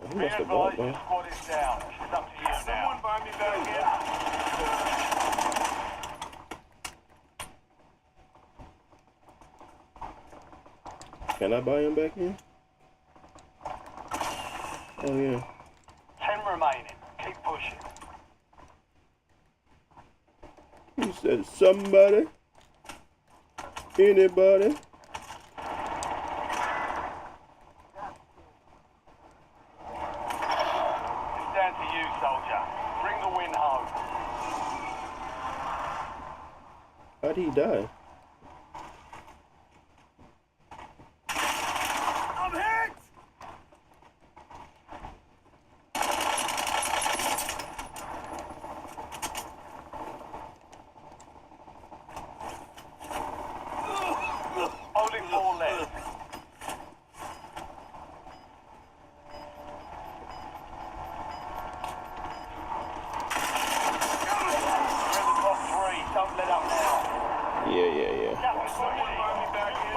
Oh, he Be must have bought advised, me. your squad is down. It's up to you now. Someone buy me back in. Can I buy him back in? Oh yeah. 10 remaining. Keep pushing. He said somebody. Anybody. It's down to you, soldier. Bring the win home. How'd he die? I'm hit. Someone run me back in.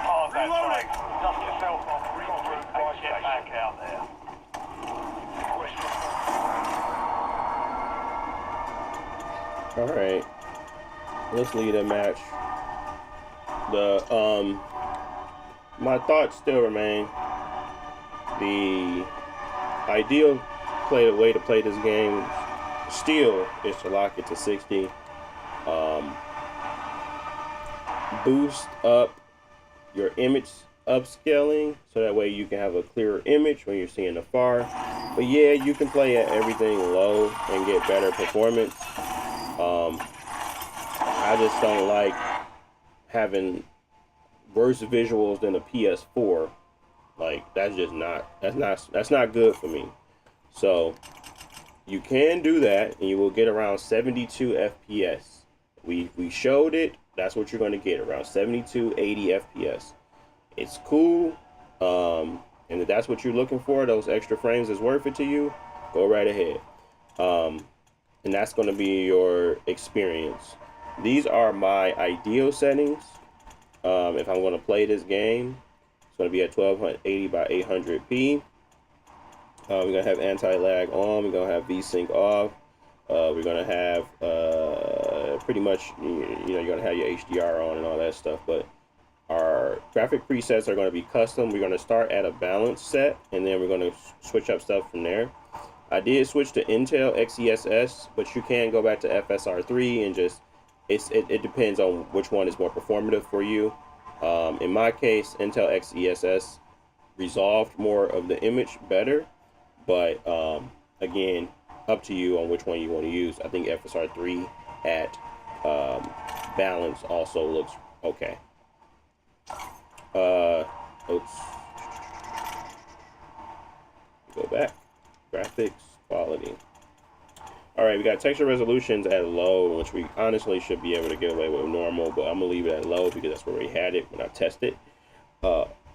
Oh, that's Reloading. right. Dust yourself off, regroup, and get back out there. All right, let's lead a match. My thoughts still remain. The ideal way to play this game still is to lock it to 60. Boost up your image upscaling so that way you can have a clearer image when you're seeing afar. But yeah, you can play at everything low and get better performance. I just don't like having worse visuals than a PS4. Like that's not good for me. So you can do that and you will get around 72 FPS. We showed it. That's what you're going to get, around 72, 80 FPS. It's cool. And if that's what you're looking for, those extra frames is worth it to you, go right ahead. And that's going to be your experience. These are my ideal settings. If I'm going to play this game, it's going to be at 1280 by 800p. We're going to have anti-lag on. We're going to have VSync off. We're going to have pretty much, you're going to have your HDR on and all that stuff. But our graphic presets are going to be custom. We're going to start at a balanced set, and then we're going to switch up stuff from there. I did switch to Intel XeSS, but you can go back to FSR3 and just, it depends on which one is more performative for you. In my case, Intel XeSS resolved more of the image better, but again, up to you on which one you want to use. I think FSR3 at balance also looks okay. Oops. Go back. Graphics quality. All right, we got texture resolutions at low, which we honestly should be able to get away with normal, but I'm gonna leave it at low because that's where we had it when I tested.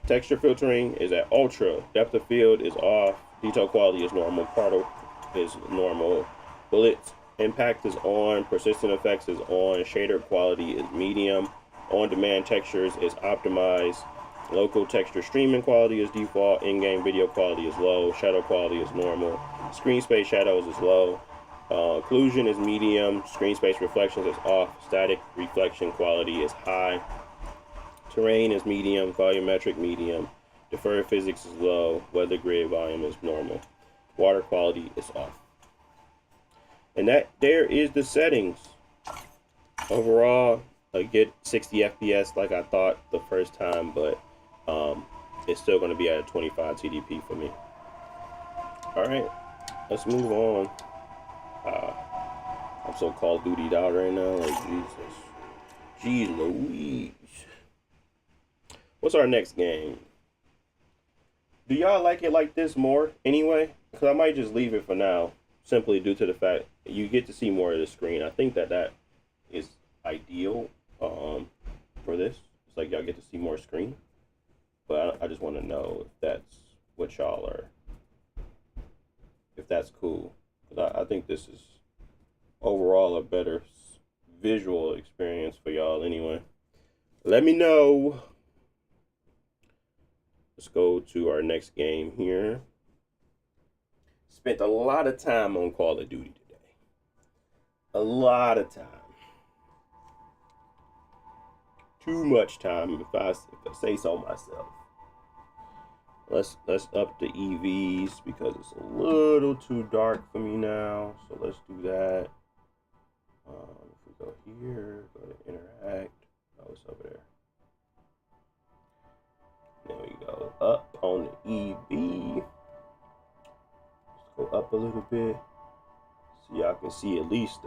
Texture filtering is at ultra. Depth of field is off. Detail quality is normal. Particle is normal. Bullets impact is on. Persistent effects is on. Shader quality is medium. On-demand textures is optimized. Local texture streaming quality is default. In-game video quality is low. Shadow quality is normal. Screen space shadows is low. Occlusion is medium. Screen space reflections is off. Static reflection quality is high. Terrain is medium. Volumetric medium. Deferred physics is low. Weather grid volume is normal. Water quality is off. And that there is the settings. Overall, I get 60 FPS like I thought the first time, but it's still going to be at a 25 TDP for me. All right, let's move on. I'm so Call of Duty'd out right now, like Jesus. Jeez Louise. What's our next game? Do y'all like it like this more anyway? Because I might just leave it for now, simply due to the fact you get to see more of the screen. I think that is ideal for this. It's like y'all get to see more screen. But I just want to know if that's what y'all are, if that's cool. Because I think this is overall a better visual experience for y'all anyway. Let me know. Let's go to our next game here. Spent a lot of time on Call of Duty today. A lot of time. Too much time, if I say so myself. Let's up the EVs because it's a little too dark for me now. So let's do that. If we go here, go to interact. Oh, it's over there. There we go. Up on the EV. Let's go up a little bit so y'all can see at least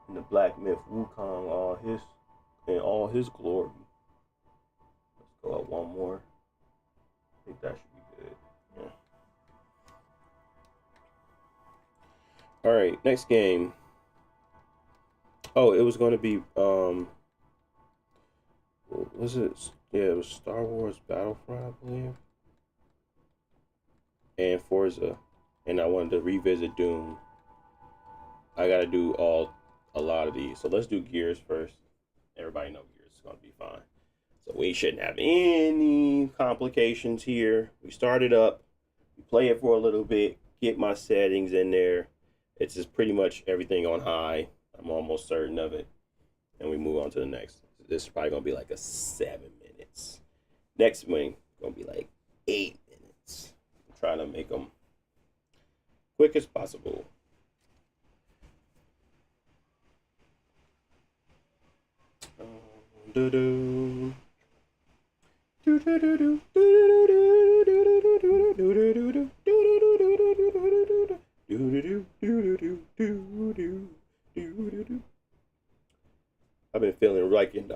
in the Black Myth Wukong all his glory. Let's go up one more. I think that should be good. Yeah. All right, next game. Oh, it was going to be was it? Yeah, it was Star Wars Battlefront, I believe, and Forza, and I wanted to revisit Doom. I gotta do all a lot of these. So let's do gears first. Everybody know gears is going to be fine. So we shouldn't have any complications here. We start it up, we play it for a little bit, get my settings in there. It's just pretty much everything on high. I'm almost certain of it. And we move on to the next. This is probably going to be like a 7 minutes. Next one going to be like 8 minutes. I'm trying to make them quick as possible.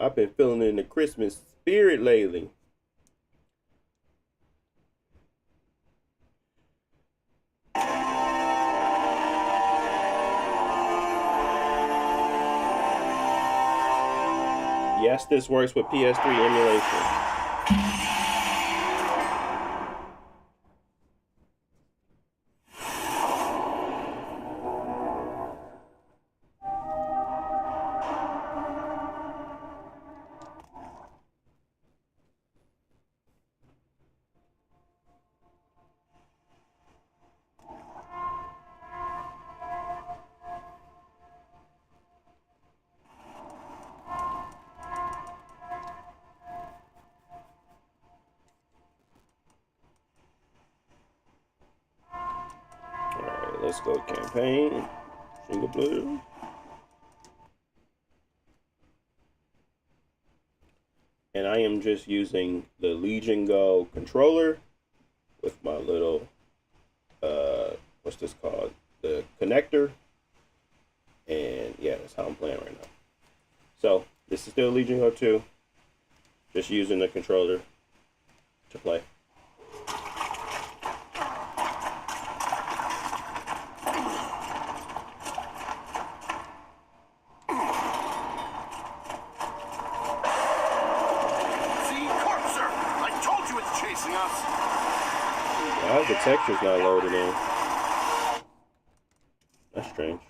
I've been feeling in the Christmas spirit lately. Yes, this works with PS3 emulation. Let's go campaign, single blue. And I am just using the Legion Go controller with my little, what's this called? The connector. And yeah, that's how I'm playing right now. So this is still Legion Go 2. Just using the controller to play. Why is the textures not loaded in? That's strange.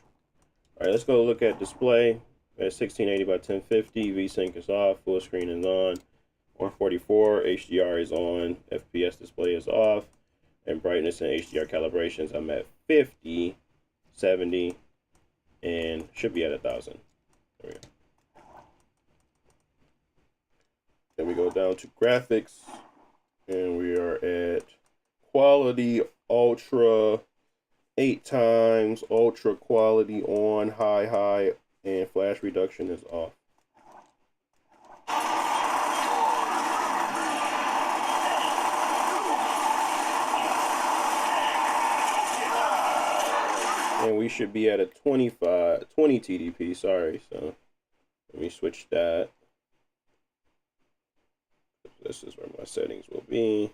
Alright, let's go look at display. At 1680 by 1050, VSync is off, full screen is on, 144, HDR is on, FPS display is off, and brightness and HDR calibrations I'm at 50, 70, and should be at 1000. There we go. Then we go down to graphics, and we are at quality ultra 8 times, ultra quality on, high, and flash reduction is off. And we should be at a 20 TDP, sorry, so let me switch that. This is where my settings will be.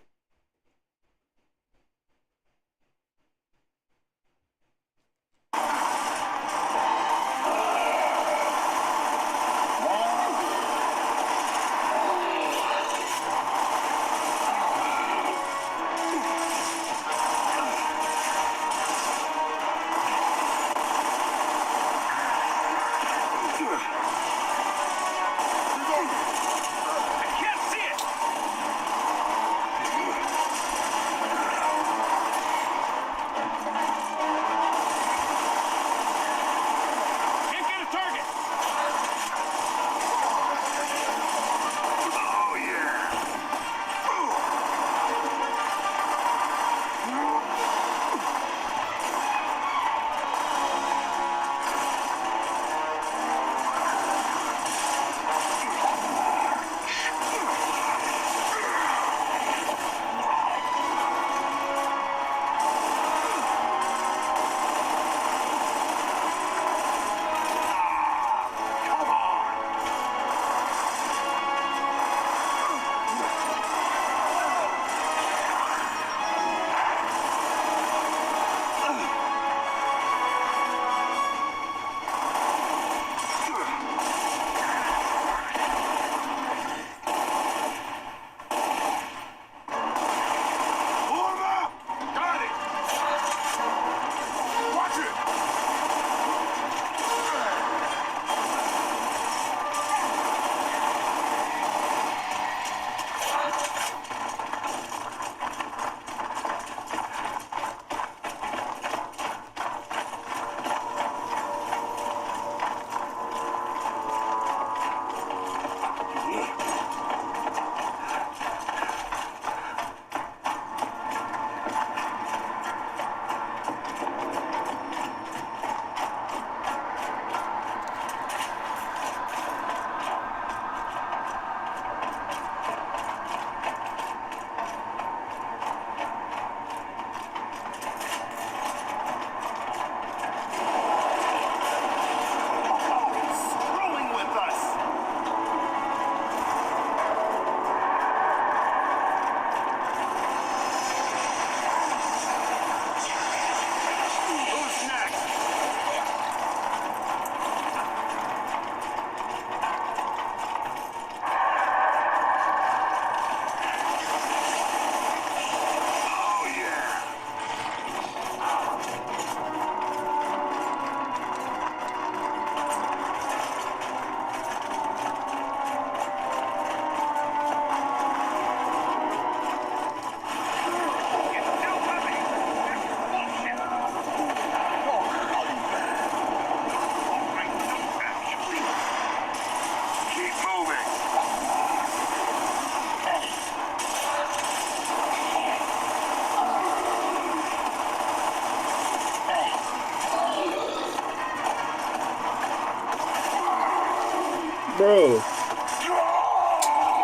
Bro.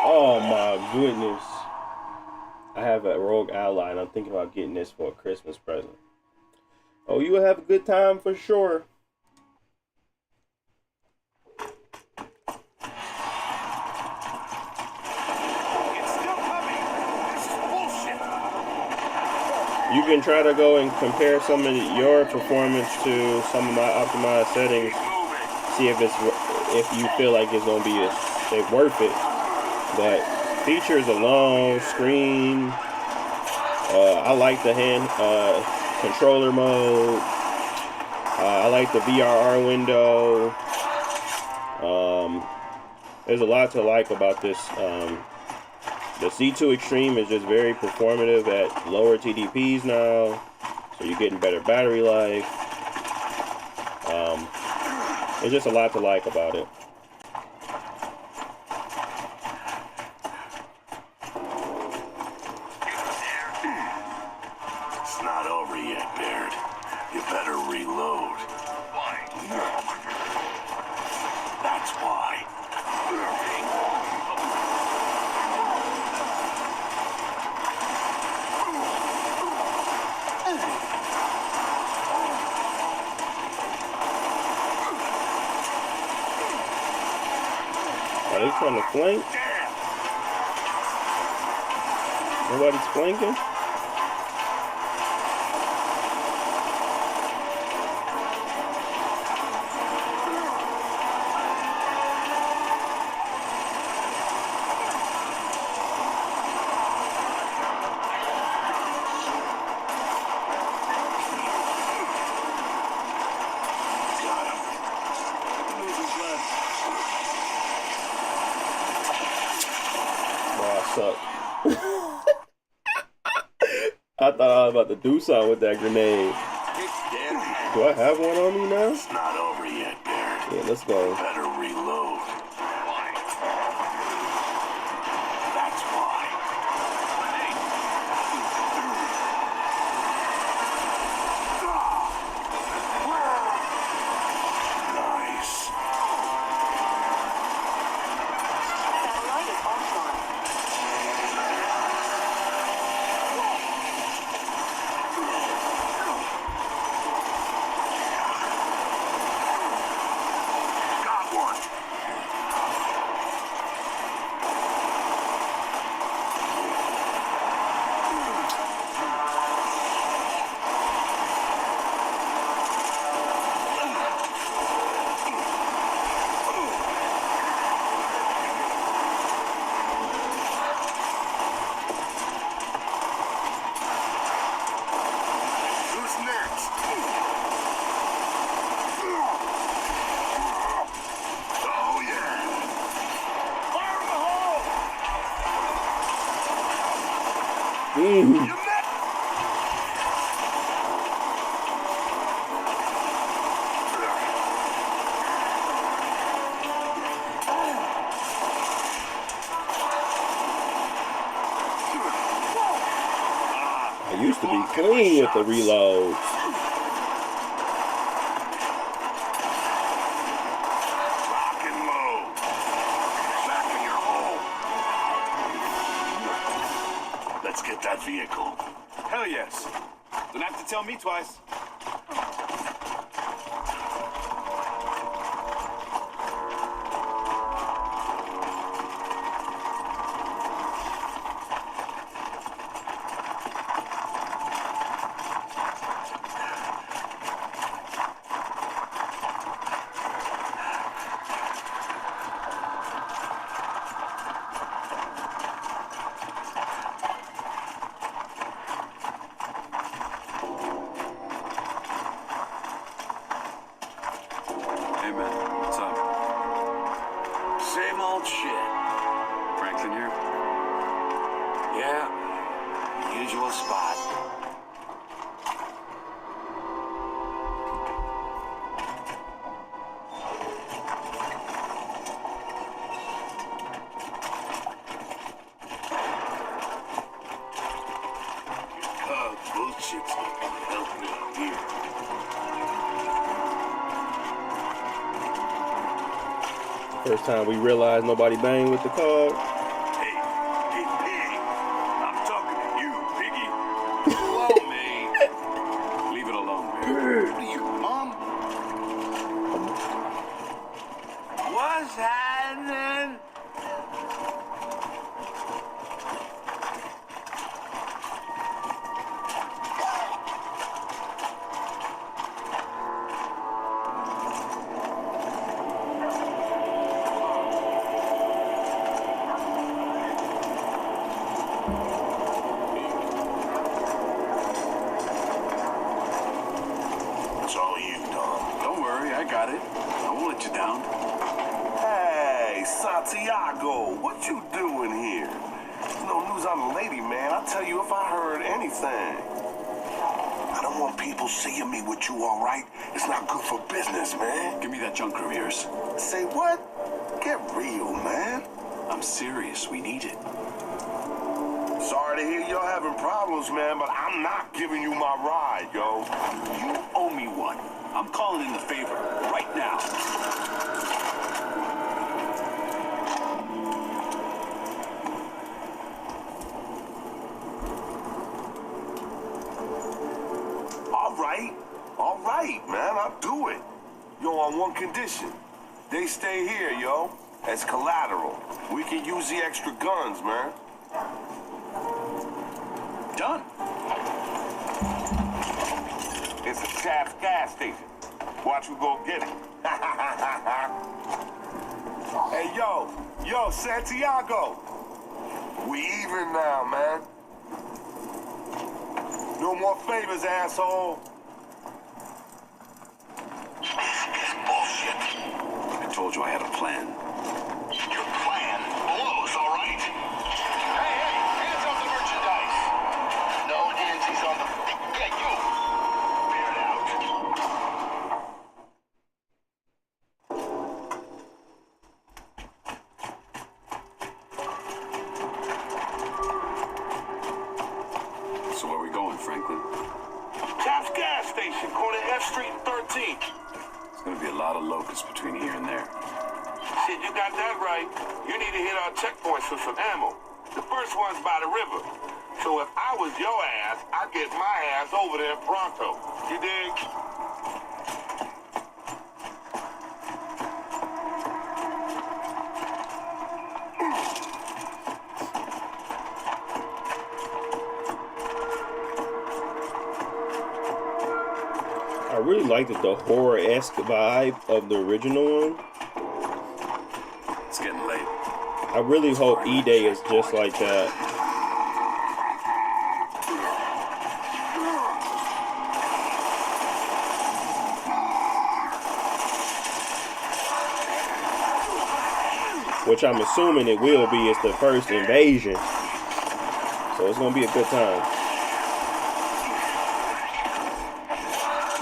Oh my goodness. I have a rogue ally and I'm thinking about getting this for a Christmas present. Oh, you will have a good time for sure. It's still coming. This is bullshit. You can try to go and compare some of your performance to some of my optimized settings. See if you feel like it's gonna be worth it. But features alone, screen. I like the hand controller mode. I like the VRR window. There's a lot to like about this. The C2 Extreme is just very performative at lower TDPs now, so you're getting better battery life. There's just a lot to like about it. It's not over yet, Baird. You better reload. Why? That's why. Are they trying to flank? Nobody's flanking? I thought I was about to do something with that grenade. Do I have one on me now? It's not over yet, Baird. Yeah, let's go. Better reload. That's why. Nice. Satellite is offline. Got one. Who's next? Oh, yeah. Fire in the hole! Mm. You met. I used to be clean with the reloads. Rock and low. Back in your hole. Let's get that vehicle. Hell yes. Don't have to tell me twice. Hey man, what's up? Same old shit. Franklin here? Yeah. Usual spot. Bullshit's not gonna help me out here. First time we realized nobody banged with the cog. Hey, pig. I'm talking to you, piggy. Alone, me. Leave it alone, man. What are you, Mom? What's happening? It's all you, Dom. Don't worry, I got it. I won't let you down. Hey, Santiago, what you doing here? No news on the lady, man. I'll tell you if I heard anything. I don't want people seeing me with you, all right? It's not good for business, man. Give me that junk of yours. Say what? Get real, man. I'm serious. We need it. Sorry to hear you're having problems, man, but I'm not giving you my ride, yo. You owe me one. I'm calling in the favor right now. All right, man, I'll do it. Yo, on one condition. They stay here, yo, as collateral. We can use the extra guns, man. Done. It's a Chap's gas station. Watch who go get it. Hey, yo, Santiago. We even now, man. No more favors, asshole. Bullshit. I told you I had a plan. Your plan blows, all right? Hey, hands off the merchandise. No hands on the... Yeah, you. Beard out. So where are we going, Franklin? Chap's gas station, corner F Street and 13th. There's gonna be a lot of locusts between here and there. Shit, you got that right. You need to hit our checkpoints for some ammo. The first one's by the river. So if I was your ass, I'd get my ass over there pronto. You dig? I really liked the horror-esque vibe of the original one. It's getting late. I really hope E-Day is just like that. Which I'm assuming it will be. It's the first invasion. So it's going to be a good time.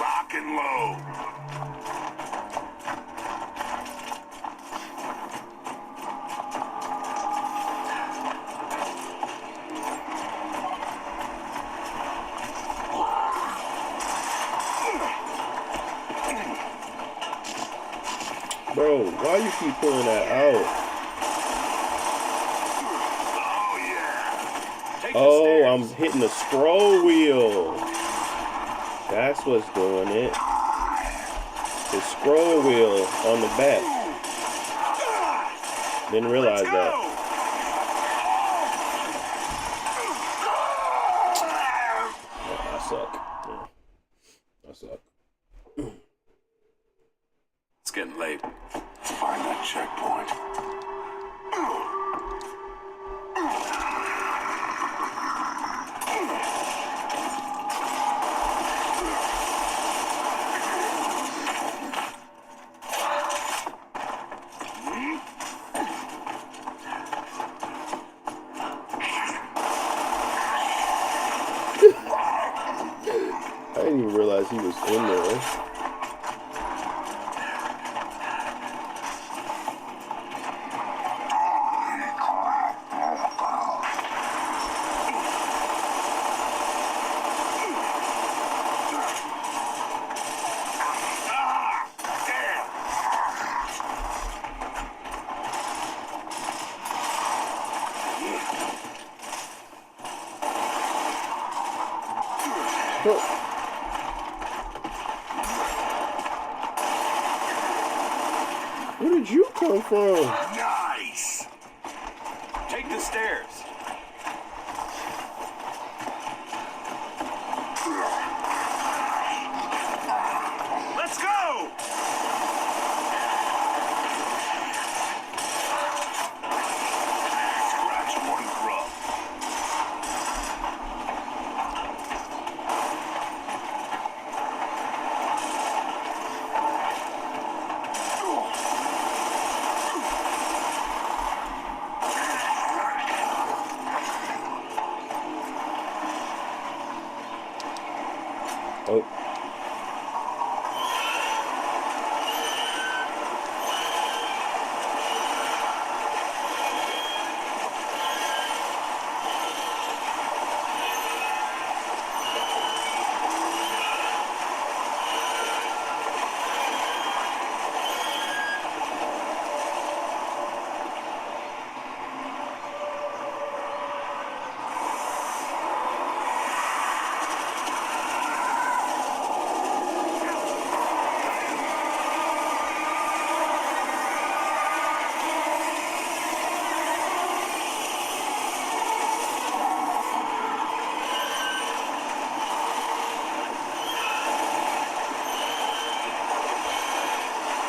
Lock and load. Bro, why you keep pulling that out? Oh, yeah. Take the Oh, stairs. I'm hitting the scroll wheel. That's what's doing it. The scroll wheel on the back. Didn't realize that. Oh, I suck. Yeah. I suck. It's getting late. Let's find that checkpoint. I didn't even realize he was in there. Oh. Where did you come from? Nice. Take the stairs. Let's go. Scratch one grub. Oh.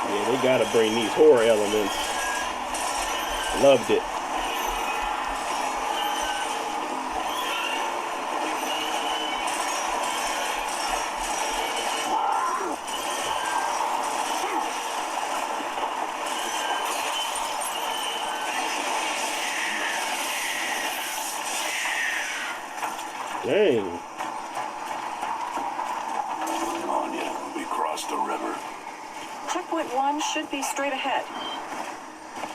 Yeah, they gotta bring these horror elements. Loved it. Dang. Anya, we crossed the river. Checkpoint 1 should be straight ahead.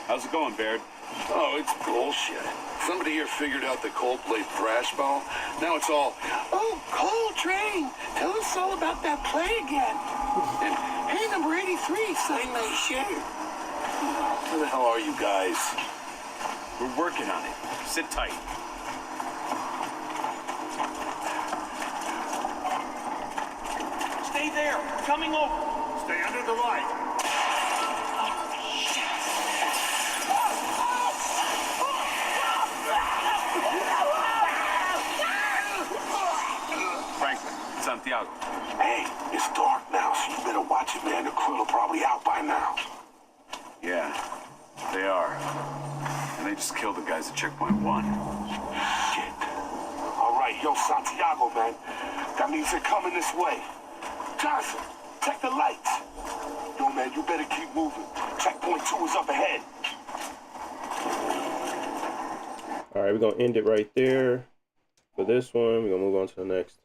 How's it going, Baird? Oh, it's bullshit. Somebody here figured out the Coldplay thrash ball. Now it's all, oh, Coltrane, tell us all about that play again. And hey, number 83, sign my shirt. Where the hell are you guys? We're working on it. Sit tight. Stay there. Coming over. Stay under the light. Franklin, Santiago. Hey, it's dark now, so you better watch it, man. The crew are probably out by now. Yeah, they are. And they just killed the guys at checkpoint 1. Shit. All right, yo, Santiago, man. That means they're coming this way. Johnson, check the lights. Yo, man, you better keep moving. Checkpoint 2 is up ahead. All right, we're gonna end it right there for this one. We're gonna move on to the next.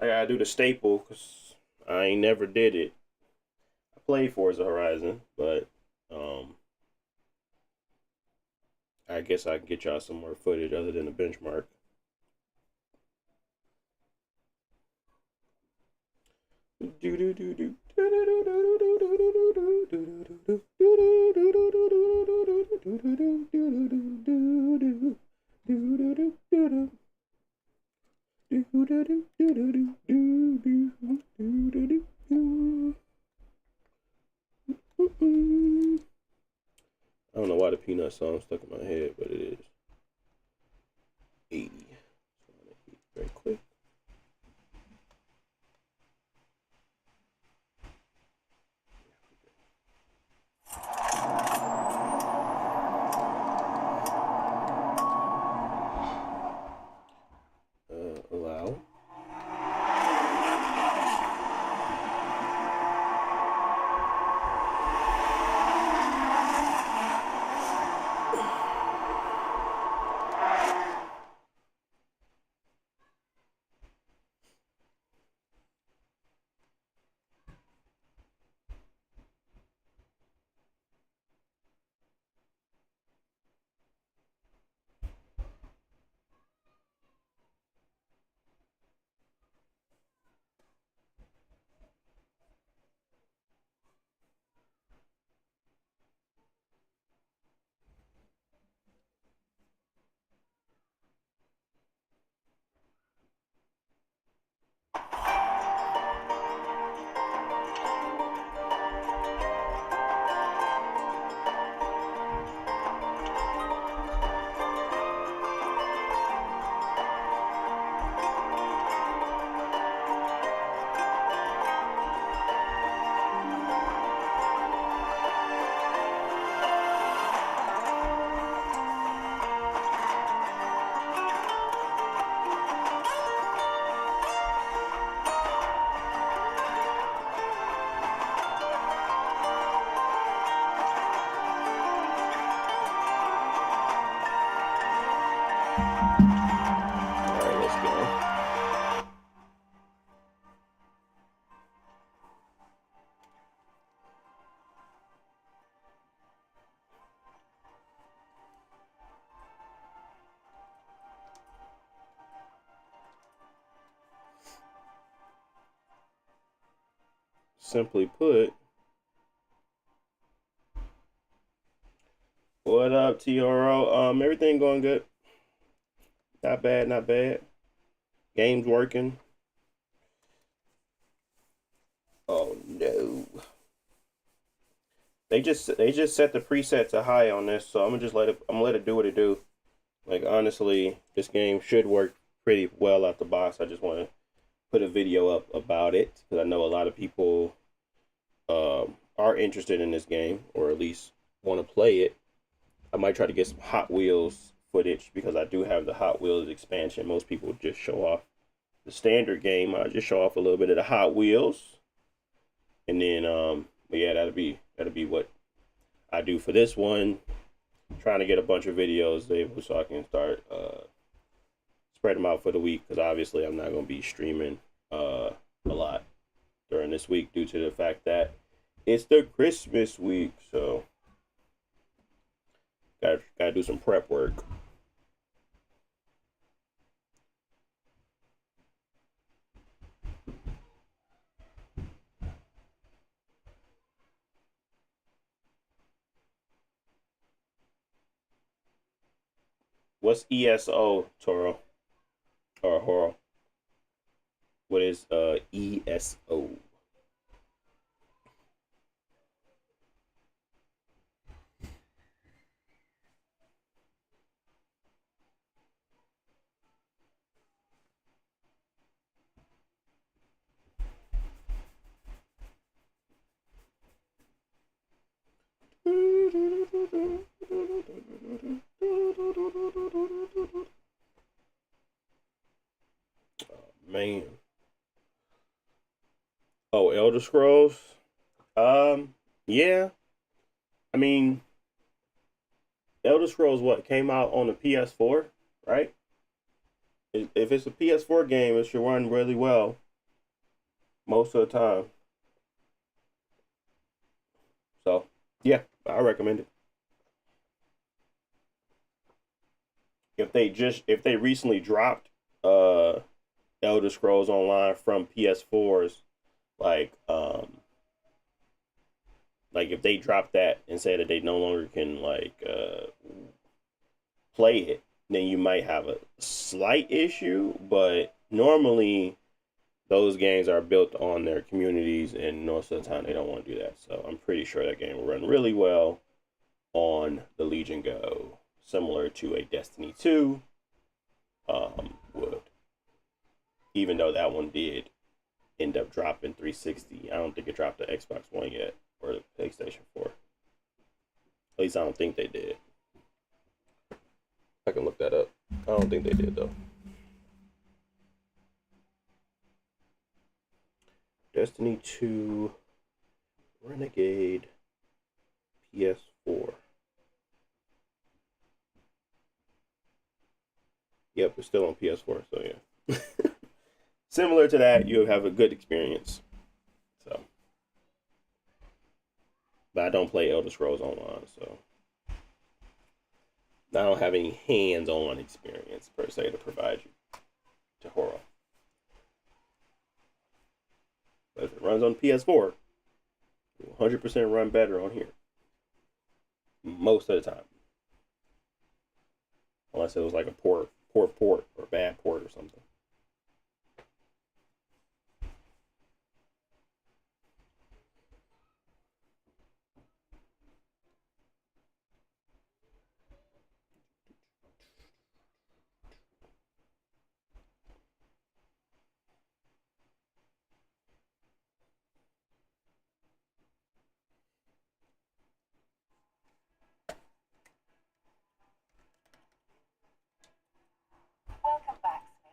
I gotta do the staple because I ain't never did it. I played Forza Horizon, but I guess I can get y'all some more footage other than the benchmark. I don't know why the Peanut song stuck in my head, but it is. 80. Very quick. Allow. simply put, what up, TRO? Everything going good. Not bad, not bad. Game's working. Oh no. They just set the preset to high on this, so I'm gonna let it do what it do. Like honestly, this game should work pretty well out the box. I just want to put a video up about it because I know a lot of people are interested in this game, or at least want to play it. I might try to get some Hot Wheels footage because I do have the Hot Wheels expansion. Most people just show off the standard game. I just show off a little bit of the Hot Wheels, and then but yeah, that'll be what I do for this one. Trying to get a bunch of videos able so I can start spread them out for the week, because obviously I'm not going to be streaming a lot during this week due to the fact that it's the Christmas week. So gotta do some prep work. What's ESO, Toro? Or Horror? What is ESO? Man. Oh, Elder Scrolls. Yeah. I mean, Elder Scrolls what came out on the PS4, right? If it's a PS4 game, it should run really well most of the time. So, yeah, I recommend it. If they recently dropped Elder Scrolls Online from PS4s, like like if they drop that and say that they no longer can play it, then you might have a slight issue. But normally those games are built on their communities, and most of the time they don't want to do that. So I'm pretty sure that game will run really well on the Legion Go, similar to a Destiny 2 would. Even though that one did end up dropping 360, I don't think it dropped the Xbox One yet or the PlayStation 4. At least I don't think they did. I can look that up. I don't think they did though. Destiny 2 Renegade PS4. Yep, it's still on PS4, so yeah. Similar to that, you'll have a good experience. So, but I don't play Elder Scrolls Online, so I don't have any hands-on experience per se to provide you to horror. But if it runs on PS4, it will 100% run better on here most of the time, unless it was like a poor port or bad port or something. Welcome back, Smith.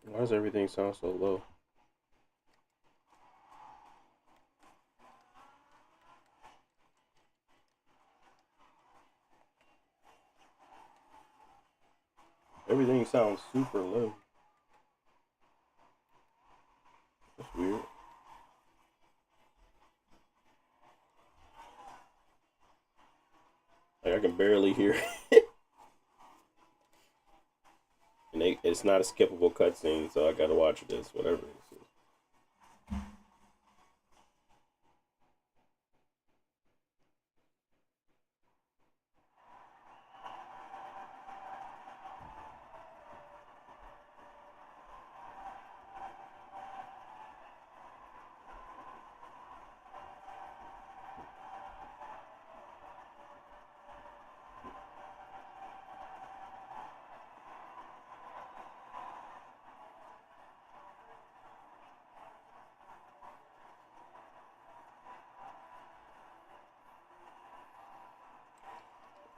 Why does everything sound so low? Everything sounds super low. That's weird. Like I can barely hear it. And it's not a skippable cutscene, so I gotta watch this, whatever this is.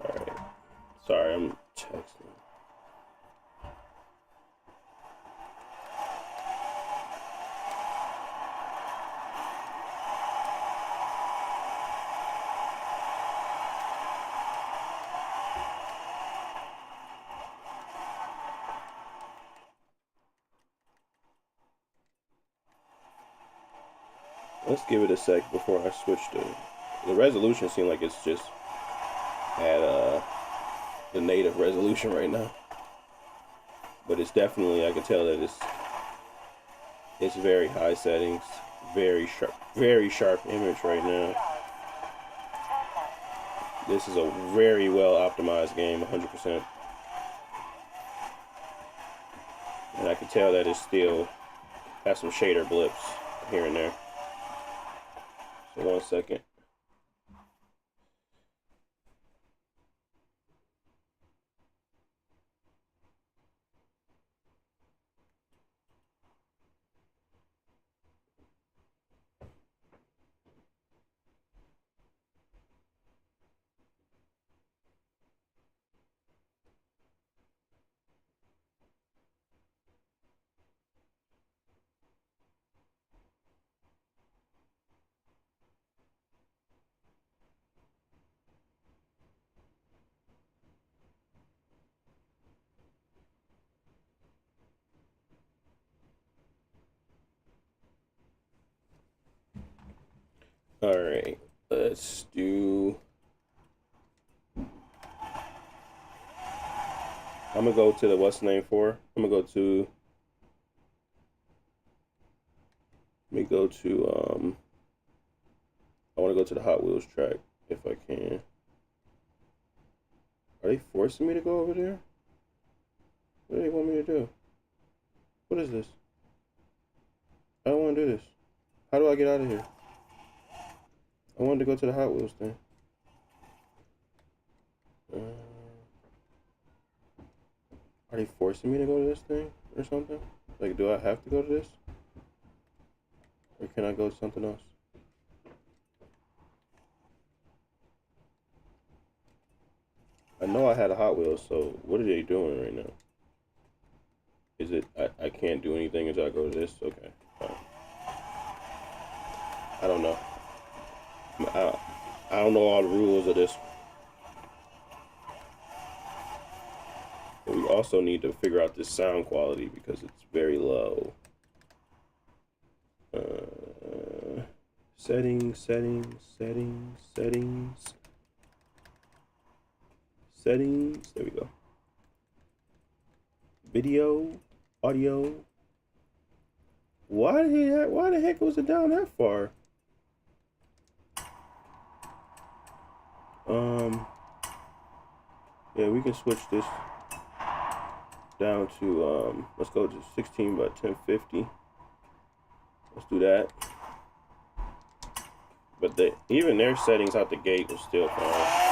Alright. Sorry, I'm texting. Let's give it a sec before I switch to the resolution. Seems like it's just at the native resolution right now, but it's definitely, I can tell that it's very high settings, very sharp image right now. This is a very well optimized game, 100%, and I can tell that it still has some shader blips here and there. So 1 second. All right, let's do. I'm gonna go to the what's the name for? I'm gonna go to. Let me go to I want to go to the Hot Wheels track if I can. Are they forcing me to go over there? What do they want me to do? What is this? I don't want to do this. How do I get out of here? I wanted to go to the Hot Wheels thing. Are they forcing me to go to this thing or something? Like, do I have to go to this? Or can I go to something else? I know I had a Hot Wheels, so what are they doing right now? Is it, I can't do anything until I go to this? Okay, fine. I don't know. I don't know all the rules of this. But we also need to figure out this sound quality because it's very low. Settings. There we go. Video, audio. Why the heck was it down that far? Yeah, we can switch this down to let's go to 16 by 1050. Let's do that. But even their settings out the gate was still fine.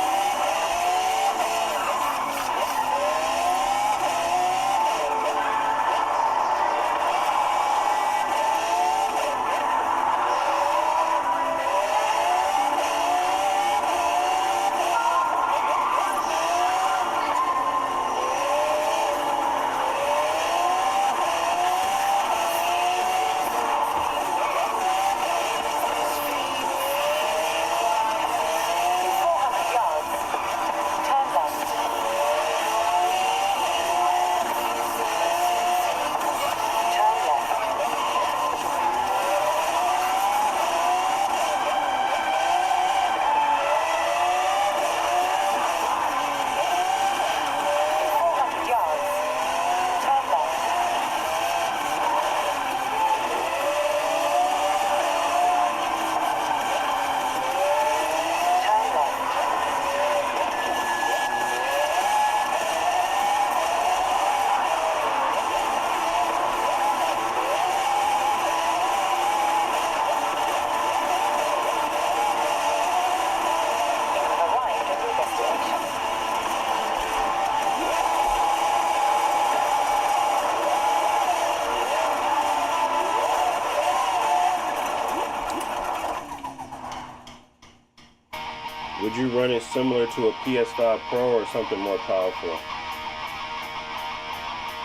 Would you run it similar to a PS5 Pro or something more powerful?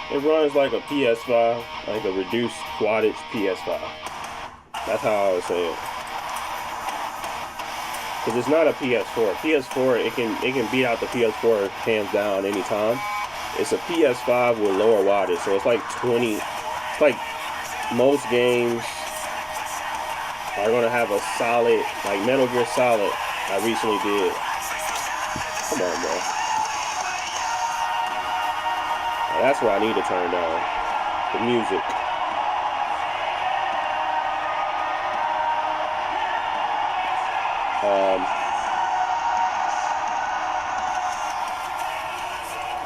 It runs like a PS5, like a reduced wattage PS5. That's how I would say it. Because it's not a PS4. PS4, it can beat out the PS4 hands down anytime. It's a PS5 with lower wattage, so it's like 20. It's like most games are gonna have a solid, like Metal Gear Solid. I recently did. Come on, bro. That's what I need to turn down. The music.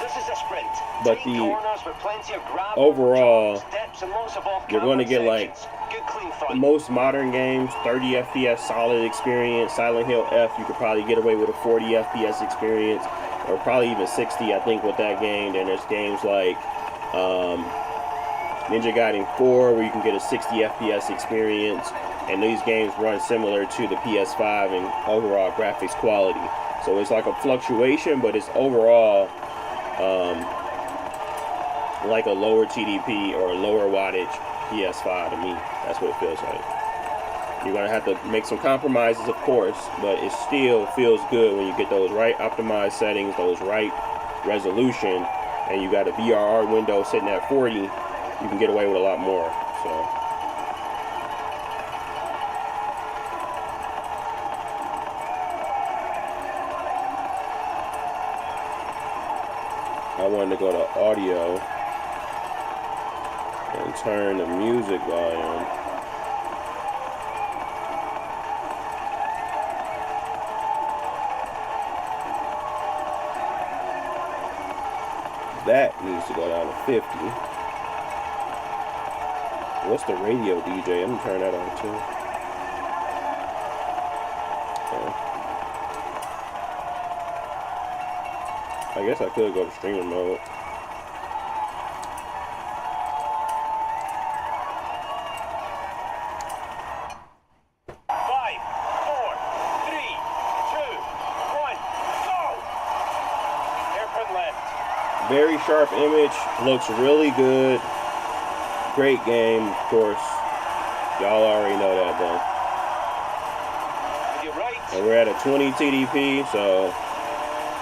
This is a sprint. But Tight the corners with plenty of gravel, overall, steps and lots of off-camber you're going to get like sections. Good clean the fight. most modern games, 30 FPS solid experience. Silent Hill F, you could probably get away with a 40 FPS experience, or probably even 60, I think, with that game. Then there's games like Ninja Gaiden 4, where you can get a 60 FPS experience, and these games run similar to the PS5 in overall graphics quality. So it's like a fluctuation, but it's overall like a lower TDP or a lower wattage PS5 to me. That's what it feels like. You're gonna have to make some compromises, of course, but it still feels good when you get those right optimized settings, those right resolution, and you got a VRR window sitting at 40. You can get away with a lot more. So I wanted to go to audio and turn the music volume. That needs to go down to 50. What's the radio DJ? I'm gonna turn that on too. Okay. I guess I could go to streamer mode. Very sharp image, looks really good. Great game, of course. Y'all already know that, though. And we're at a 20 TDP, so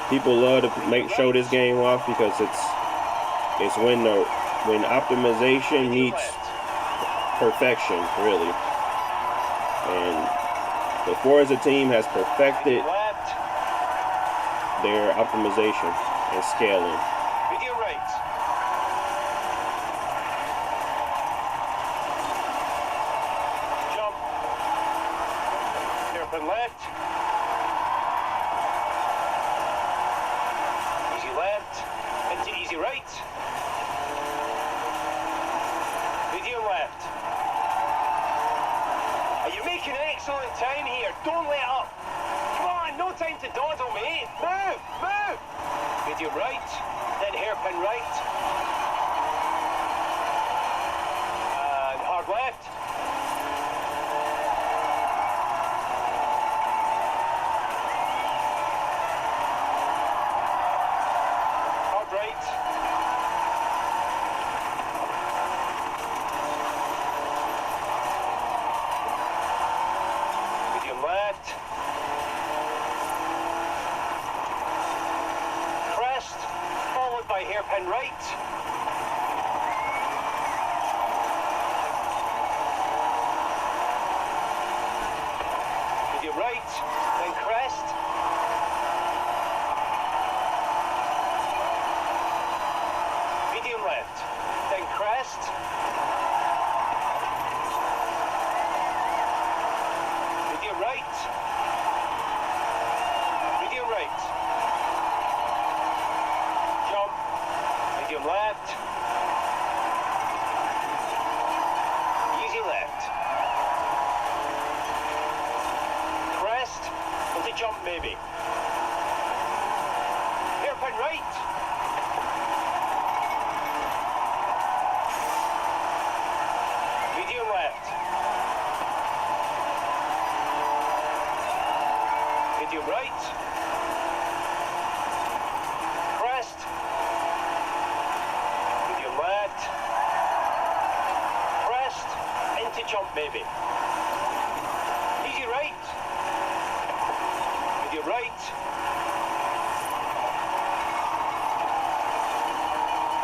people love to show this game off because it's when optimization meets perfection, really. And the Forza team has perfected their optimization and scaling. Left. Easy left. Into easy right. Medium left. Are you making excellent time here? Don't let up. Come on, no time to dawdle, mate. Move, move. Medium right, then hairpin right. And hard left. Hairpin right. Medium right, then crest. Medium left, then crest. Medium right. Medium right. Medium left. Easy left. Crest. Into jump maybe. Hairpin right. Medium left. Medium right. jump maybe. Easy right. With your right.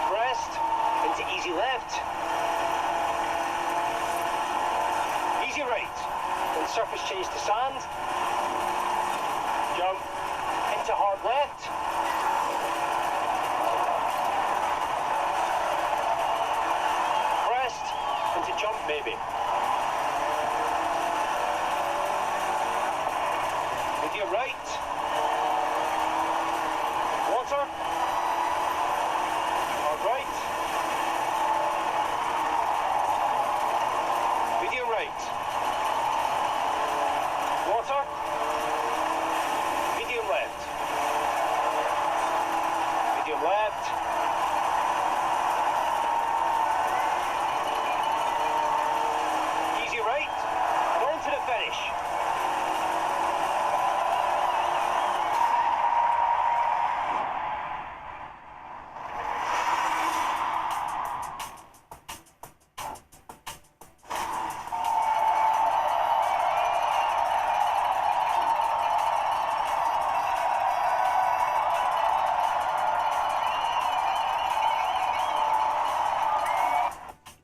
Crest into easy left. Easy right. Then surface change to sand. Jump into hard left. Crest into jump maybe. With your right. Water. Hard right. With your right. Water. Medium left. Medium left. Easy right. And on to the finish.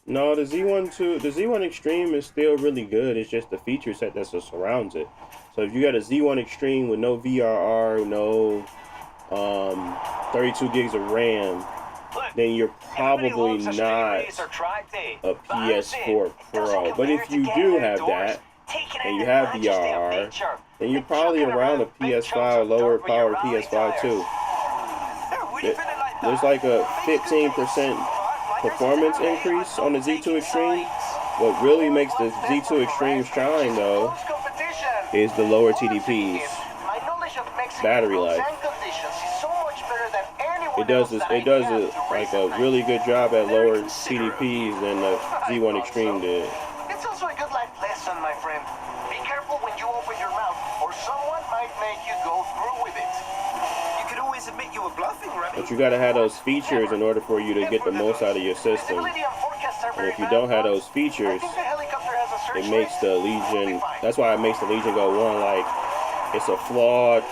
No, the Z1 Extreme is still really good. It's just the feature set that surrounds it. So if you got a Z1 Extreme with no VRR, no 32 gigs of RAM, then you're probably not a PS4 Pro. But if you do have that, and you have VRR, then you're probably around a PS5, lower power PS5 too. There's like a 15% performance increase on the Z2 Extreme. What really makes the Z2 Extreme shine though is the lower TDPs, battery life. It does like a really good job at lower TDPs than the Z1 Extreme did. It's also a good life lesson, my friend. Be careful when you open your mouth, or someone might make you go through with it. You could always admit you were bluffing, Remy. But you gotta have those features in order for you to get the most out of your system. And if you don't have those features, it makes the Legion, that's why it makes the Legion Go 1 like it's a flawed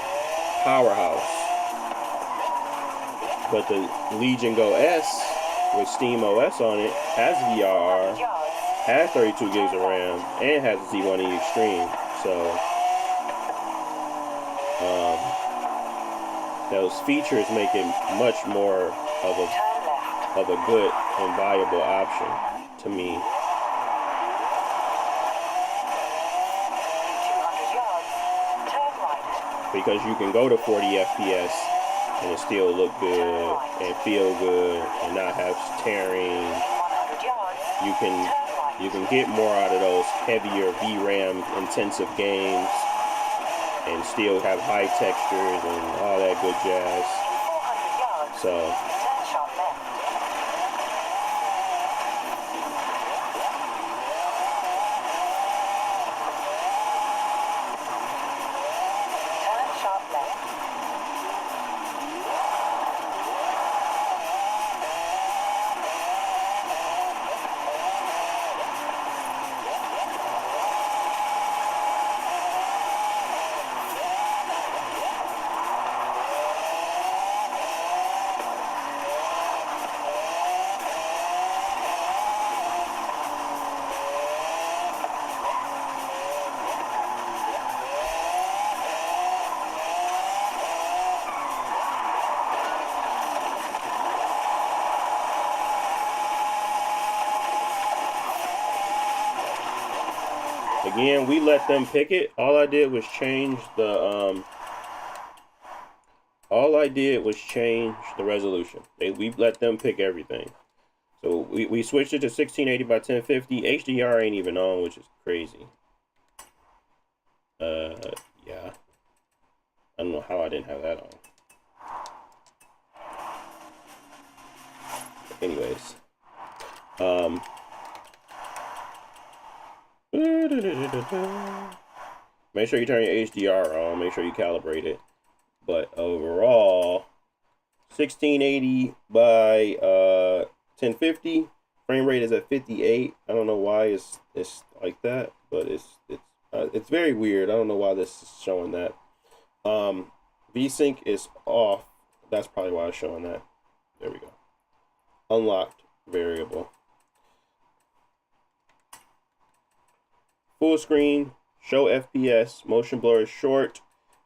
powerhouse. But the Legion Go S with Steam OS on it has VRR, has 32 gigs of RAM, and has the Z1E Extreme. So those features make it much more of a good and viable option to me. 200 yards, turn right. Because you can go to 40 FPS and it still look good and feel good and not have tearing. 100 yards, You can get more out of those heavier VRAM intensive games and still have high textures and all that good jazz. 400 yards, So turn sharp left. Turn sharp left. again, we let them pick it. All I did was change the resolution. We let them pick everything. So we switched it to 1680 by 1050. HDR ain't even on, which is crazy. Yeah. I don't know how I didn't have that on. Anyways. Make sure you turn your HDR on. Make sure you calibrate it. But overall, 1680 by 1050. Frame rate is at 58. I don't know why it's like that, but it's very weird. I don't know why this is showing that. VSync is off. That's probably why it's showing that. There we go. Unlocked variable. Full screen, show FPS, motion blur is short,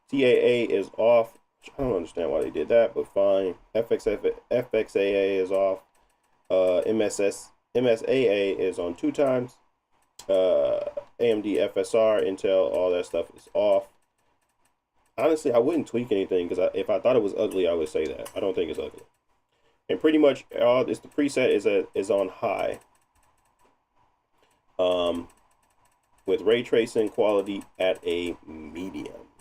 TAA is off. I don't understand why they did that, but fine. FXAA is off. MSAA is on 2 times. AMD FSR, Intel, all that stuff is off. Honestly, I wouldn't tweak anything because if I thought it was ugly, I would say that. I don't think it's ugly. And pretty much all this, the preset is on high. With ray tracing quality at a medium.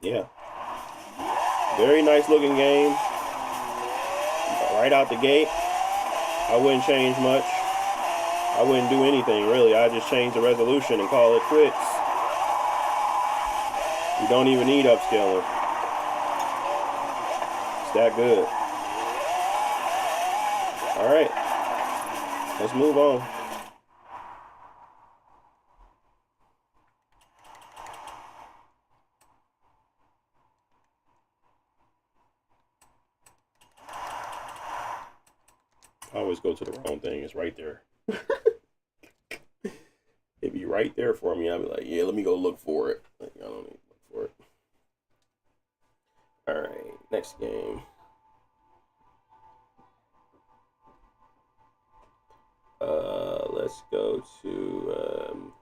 Yeah. Very nice looking game. Right out the gate. I wouldn't change much. I wouldn't do anything really. I just change the resolution and call it quits. You don't even need upscaling. It's that good. All right. Let's move on. I always go to the wrong thing. It's right there. It'd be right there for me. I'd be like, yeah, let me go look for it. Like, I don't need to look for it. All right, next game. Let's go to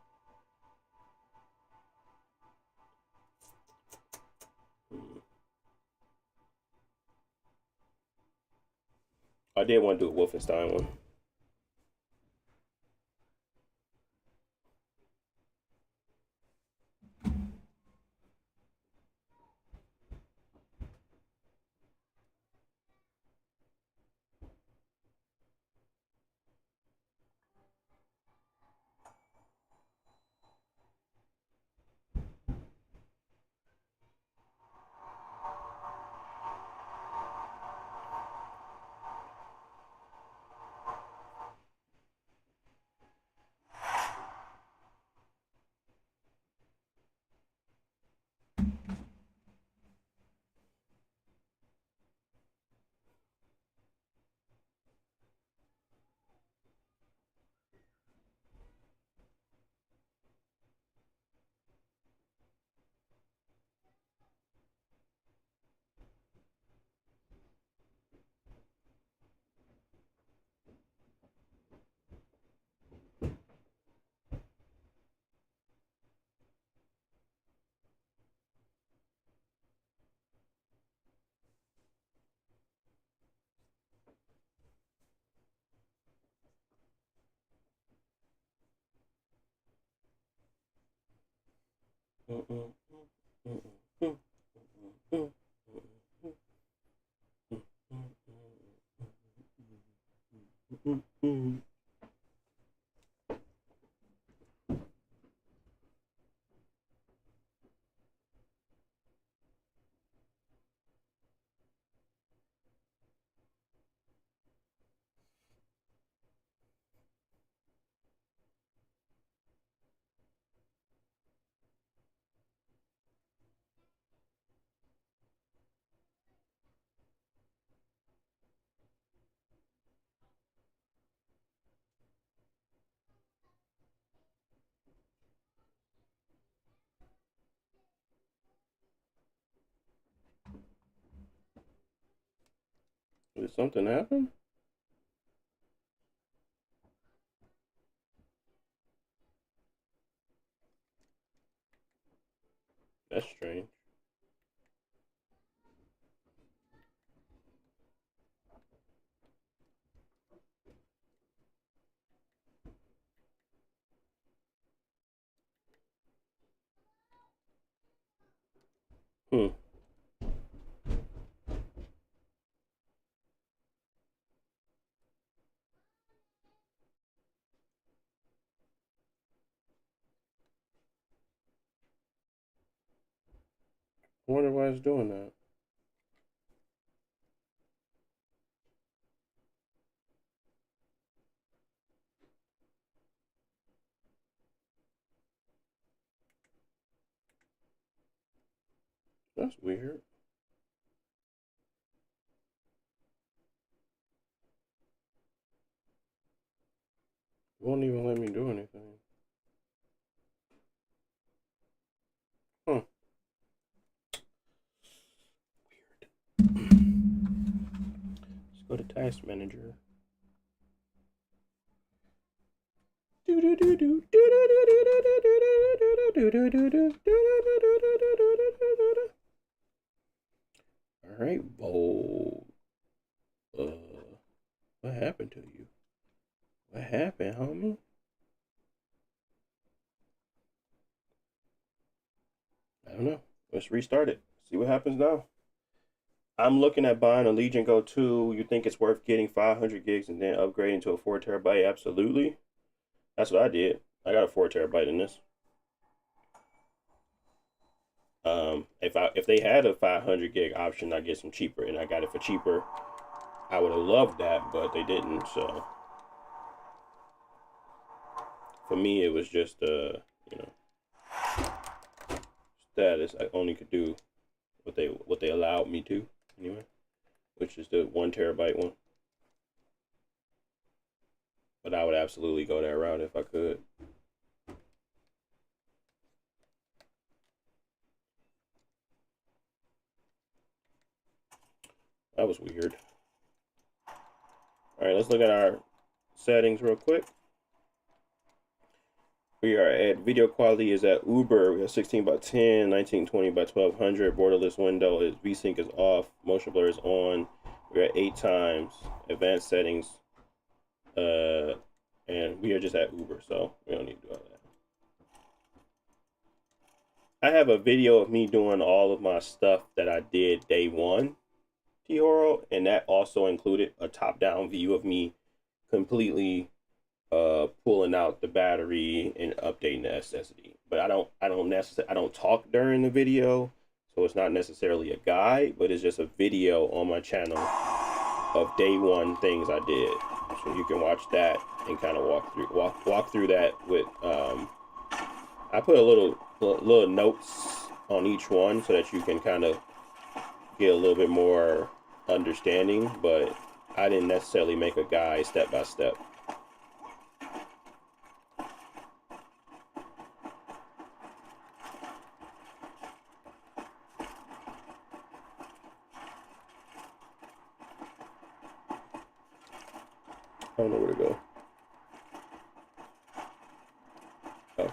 I did want to do a Wolfenstein one. Did something happen? That's strange. Hmm. I wonder why it's doing that. That's weird. It won't even let me do anything. Huh. Weird. Let's go to Task Manager. All right, bold. What happened to you? What happened, homie? I don't know. Let's restart it. See what happens now. I'm looking at buying a Legion Go 2. You think it's worth getting 500 gigs and then upgrading to a 4 terabyte? Absolutely. That's what I did. I got a 4 terabyte in this. If they had a 500 gig option, I'd get some cheaper, and I got it for cheaper. I would have loved that, but they didn't. So for me, it was just you know, status. I only could do what they allowed me to anyway, which is the 1 terabyte one. But I would absolutely go that route if I could. That was weird. All right, let's look at our settings real quick. We are at video quality is at Uber. We have 16 by 10, 1920 by 1200. Borderless window is VSync is off. Motion blur is on. We're at 8 times. Advanced settings. And we are just at Uber, so we don't need to do all that. I have a video of me doing all of my stuff that I did day one, T-Horo, and that also included a top-down view of me completely pulling out the battery and updating the SSD. But I don't talk during the video, so it's not necessarily a guide, but it's just a video on my channel of day one things I did. So you can watch that and kind of walk through that with I put a little notes on each one so that you can kind of get a little bit more understanding, but I didn't necessarily make a guide step by step. I don't know where to go. Oh.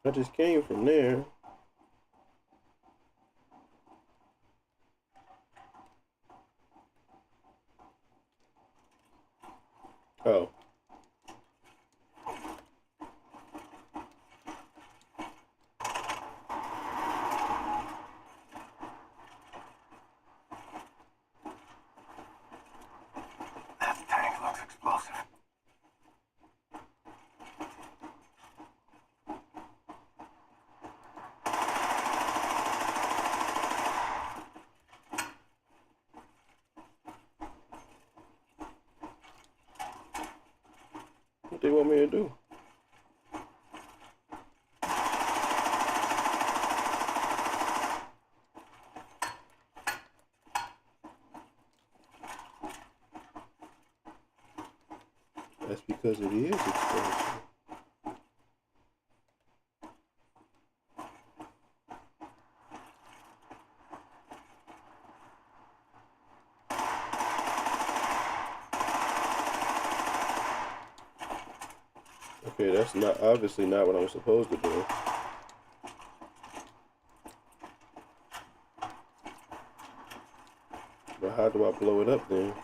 I just came from there. Oh. That tank looks explosive. What they want me to do? That's because it is expensive. Okay, that's not obviously not what I'm supposed to do. But how do I blow it up then?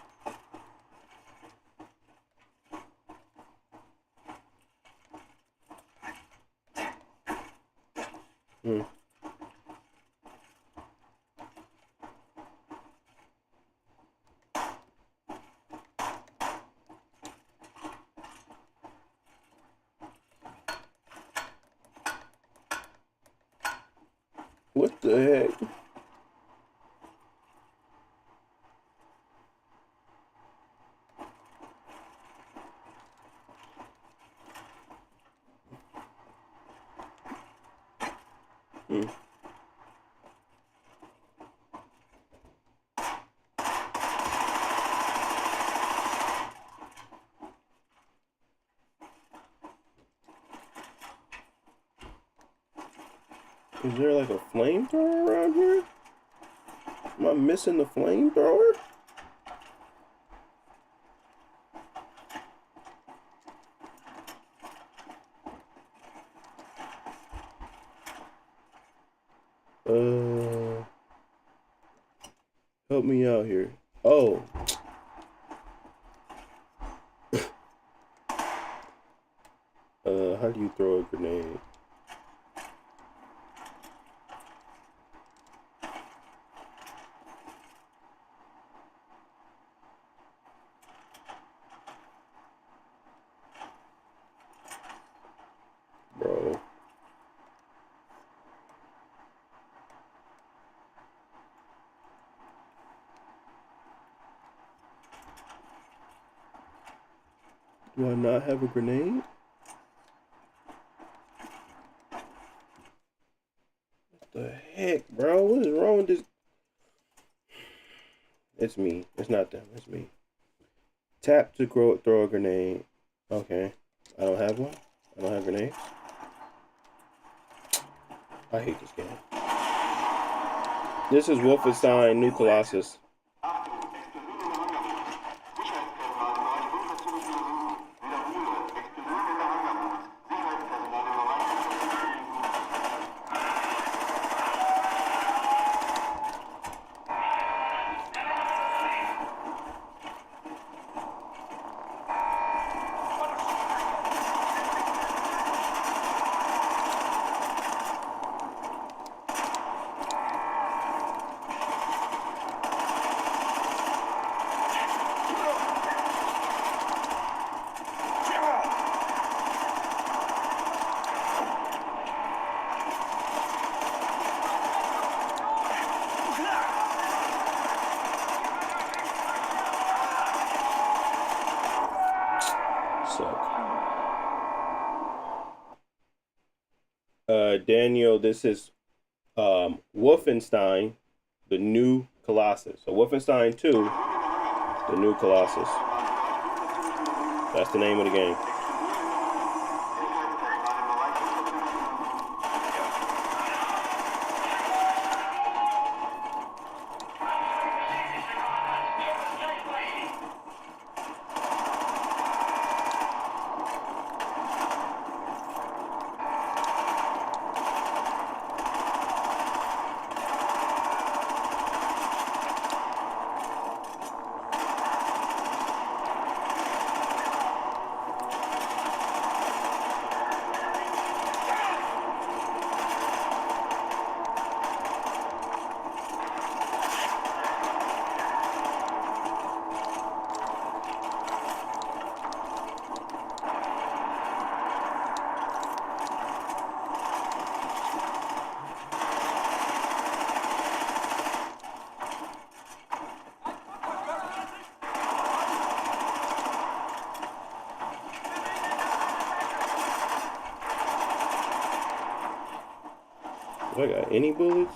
What the heck? Is there like a flamethrower around here? Am I missing the flamethrower? Help me out here. Oh. How do you throw a grenade? Bro. Do I not have a grenade? What the heck, bro? What is wrong with this? It's me. It's not them. It's me. Tap to throw a grenade. Okay. I don't have one. I don't have grenades. I hate this game. This is Wolfenstein New Colossus. Daniel, this is Wolfenstein, the New Colossus. So Wolfenstein 2, the New Colossus. That's the name of the game. Do I got any bullets?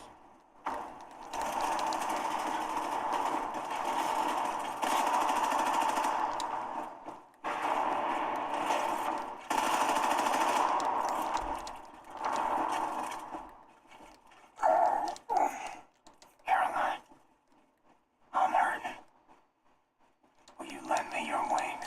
Caroline, I'm hurting. Will you lend me your wings?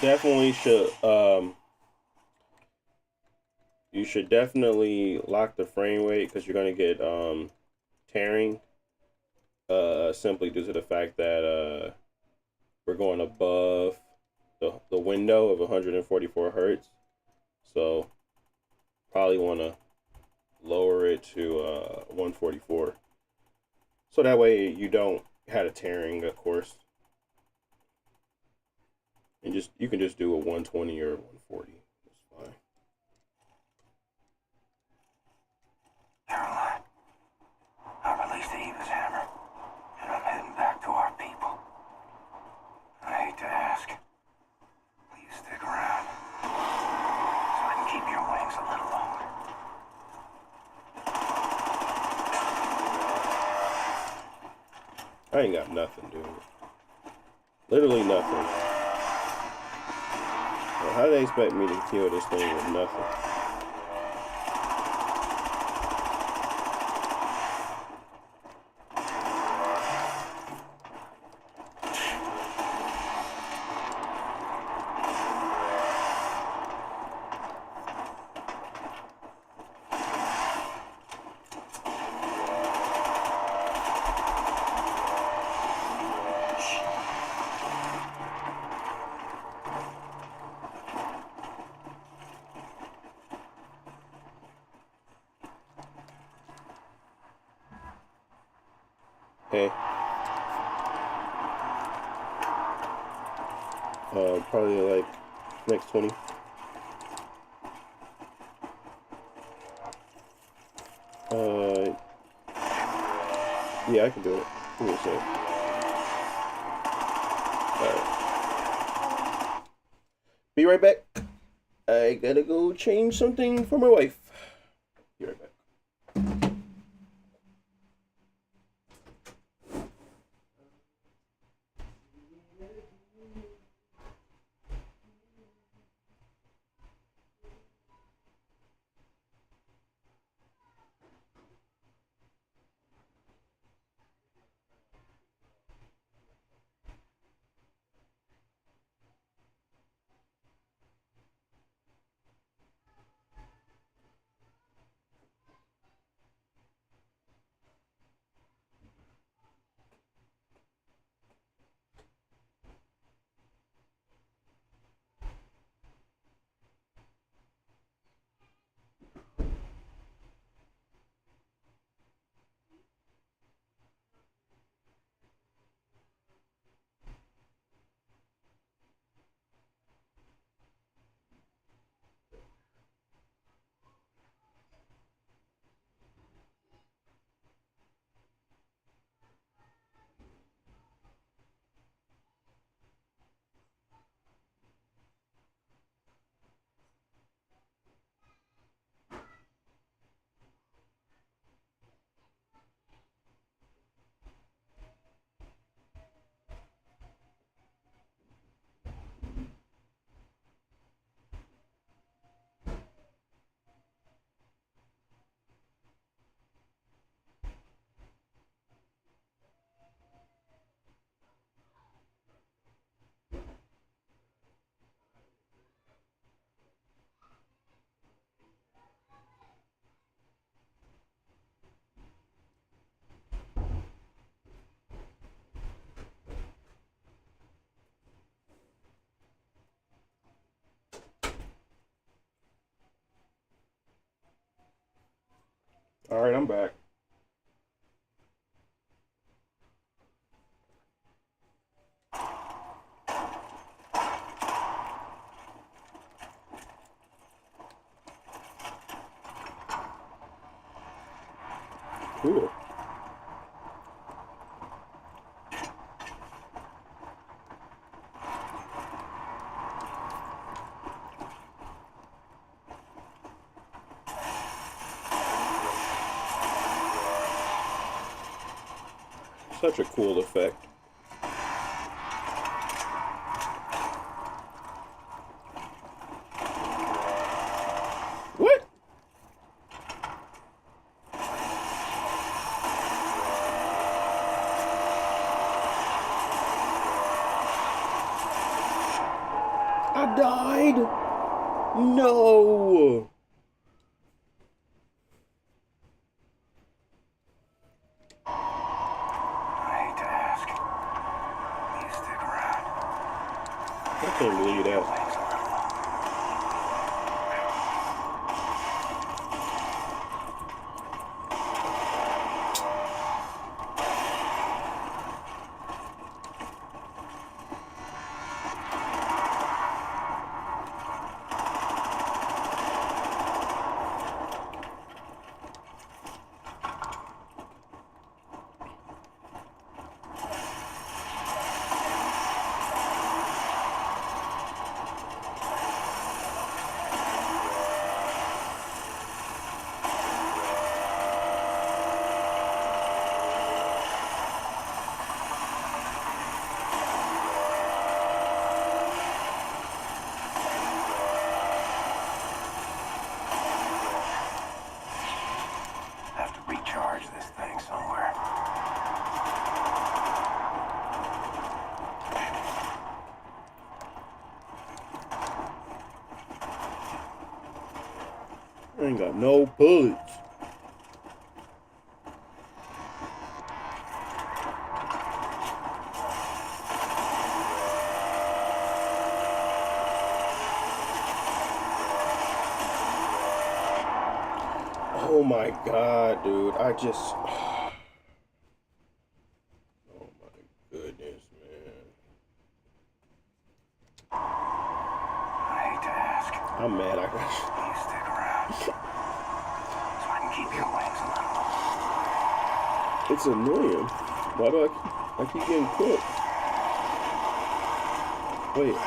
definitely should you should definitely lock the frame rate because you're gonna get tearing simply due to the fact that we're going above the window of 144 hertz. So probably want to lower it to 144. So that way you don't have a tearing, of course. And just you can just do a 120 or 140. That's fine. Caroline, I released the Eva's hammer, and I'm heading back to our people. I hate to ask. Please stick around, so I can keep your wings a little longer. I ain't got nothing, dude. Literally nothing. Well, how do they expect me to kill this thing with nothing? Hey. Probably like next 20. Yeah, I can do it. Give me a sec. Alright. Be right back. I gotta go change something for my wife. Be right back. Alright, I'm back. Cool. Such a cool effect. What? died? No. I hate to ask. Will you stick around? I can't believe that. Thanks a little. Have to recharge this thing somewhere. I ain't got no bullets. Oh my god, dude. I just... Oh my goodness, man. I hate to ask. I'm mad I got... Will you stick around? So I can keep your wings a little. It's annoying. Why do I keep getting cooked? Wait.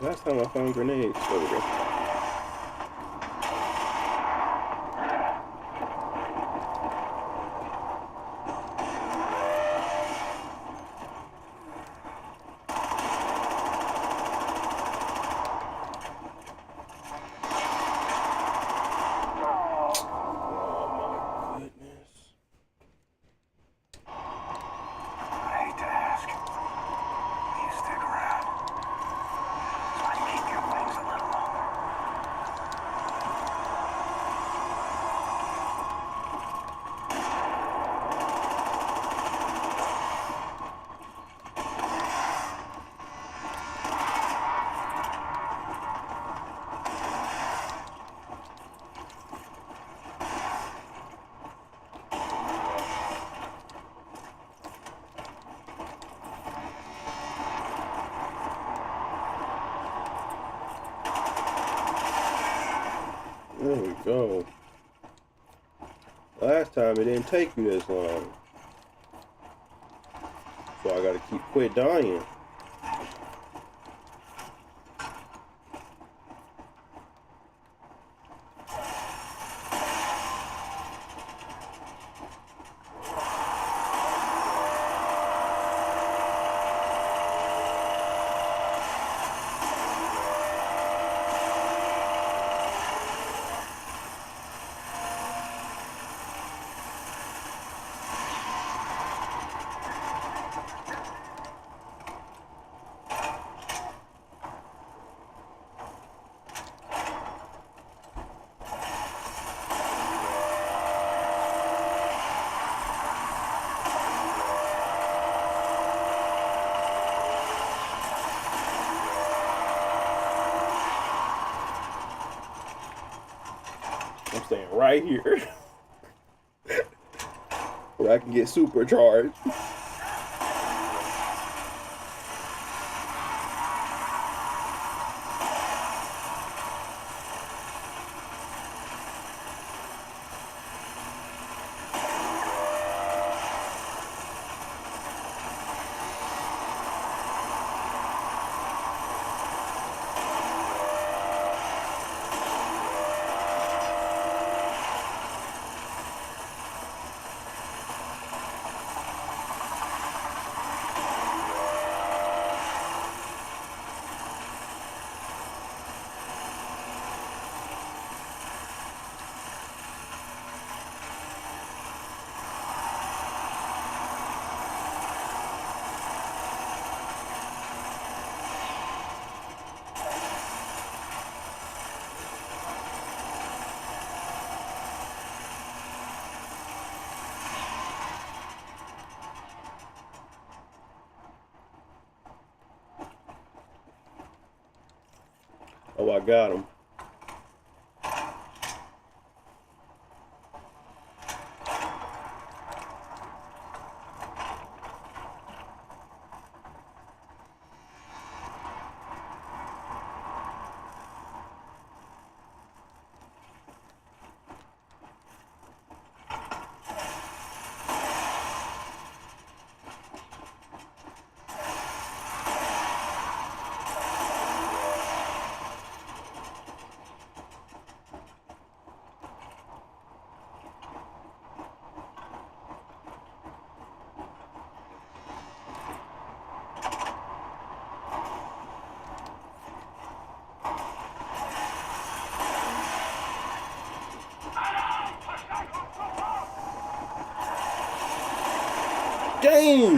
Last time I found grenades. There we go. I hate to ask. Will you stick around? So I can keep your wings a little longer. There we go. Last time it didn't take you this long. So I gotta quit dying. I'm staying right here. Where I can get supercharged. Oh, I got him. Dang!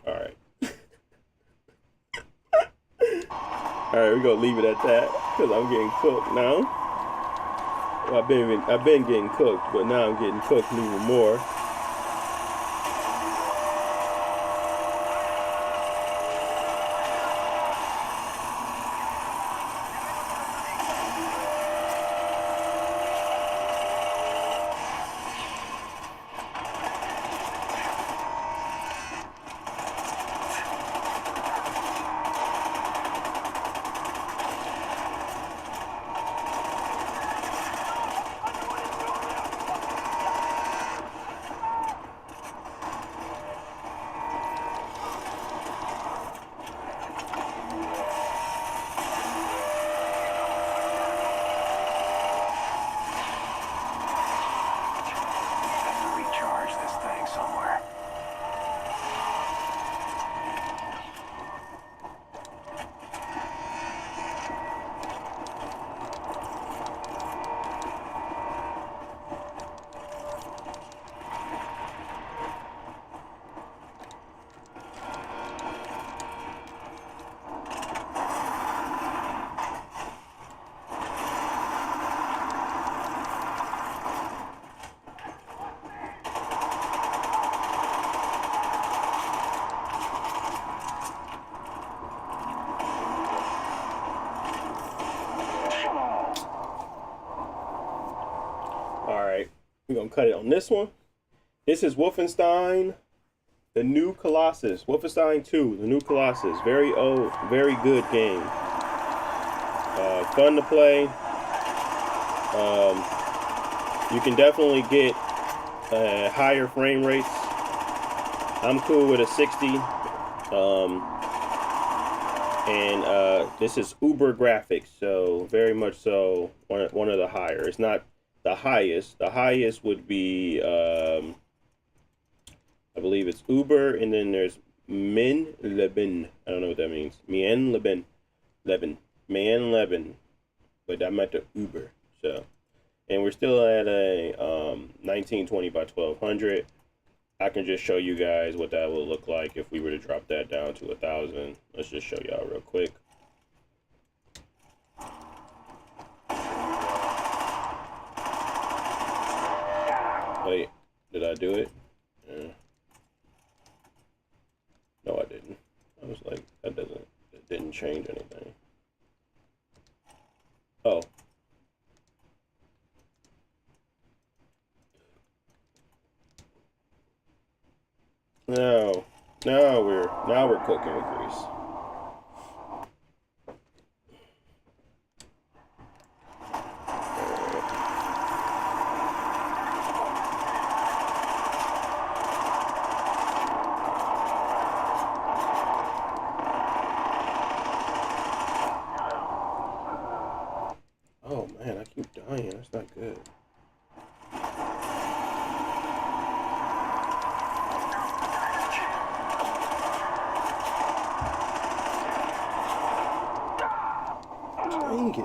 Alright. Alright, we're gonna leave it at that, because I'm getting cooked now. Well, I've been getting cooked, but now I'm getting cooked even more. Alright, we're gonna cut it on this one. This is Wolfenstein, the New Colossus. Wolfenstein 2, the New Colossus. Very old, very good game. Fun to play. You can definitely get higher frame rates. I'm cool with a 60. This is Uber graphics, so very much so one of the higher. It's not the highest. The highest would be, I believe it's Uber, and then there's Min Leben. I don't know what that means. Mien Leben. Man Leben. But that meant the Uber. So, and we're still at a 1920 by 1200. I can just show you guys what that will look like if we were to drop that down to 1000. Let's just show y'all real quick. Wait, did I do it? Yeah. No, I didn't. I was like, it didn't change anything. Oh. Now we're cooking with grease. Oh man, I keep dying. That's not good. Dang it.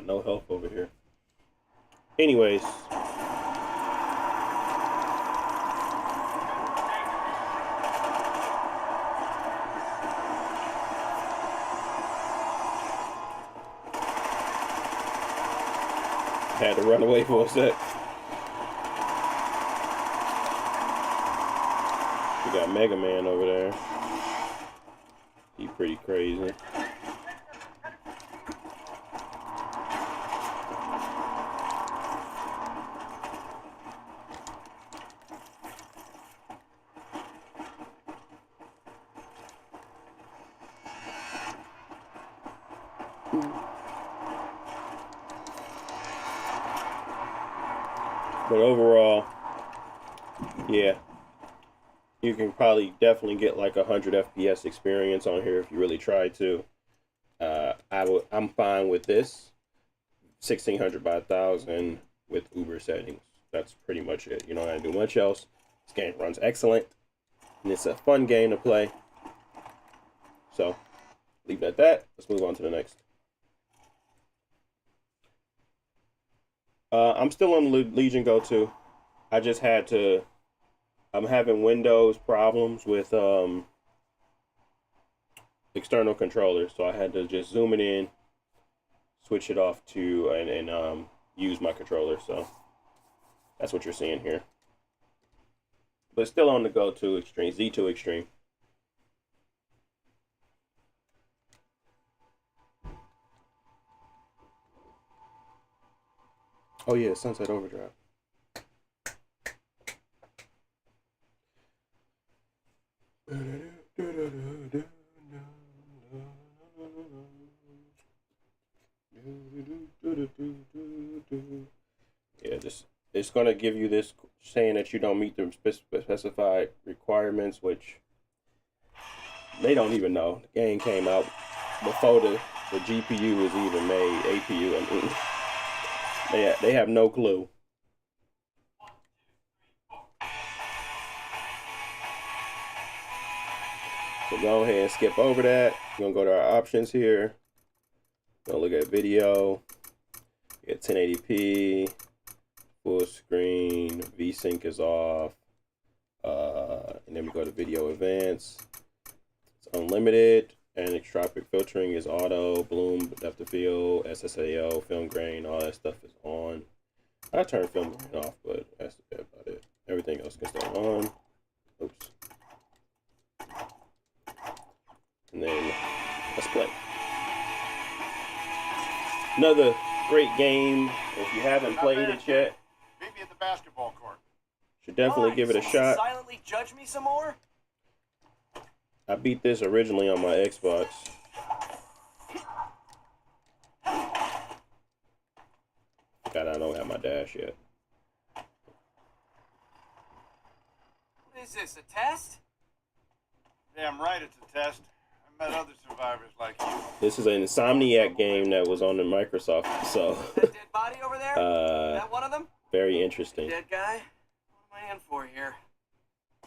Got no health over here. Anyways. Had to run away for a sec. We got Mega Man over there. He pretty crazy. But overall, yeah, you can probably definitely get like 100 FPS experience on here if you really try to. I'm fine with this 1600 by 1000 with Uber settings. That's pretty much it. You don't have to do much else. This game runs excellent, and it's a fun game to play. So, leave it at that. Let's move on to the next. I'm still on Legion Go 2. I just had to. I'm having Windows problems with external controllers, so I had to just zoom it in, switch it off to, and use my controller. So that's what you're seeing here. But still on the Go 2 Extreme, Z2 Extreme. Oh yeah, Sunset Overdrive. Yeah, it's gonna give you this saying that you don't meet the specified requirements, which they don't even know. The game came out before the GPU was even made. APU, I mean. They have no clue. So go ahead and skip over that. We're gonna go to our options here. Gonna look at video. Get 1080p, full screen, VSync is off. And then we go to video advanced. It's unlimited. Anisotropic filtering is auto, bloom, depth of field, SSAO, film grain, all that stuff is on. I turned film grain off, but that's about it. Everything else can stay on. Oops. And then let's play. Another great game. If you haven't played it yet, Meet me at the basketball court. should definitely give it a shot. Silently judge me some more? I beat this originally on my Xbox. God, I don't have my dash yet. What is this, a test? Damn right it's a test. I met other survivors like you. This is an Insomniac game that was on the Microsoft, so That dead body over there? That one of them? very interesting. Dead guy? What am I in for here?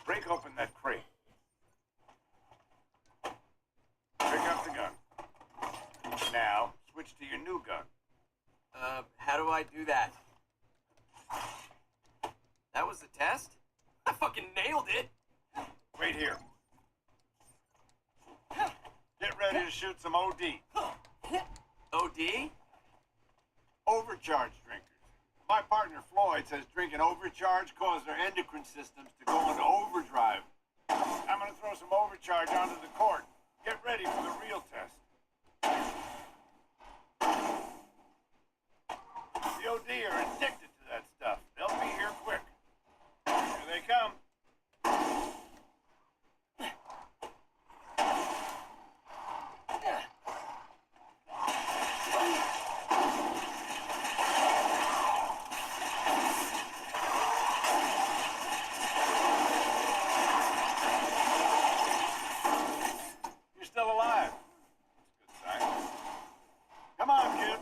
Break open that crate. Pick up the gun. Now, switch to your new gun. How do I do that? That was the test? I fucking nailed it! Wait here. Get ready to shoot some OD. OD? Overcharge drinkers. My partner Floyd says drinking overcharge causes their endocrine systems to go into overdrive. I'm gonna throw some overcharge onto the court. Get ready for the real test. The OD are addicted to that stuff. They'll be here quick. Here they come. You're still alive. That's a good sign. Come on, kid.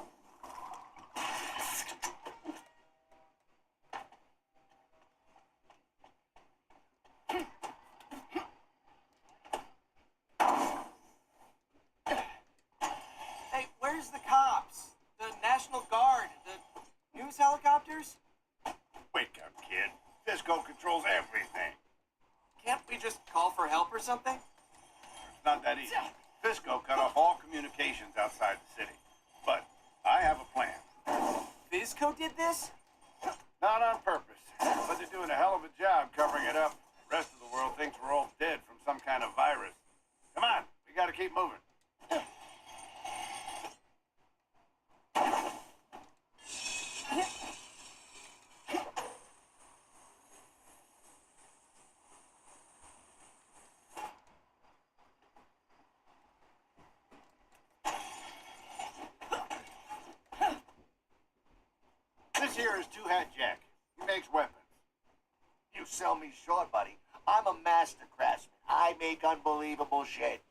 Fisco controls everything. Can't we just call for help or something? It's not that easy. Fisco cut off all communications outside the city. But I have a plan. Fisco did this? Not on purpose, but they're doing a hell of a job covering it up. The rest of the world thinks we're all dead from some kind of virus. Come on, we gotta keep moving. This here is Two Hat Jack. He makes weapons. You sell me short, buddy. I'm a master craftsman. I make unbelievable shit.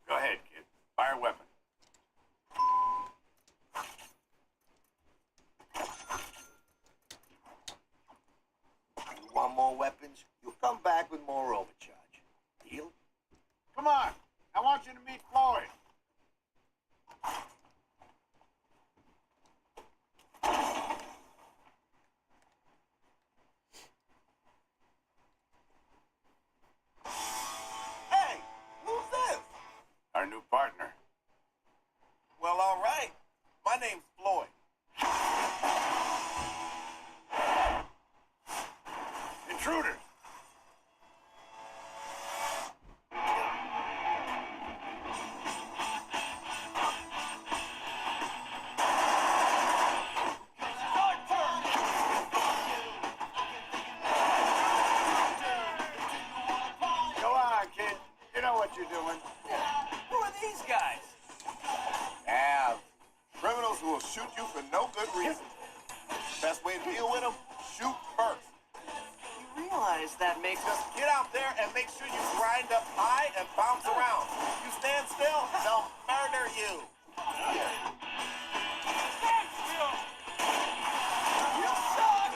Go ahead, kid. Fire a weapon. You want more weapons? You come back with more overcharge. Deal? Come on. I want you to meet Floyd. Hey, who's this? Our new partner. Well, all right. My name's Floyd. Intruders. Go on, kid. You know what you're doing. Who are these guys? Have criminals who will shoot you for no good reason. Best way to deal with them, shoot first. You realize that makes us... Get out there and make sure you grind up high and bounce around. You stand still, they'll murder you. You suck!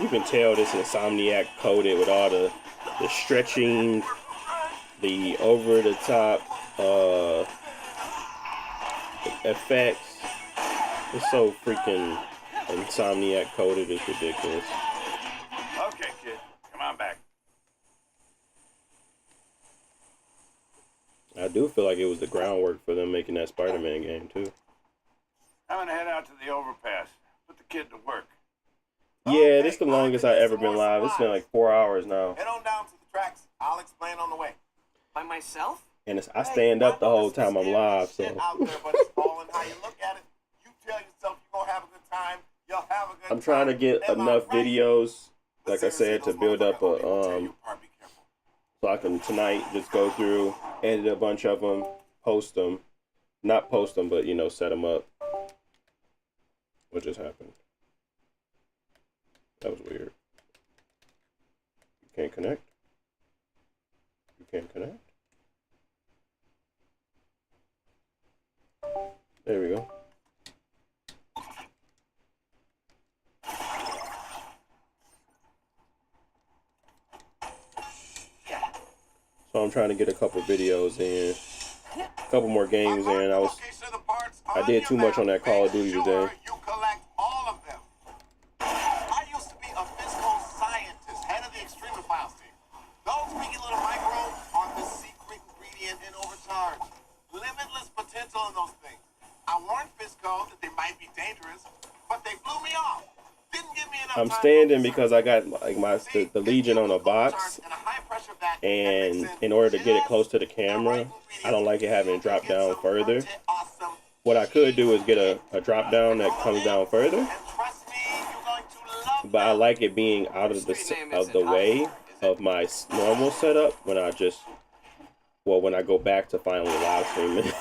You can tell this Insomniac coded with all the stretching, the over the top effects. It's so freaking Insomniac coded, it's ridiculous. Okay, kid. Come on back. I do feel like it was the groundwork for them making that Spider-Man game too. I'm gonna head out to the overpass. Put the kid to work. Yeah, this is the longest I've ever been live. It's been like 4 hours now. Head on down to the tracks. I'll explain on the way. By myself? And I stand up the whole time I'm live, so. Shit out there, but it's all in how you look at it. You tell yourself you're gonna have a good time. You'll have a good time. I'm trying to get Am I enough right? videos, like I Seriously, said, to those build up motherfuckers a will tear you apart. Be careful. so I can tonight just go through, edit a bunch of them, post them, not post them, but you know, set them up. What just happened? That was weird. You can't connect? You can't connect? There we go. So I'm trying to get a couple videos in, a couple more games in. I did too much on that Call of Duty today. You collect all of them. I used to be a physical scientist, head of the extremophiles team. Those freaky little microbes are the secret ingredient in overcharge. Limitless potential in those things. I warned Fisco that they might be dangerous, but they blew me off. Didn't give me enough I'm time standing to because I got like the Legion on a box, and in order to get it close to the camera, I don't like it having it drop down further. What I could do is get a drop down that comes down further, but I like it being out of the way of my normal setup when I go back to finally live streaming.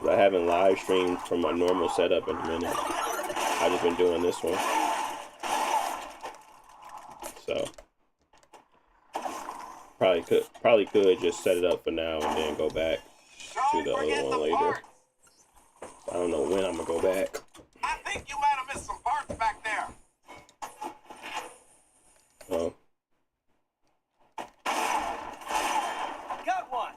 I haven't live streamed from my normal setup in a minute. I've just been doing this one. So probably could just set it up for now and then go back to the other one later. I don't know when I'm gonna go back. I think you might have missed some parts back there. Got one.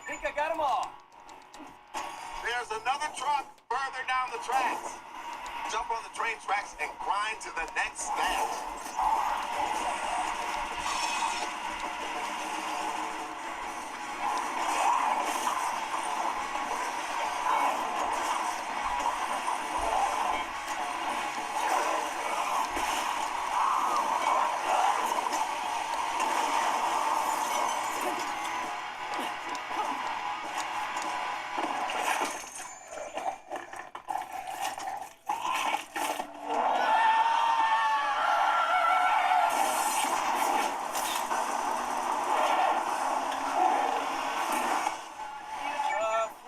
think I got them all. There's another truck further down the tracks. Jump on the train tracks and grind to the next stage.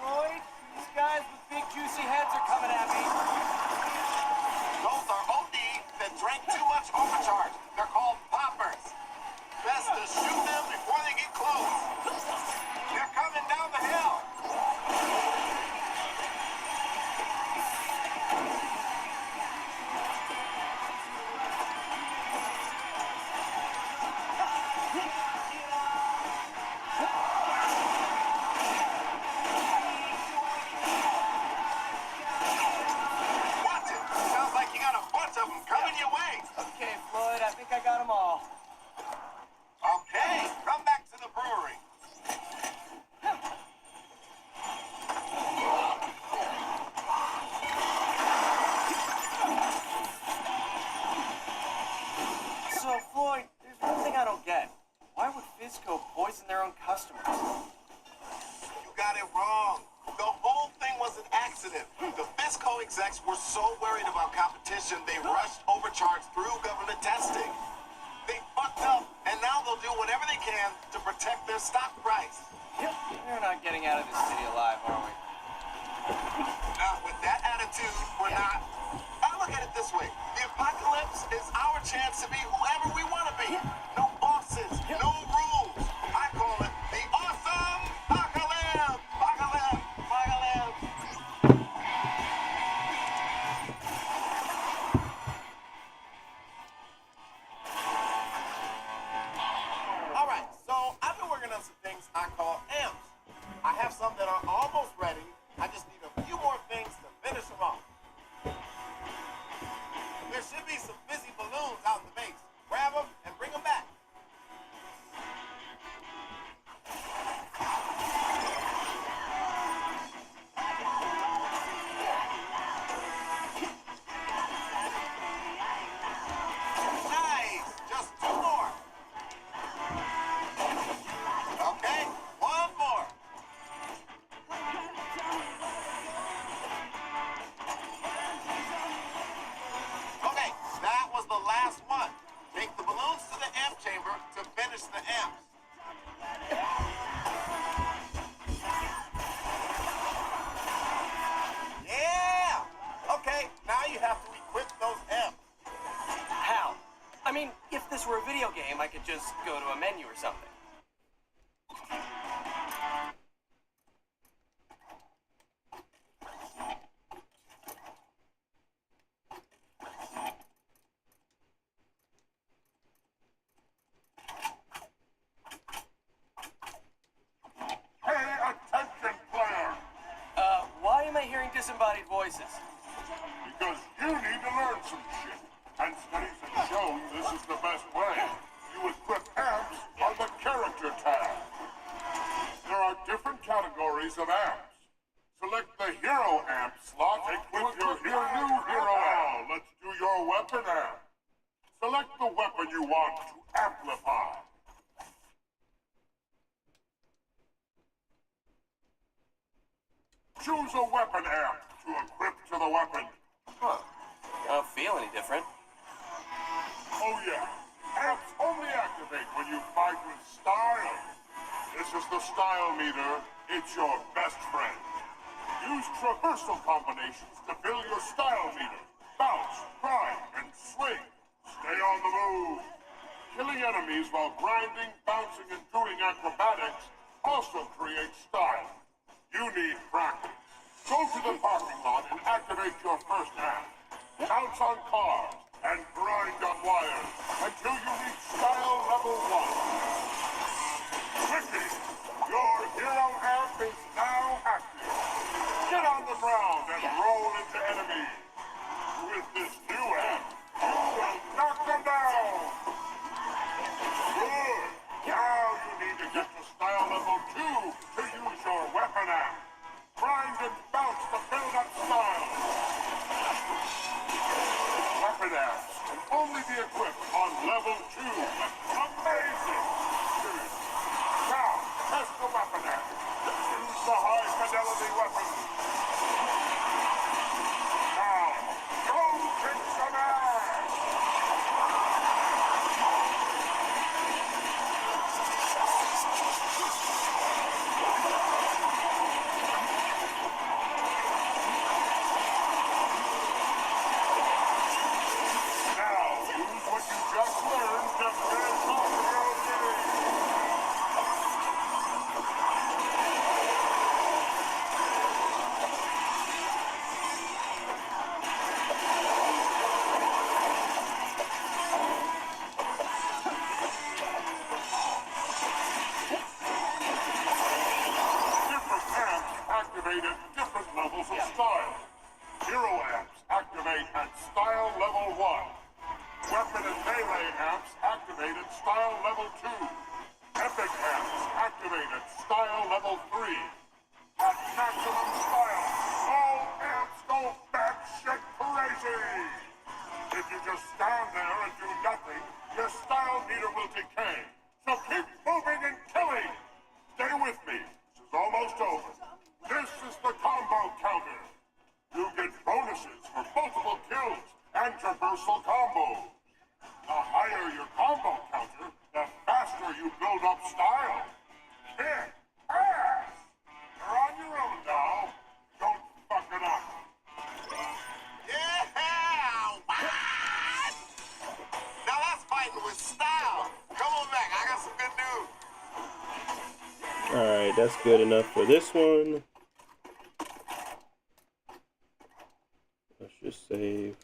Floyd, these guys with big juicy heads are coming at me. Those are OD that drank too much overcharge. They're called poppers. Best to shoot them before they get close. They're coming down the hill. Watch it. Sounds like you got a bunch of them coming your way. Okay, Floyd, I think I got them all. Okay, come back to the brewery. So, Floyd, there's one thing I don't get. Why would Fizco poison their own customers? You got it wrong. The whole thing was an accident. The Fisco execs were so worried about competition, they rushed overcharge through government testing. They fucked up, and now they'll do whatever they can to protect their stock price. Yep. We're not getting out of this city alive, are we? With that attitude, we're not. I look at it this way. The apocalypse is our chance to be whoever we want to be. No bosses, no rules. I call it the awesome apocalypse. Apocalypse. Apocalypse. All right, so I've been working on some things I call amps. I have some that are almost ready. I just need a few more things to finish them off. There should be some fizzy balloons out in the base. Grab them and bring them back. Nice! Just two more. Okay, one more. Okay, that was the last one. Take the balloons to the amp chamber to finish the amps. Yeah! Okay, now you have to equip those amps. How? I mean, if this were a video game, I could just go to a menu or something. Pay attention, player, Why am I hearing disembodied voices? because you need to learn some shit. And studies have shown this is the best way. You equip amps on the character tab. There are different categories of amps. Select the hero amp slot. Equip your new hero amp. Let's do your weapon amp. Select the weapon you want to amplify. Choose a weapon amp to equip to the weapon. Huh. I don't feel any different. Oh yeah, amps only activate when you fight with style. This is the style meter. It's your best friend. Use traversal combinations to fill your style meter. Bounce, grind, and swing. Stay on the move. Killing enemies while grinding, bouncing, and doing acrobatics also creates style. You need practice. Go to the parking lot and activate your first amp. Bounce on cars and grind on wires until you reach style level 1. Ricky, your hero amp Get on the ground and roll into enemies. With this new amp, you will knock them down. Good. Now you need to get to style level 2 to use your weapon amp. Grind and bounce to build up style. Weapon amps can only be equipped on level 2. Amazing! Now, test the weapon amp. Use the high fidelity weapon. Now, go kick some ass! Now, use what you just learned to finish off your game. Different amps activate at different levels of style. Hero amps activate at style level 1. Weapon and melee amps activate at style level 2. Epic amps activate at style level 3. At maximum style, all amps go batshit crazy! If you just stand there and do nothing, your style meter will decay. So keep moving and killing! Stay with me. This is almost over. This is the combo counter. You get bonuses for multiple kills and traversal combos. The higher your combo counter, the faster you build up style. Kick ass! You're on your own now. Don't fuck it up. Yeah! What? Now that's fighting with style. Come on back. I got some good news. Alright, that's good enough for this one. Let's just save.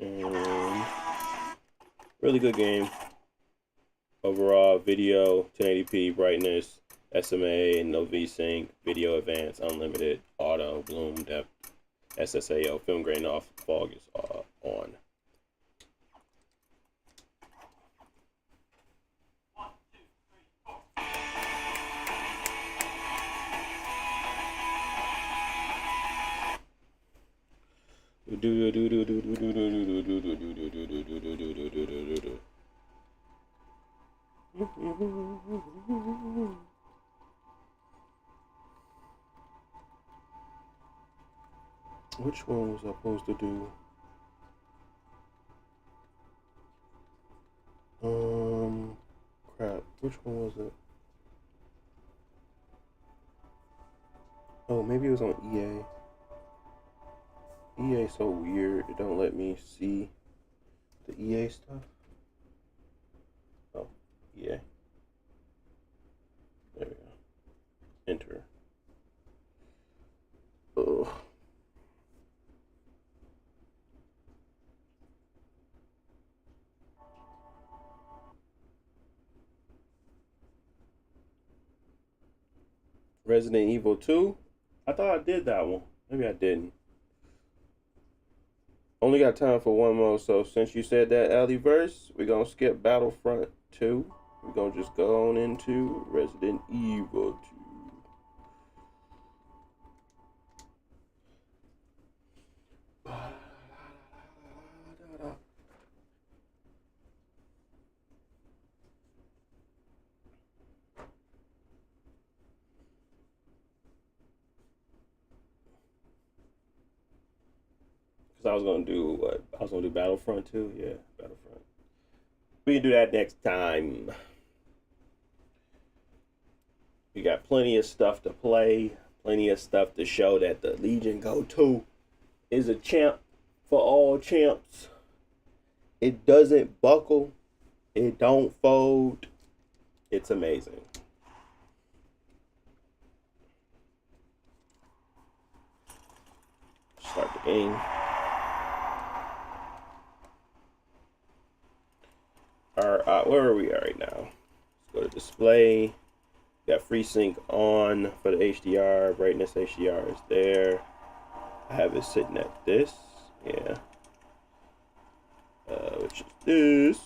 And really good game. Overall, video, 1080p brightness, SMA, no VSync, video advance, unlimited, auto, bloom, depth, SSAO, film grain off, fog is on. Which one was I supposed to do? Crap. Which one was it? Oh, maybe it was on EA. EA so weird. It don't let me see the EA stuff. Oh, EA. There we go. Enter. Ugh. Resident Evil 2? I thought I did that one. Maybe I didn't. Only got time for one more, so since you said that, Aliverse, we're gonna skip Battlefront 2. We're gonna just go on into Resident Evil 2. Because I was gonna do what? I was gonna do Battlefront 2? Yeah, Battlefront. We can do that next time. We got plenty of stuff to play, plenty of stuff to show that the Legion Go 2 is a champ for all champs. It doesn't buckle. It don't fold. It's amazing. Start the game. Alright, where are we at right now? Let's go to display. Got FreeSync on for the HDR. Brightness HDR is there. I have it sitting at this. Yeah. Which is this.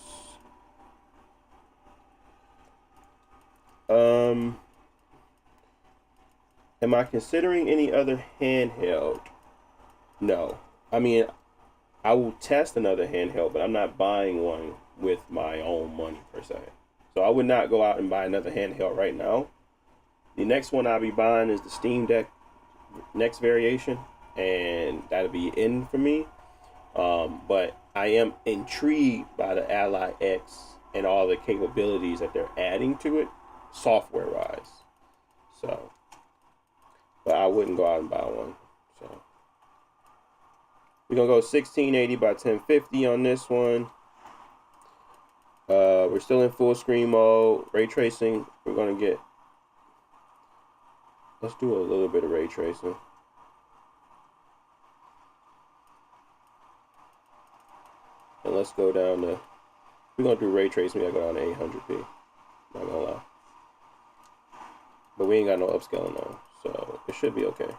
Am I considering any other handheld? No. I mean, I will test another handheld, but I'm not buying one with my own money per se. So I would not go out and buy another handheld right now. The next one I'll be buying is the Steam Deck next variation, and that'll be in for me. But I am intrigued by the Ally X and all the capabilities that they're adding to it, software wise. So, but I wouldn't go out and buy one. So we're gonna go 1680 by 1050 on this one. We're still in full screen mode. Ray tracing, we're gonna get. Let's do a little bit of ray tracing. And let's go down to, we're gonna do ray tracing, we gotta go down to 800p. Not gonna lie. But we ain't got no upscaling on, so it should be okay.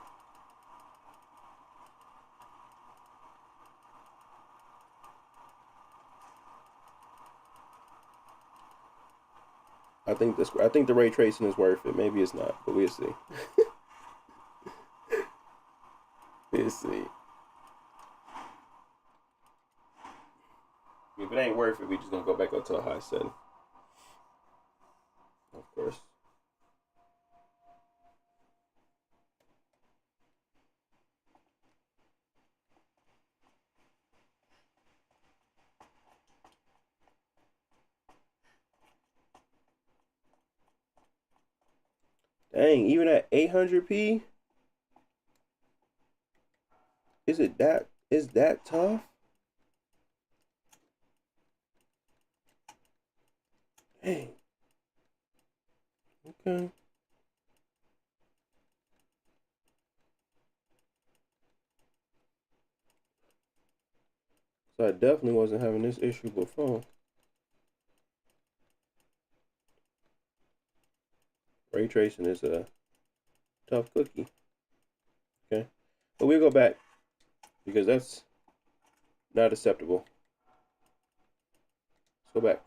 I think the ray tracing is worth it. Maybe it's not, but we'll see. We'll see. If it ain't worth it, we just gonna go back up to a high setting. Of course. Dang, even at 800p? Is that tough? Dang. Okay. So I definitely wasn't having this issue before. Ray tracing is a tough cookie. Okay. But we'll go back because that's not acceptable. Let's go back.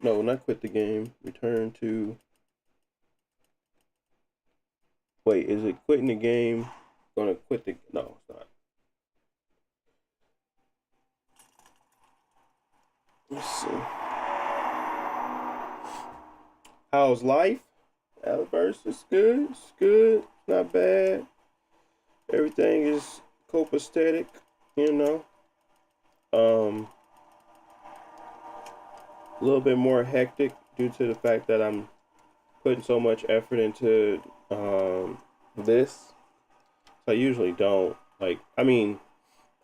No, not quit the game. Return to. Wait, is it quitting the game? Gonna quit the. No, it's not. Let's see. How's life? Alberts is good. It's good. It's not bad. Everything is copacetic, you know. A little bit more hectic due to the fact that I'm putting so much effort into this. I usually don't like. I mean,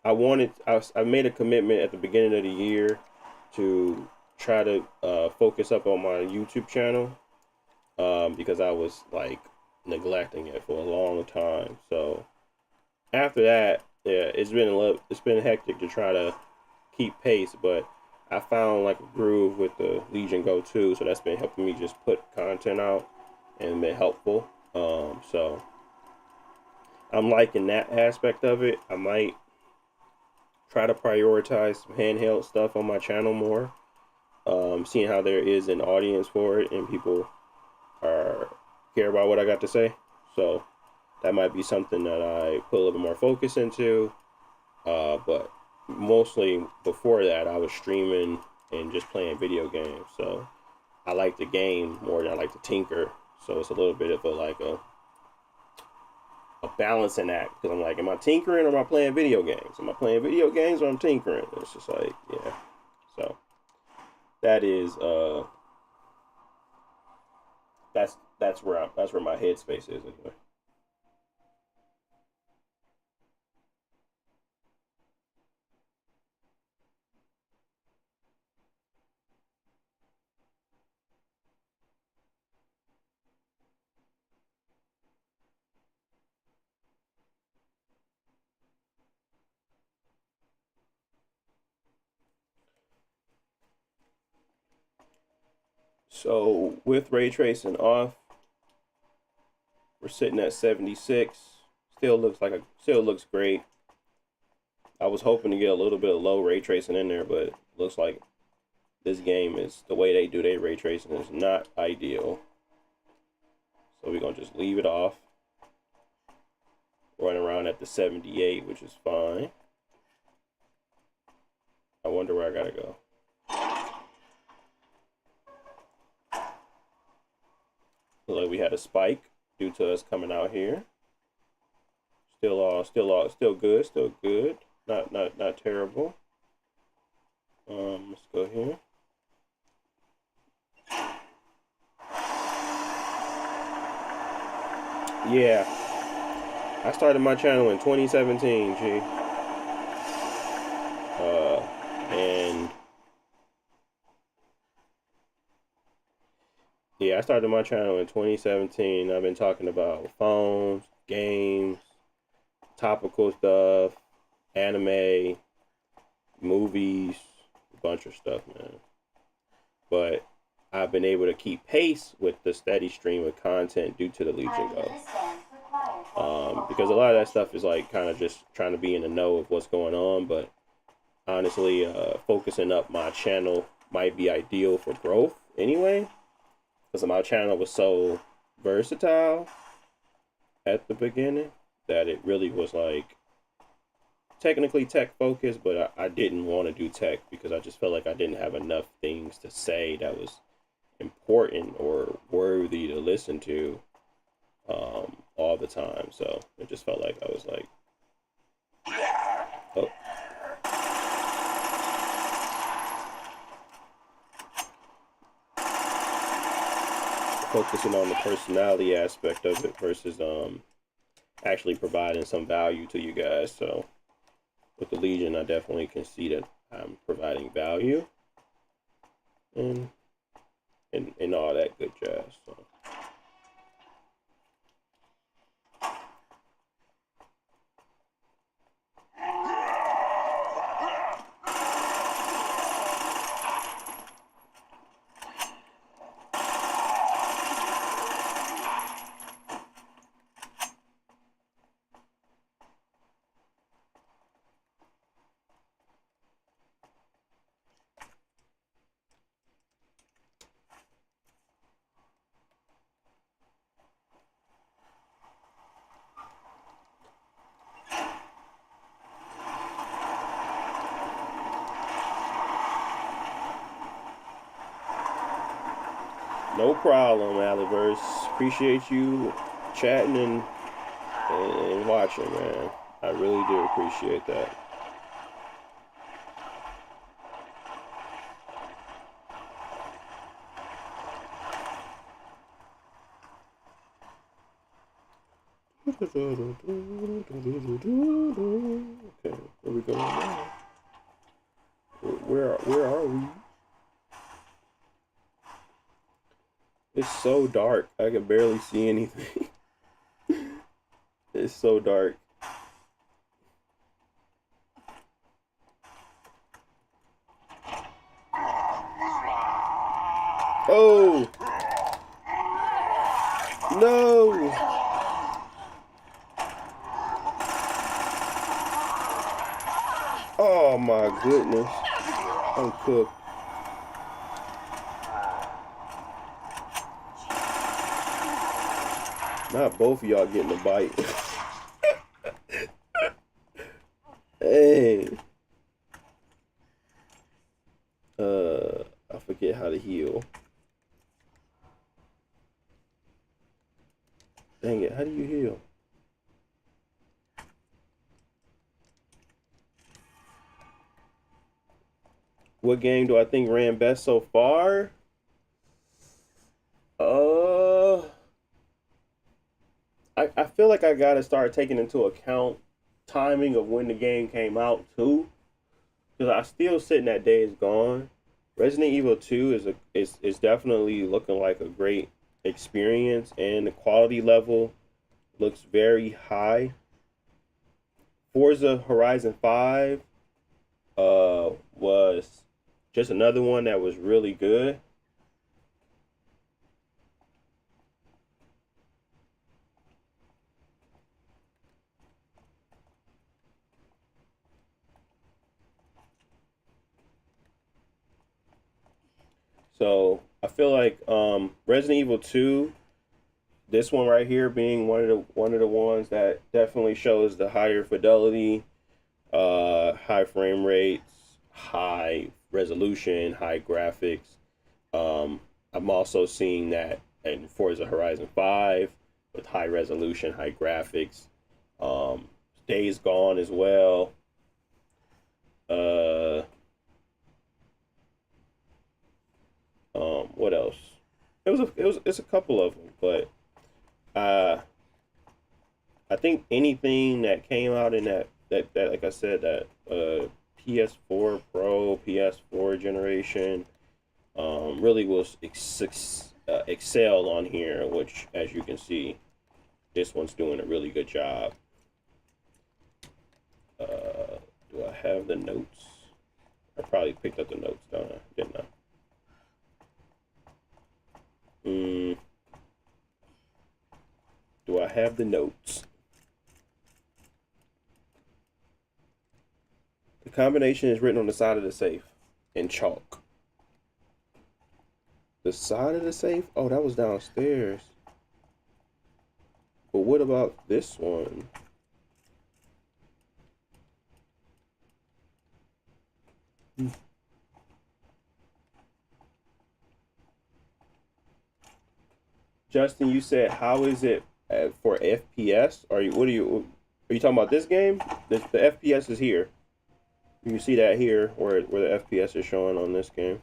I made a commitment at the beginning of the year to try to focus up on my YouTube channel because I was like neglecting it for a long time. So after that, yeah, it's been hectic to try to keep pace, but I found like a groove with the Legion Go 2, so that's been helping me just put content out and been helpful. So I'm liking that aspect of it. I might try to prioritize some handheld stuff on my channel more. Seeing how there is an audience for it and people care about what I got to say. So that might be something that I put a little bit more focus into. But mostly before that, I was streaming and just playing video games. So I like the game more than I like to tinker. So it's a little bit of a balancing act, because I'm like, am I tinkering or am I playing video games? Am I playing video games or I'm tinkering? It's just like, yeah. So that is that's where my headspace is anyway. So with ray tracing off, we're sitting at 76. Still looks great. I was hoping to get a little bit of low ray tracing in there, but it looks like this game is, the way they do their ray tracing is not ideal. So we're gonna just leave it off. Running around at the 78, which is fine. I wonder where I gotta go. Look like we had a spike due to us coming out here. Still good. Not terrible. Let's go here. Yeah. I started my channel in 2017, G. And yeah, I started my channel in 2017. I've been talking about phones, games, topical stuff, anime, movies, a bunch of stuff, man. But I've been able to keep pace with the steady stream of content due to the Legion Go. Because a lot of that stuff is like kind of just trying to be in the know of what's going on, but honestly, focusing up my channel might be ideal for growth anyway, because my channel was so versatile at the beginning that it really was like technically tech focused, but I didn't want to do tech because I just felt like I didn't have enough things to say that was important or worthy to listen to all the time. So it just felt like I was like, oh. Focusing on the personality aspect of it versus actually providing some value to you guys. So with the Legion, I definitely can see that I'm providing value and all that good jazz. So. No problem, Aliverse. Appreciate you chatting and watching, man. I really do appreciate that. Okay, where we going now? Where are we? It's so dark. I can barely see anything. It's so dark. Oh! No! Oh my goodness. I'm cooked. Not both of y'all getting a bite. Hey. I forget how to heal. Dang it, how do you heal? What game do I think ran best so far? I feel like I gotta start taking into account timing of when the game came out too, because I still sitting at Days Gone. Resident Evil 2 is definitely looking like a great experience, and the quality level looks very high. Forza Horizon 5 was just another one that was really good. So I feel like Resident Evil 2, this one right here being one of the ones that definitely shows the higher fidelity, high frame rates, high resolution, high graphics. I'm also seeing that in Forza Horizon 5 with high resolution, high graphics. Days Gone as well. What else? It's a couple of them, but I think anything that came out in that like I said, that PS4 Pro, PS4 generation, really will excel on here, which, as you can see, this one's doing a really good job. Do I have the notes? I probably picked up the notes, don't I? Didn't I? Do I have the notes? The combination is written on the side of the safe in chalk. The side of the safe? Oh, that was downstairs. But what about this one? Justin, you said, how is it for FPS? Are you talking about this game? The FPS is here. You can see that here where the FPS is showing on this game.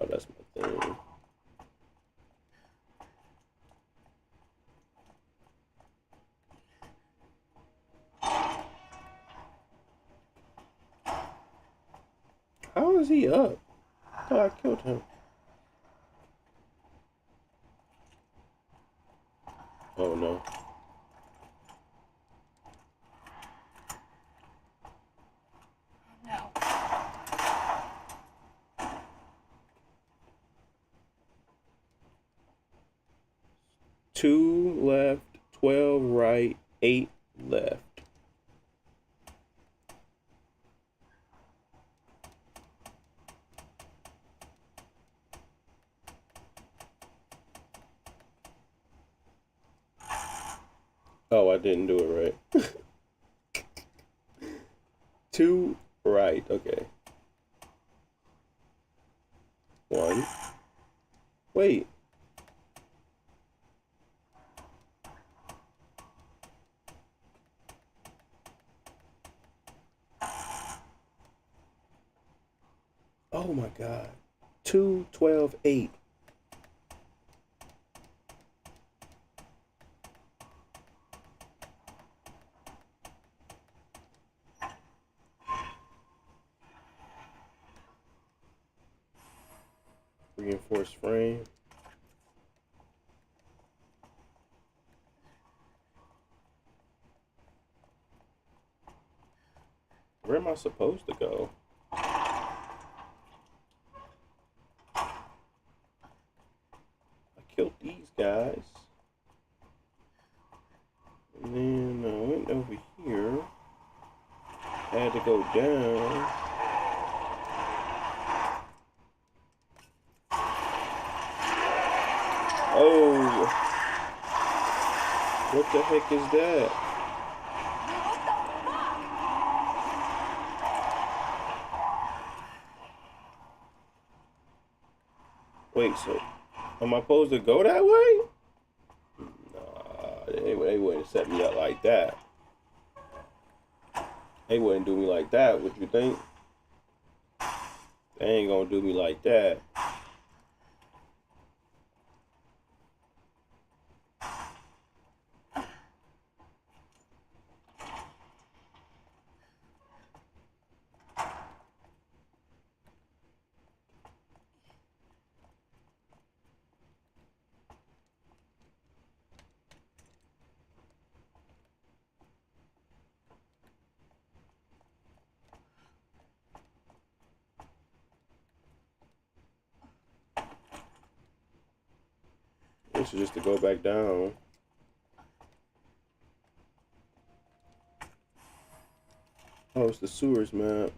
Oh, that's my thing. How is he up? I thought I killed him. Oh no. No. 2 left, 12 right, 8 left. Oh, I didn't do it right. 2 right, okay. 1. Wait. Oh my God. 2, 12, 8. Reinforced frame. Where am I supposed to go? I killed these guys. And then I went over here. I had to go down. Oh, what the heck is that? Wait, so am I supposed to go that way? Nah, they wouldn't set me up like that. They wouldn't do me like that, what you think? They ain't gonna do me like that. This is just to go back down. Oh, it's the sewers map.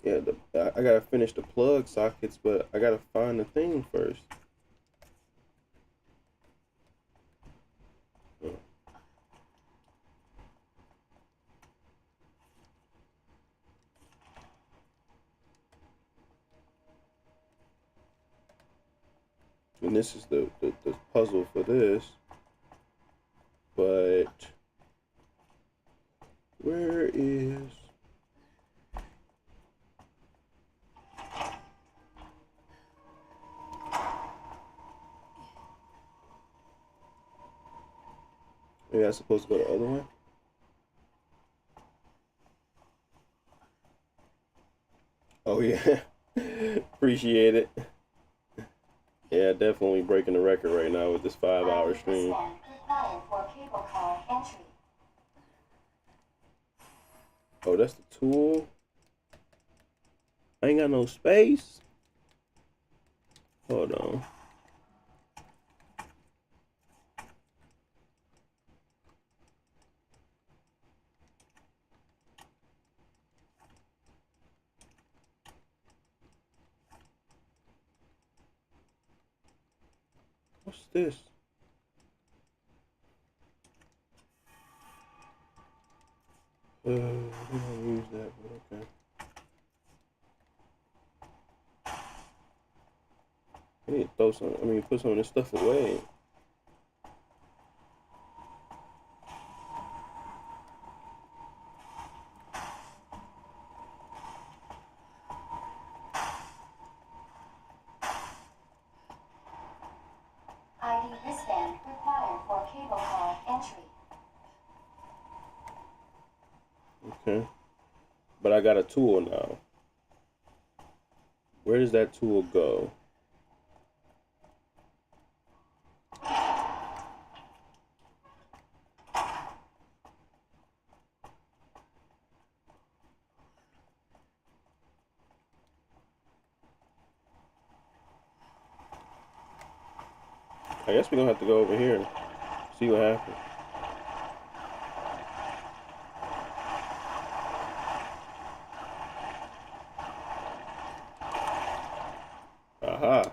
Yeah, I gotta finish the plug sockets, but I gotta find the thing first. And this is the puzzle for this. But where is... Maybe I'm supposed to go the other way? Oh yeah. Appreciate it. Yeah, definitely breaking the record right now with this 5-hour stream. Oh, that's the tool. I ain't got no space. Hold on. What's this? We don't use that, but okay. I need to throw some, put some of this stuff away. ID wristband required for cable car entry. Okay. But I got a tool now. Where does that tool go? I guess we're gonna have to go over here and see what happens. Aha.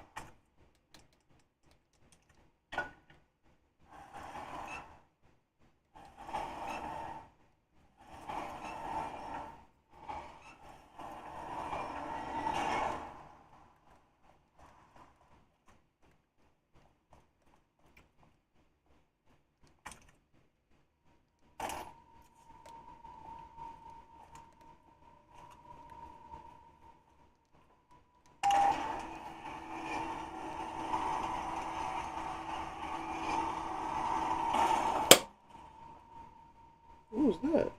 What was that?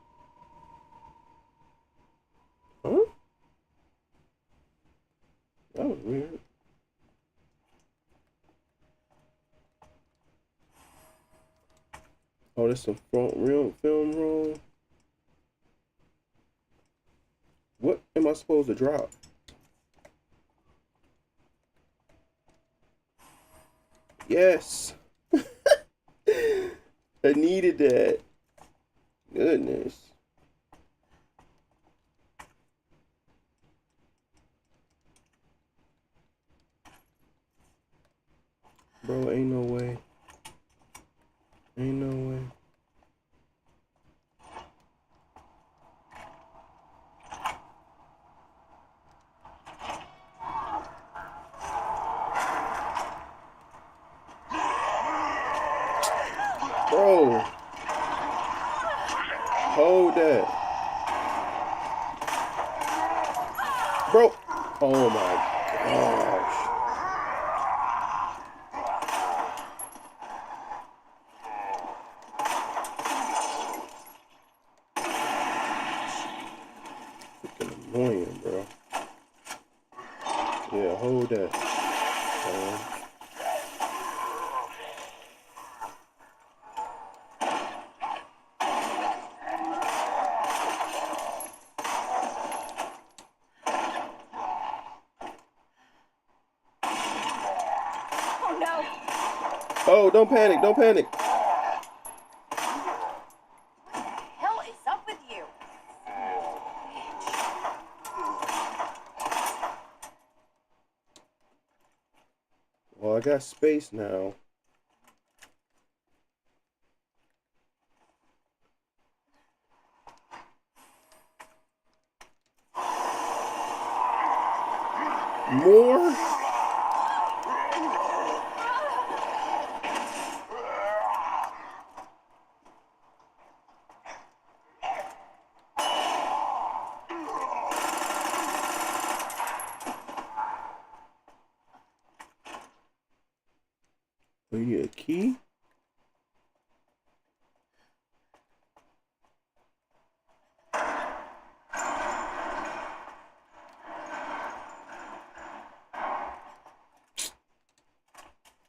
Huh? That was weird. Oh, there's some real film roll. What am I supposed to drop? Yes. I needed that. Goodness. Bro, ain't no way. Ain't no way. Bro. Hold that. Bro. Oh my gosh. Freaking annoying, bro. Yeah, hold that. no. Oh, don't panic, don't panic. What the hell is up with you? Well, I got space now. More? Oh, you need a key?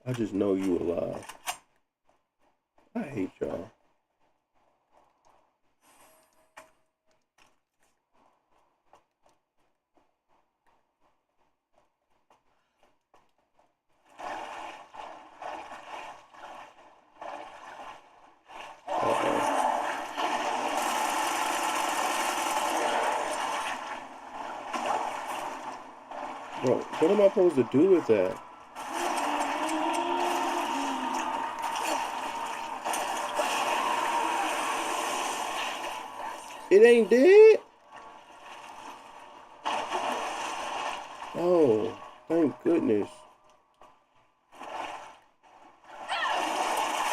I just know you alive. I hate y'all. Bro, what am I supposed to do with that? It ain't dead? Oh, thank goodness.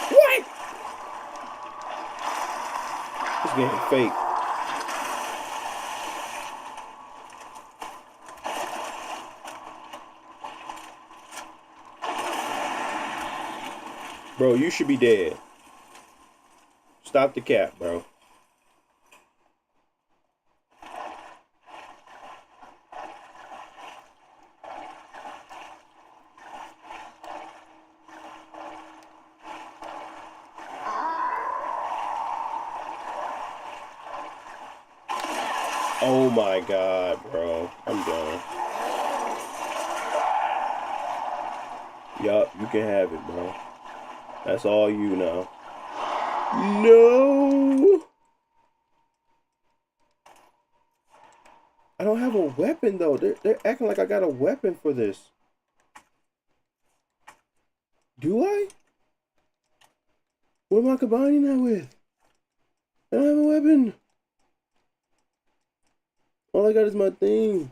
What? It's getting fake. Bro, you should be dead. Stop the cap, bro. Oh my god, bro. I'm done. Yup, you can have it, bro. That's all you know. No! I don't have a weapon, though. They're acting like I got a weapon for this. Do I? What am I combining that with? I don't have a weapon. All I got is my thing.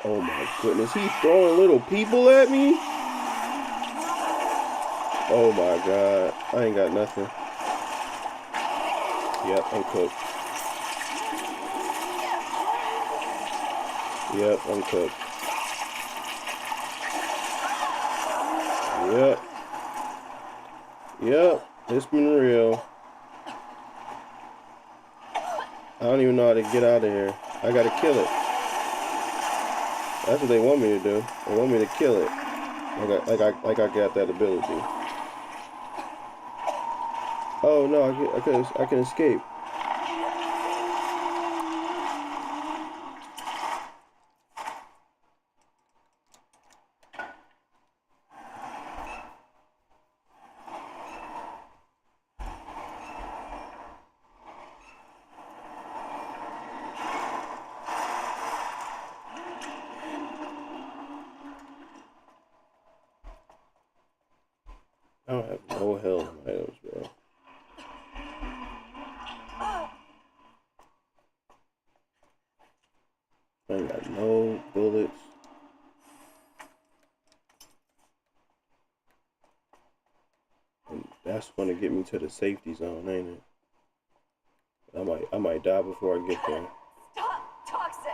Oh my goodness, he's throwing little people at me? Oh my god, I ain't got nothing. Yep, I'm cooked. Yep, I'm cooked. Yep. Yep, it's been real. I don't even know how to get out of here. I gotta kill it. That's what they want me to do. They want me to kill it. Like I got that ability. Oh no, I can escape. I don't have no health items, bro. I ain't got no bullets. And that's gonna get me to the safety zone, ain't it? I might die before I get there. Stop, toxic.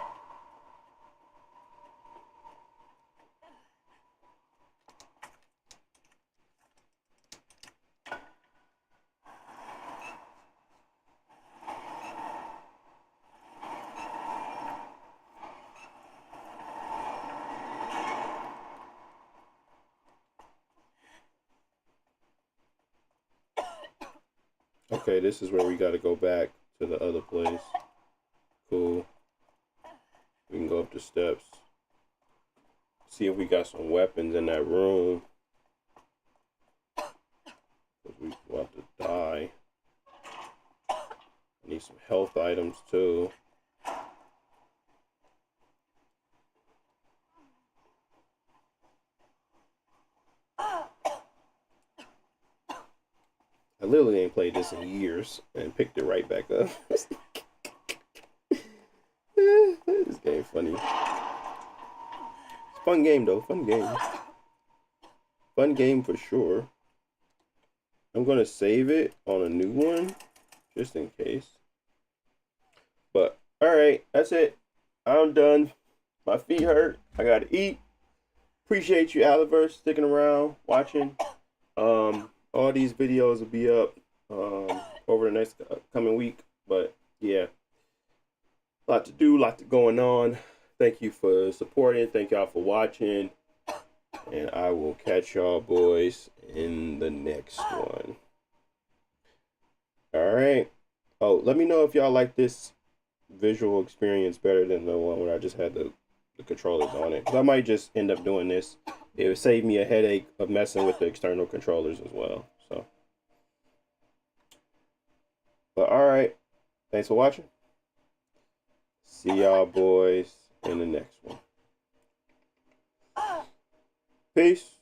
Okay, this is where we gotta go back to the other place. Cool. We can go up the steps. See if we got some weapons in that room. We about to die. I need some health items too. I literally ain't played this in years and picked it right back up. This game funny. It's a fun game though, fun game. Fun game for sure. I'm gonna save it on a new one, just in case. But alright, that's it. I'm done. My feet hurt. I gotta eat. Appreciate you, Aliverse, sticking around, watching. All these videos will be up over the next coming week. But yeah, a lot to do, a lot going on. Thank you for supporting. Thank y'all for watching. And I will catch y'all boys in the next one. Alright. Oh, let me know if y'all like this visual experience better than the one where I just had the controllers on it. 'Cause I might just end up doing this. It would save me a headache of messing with the external controllers as well. So, but alright. Thanks for watching. See y'all boys in the next one. Peace.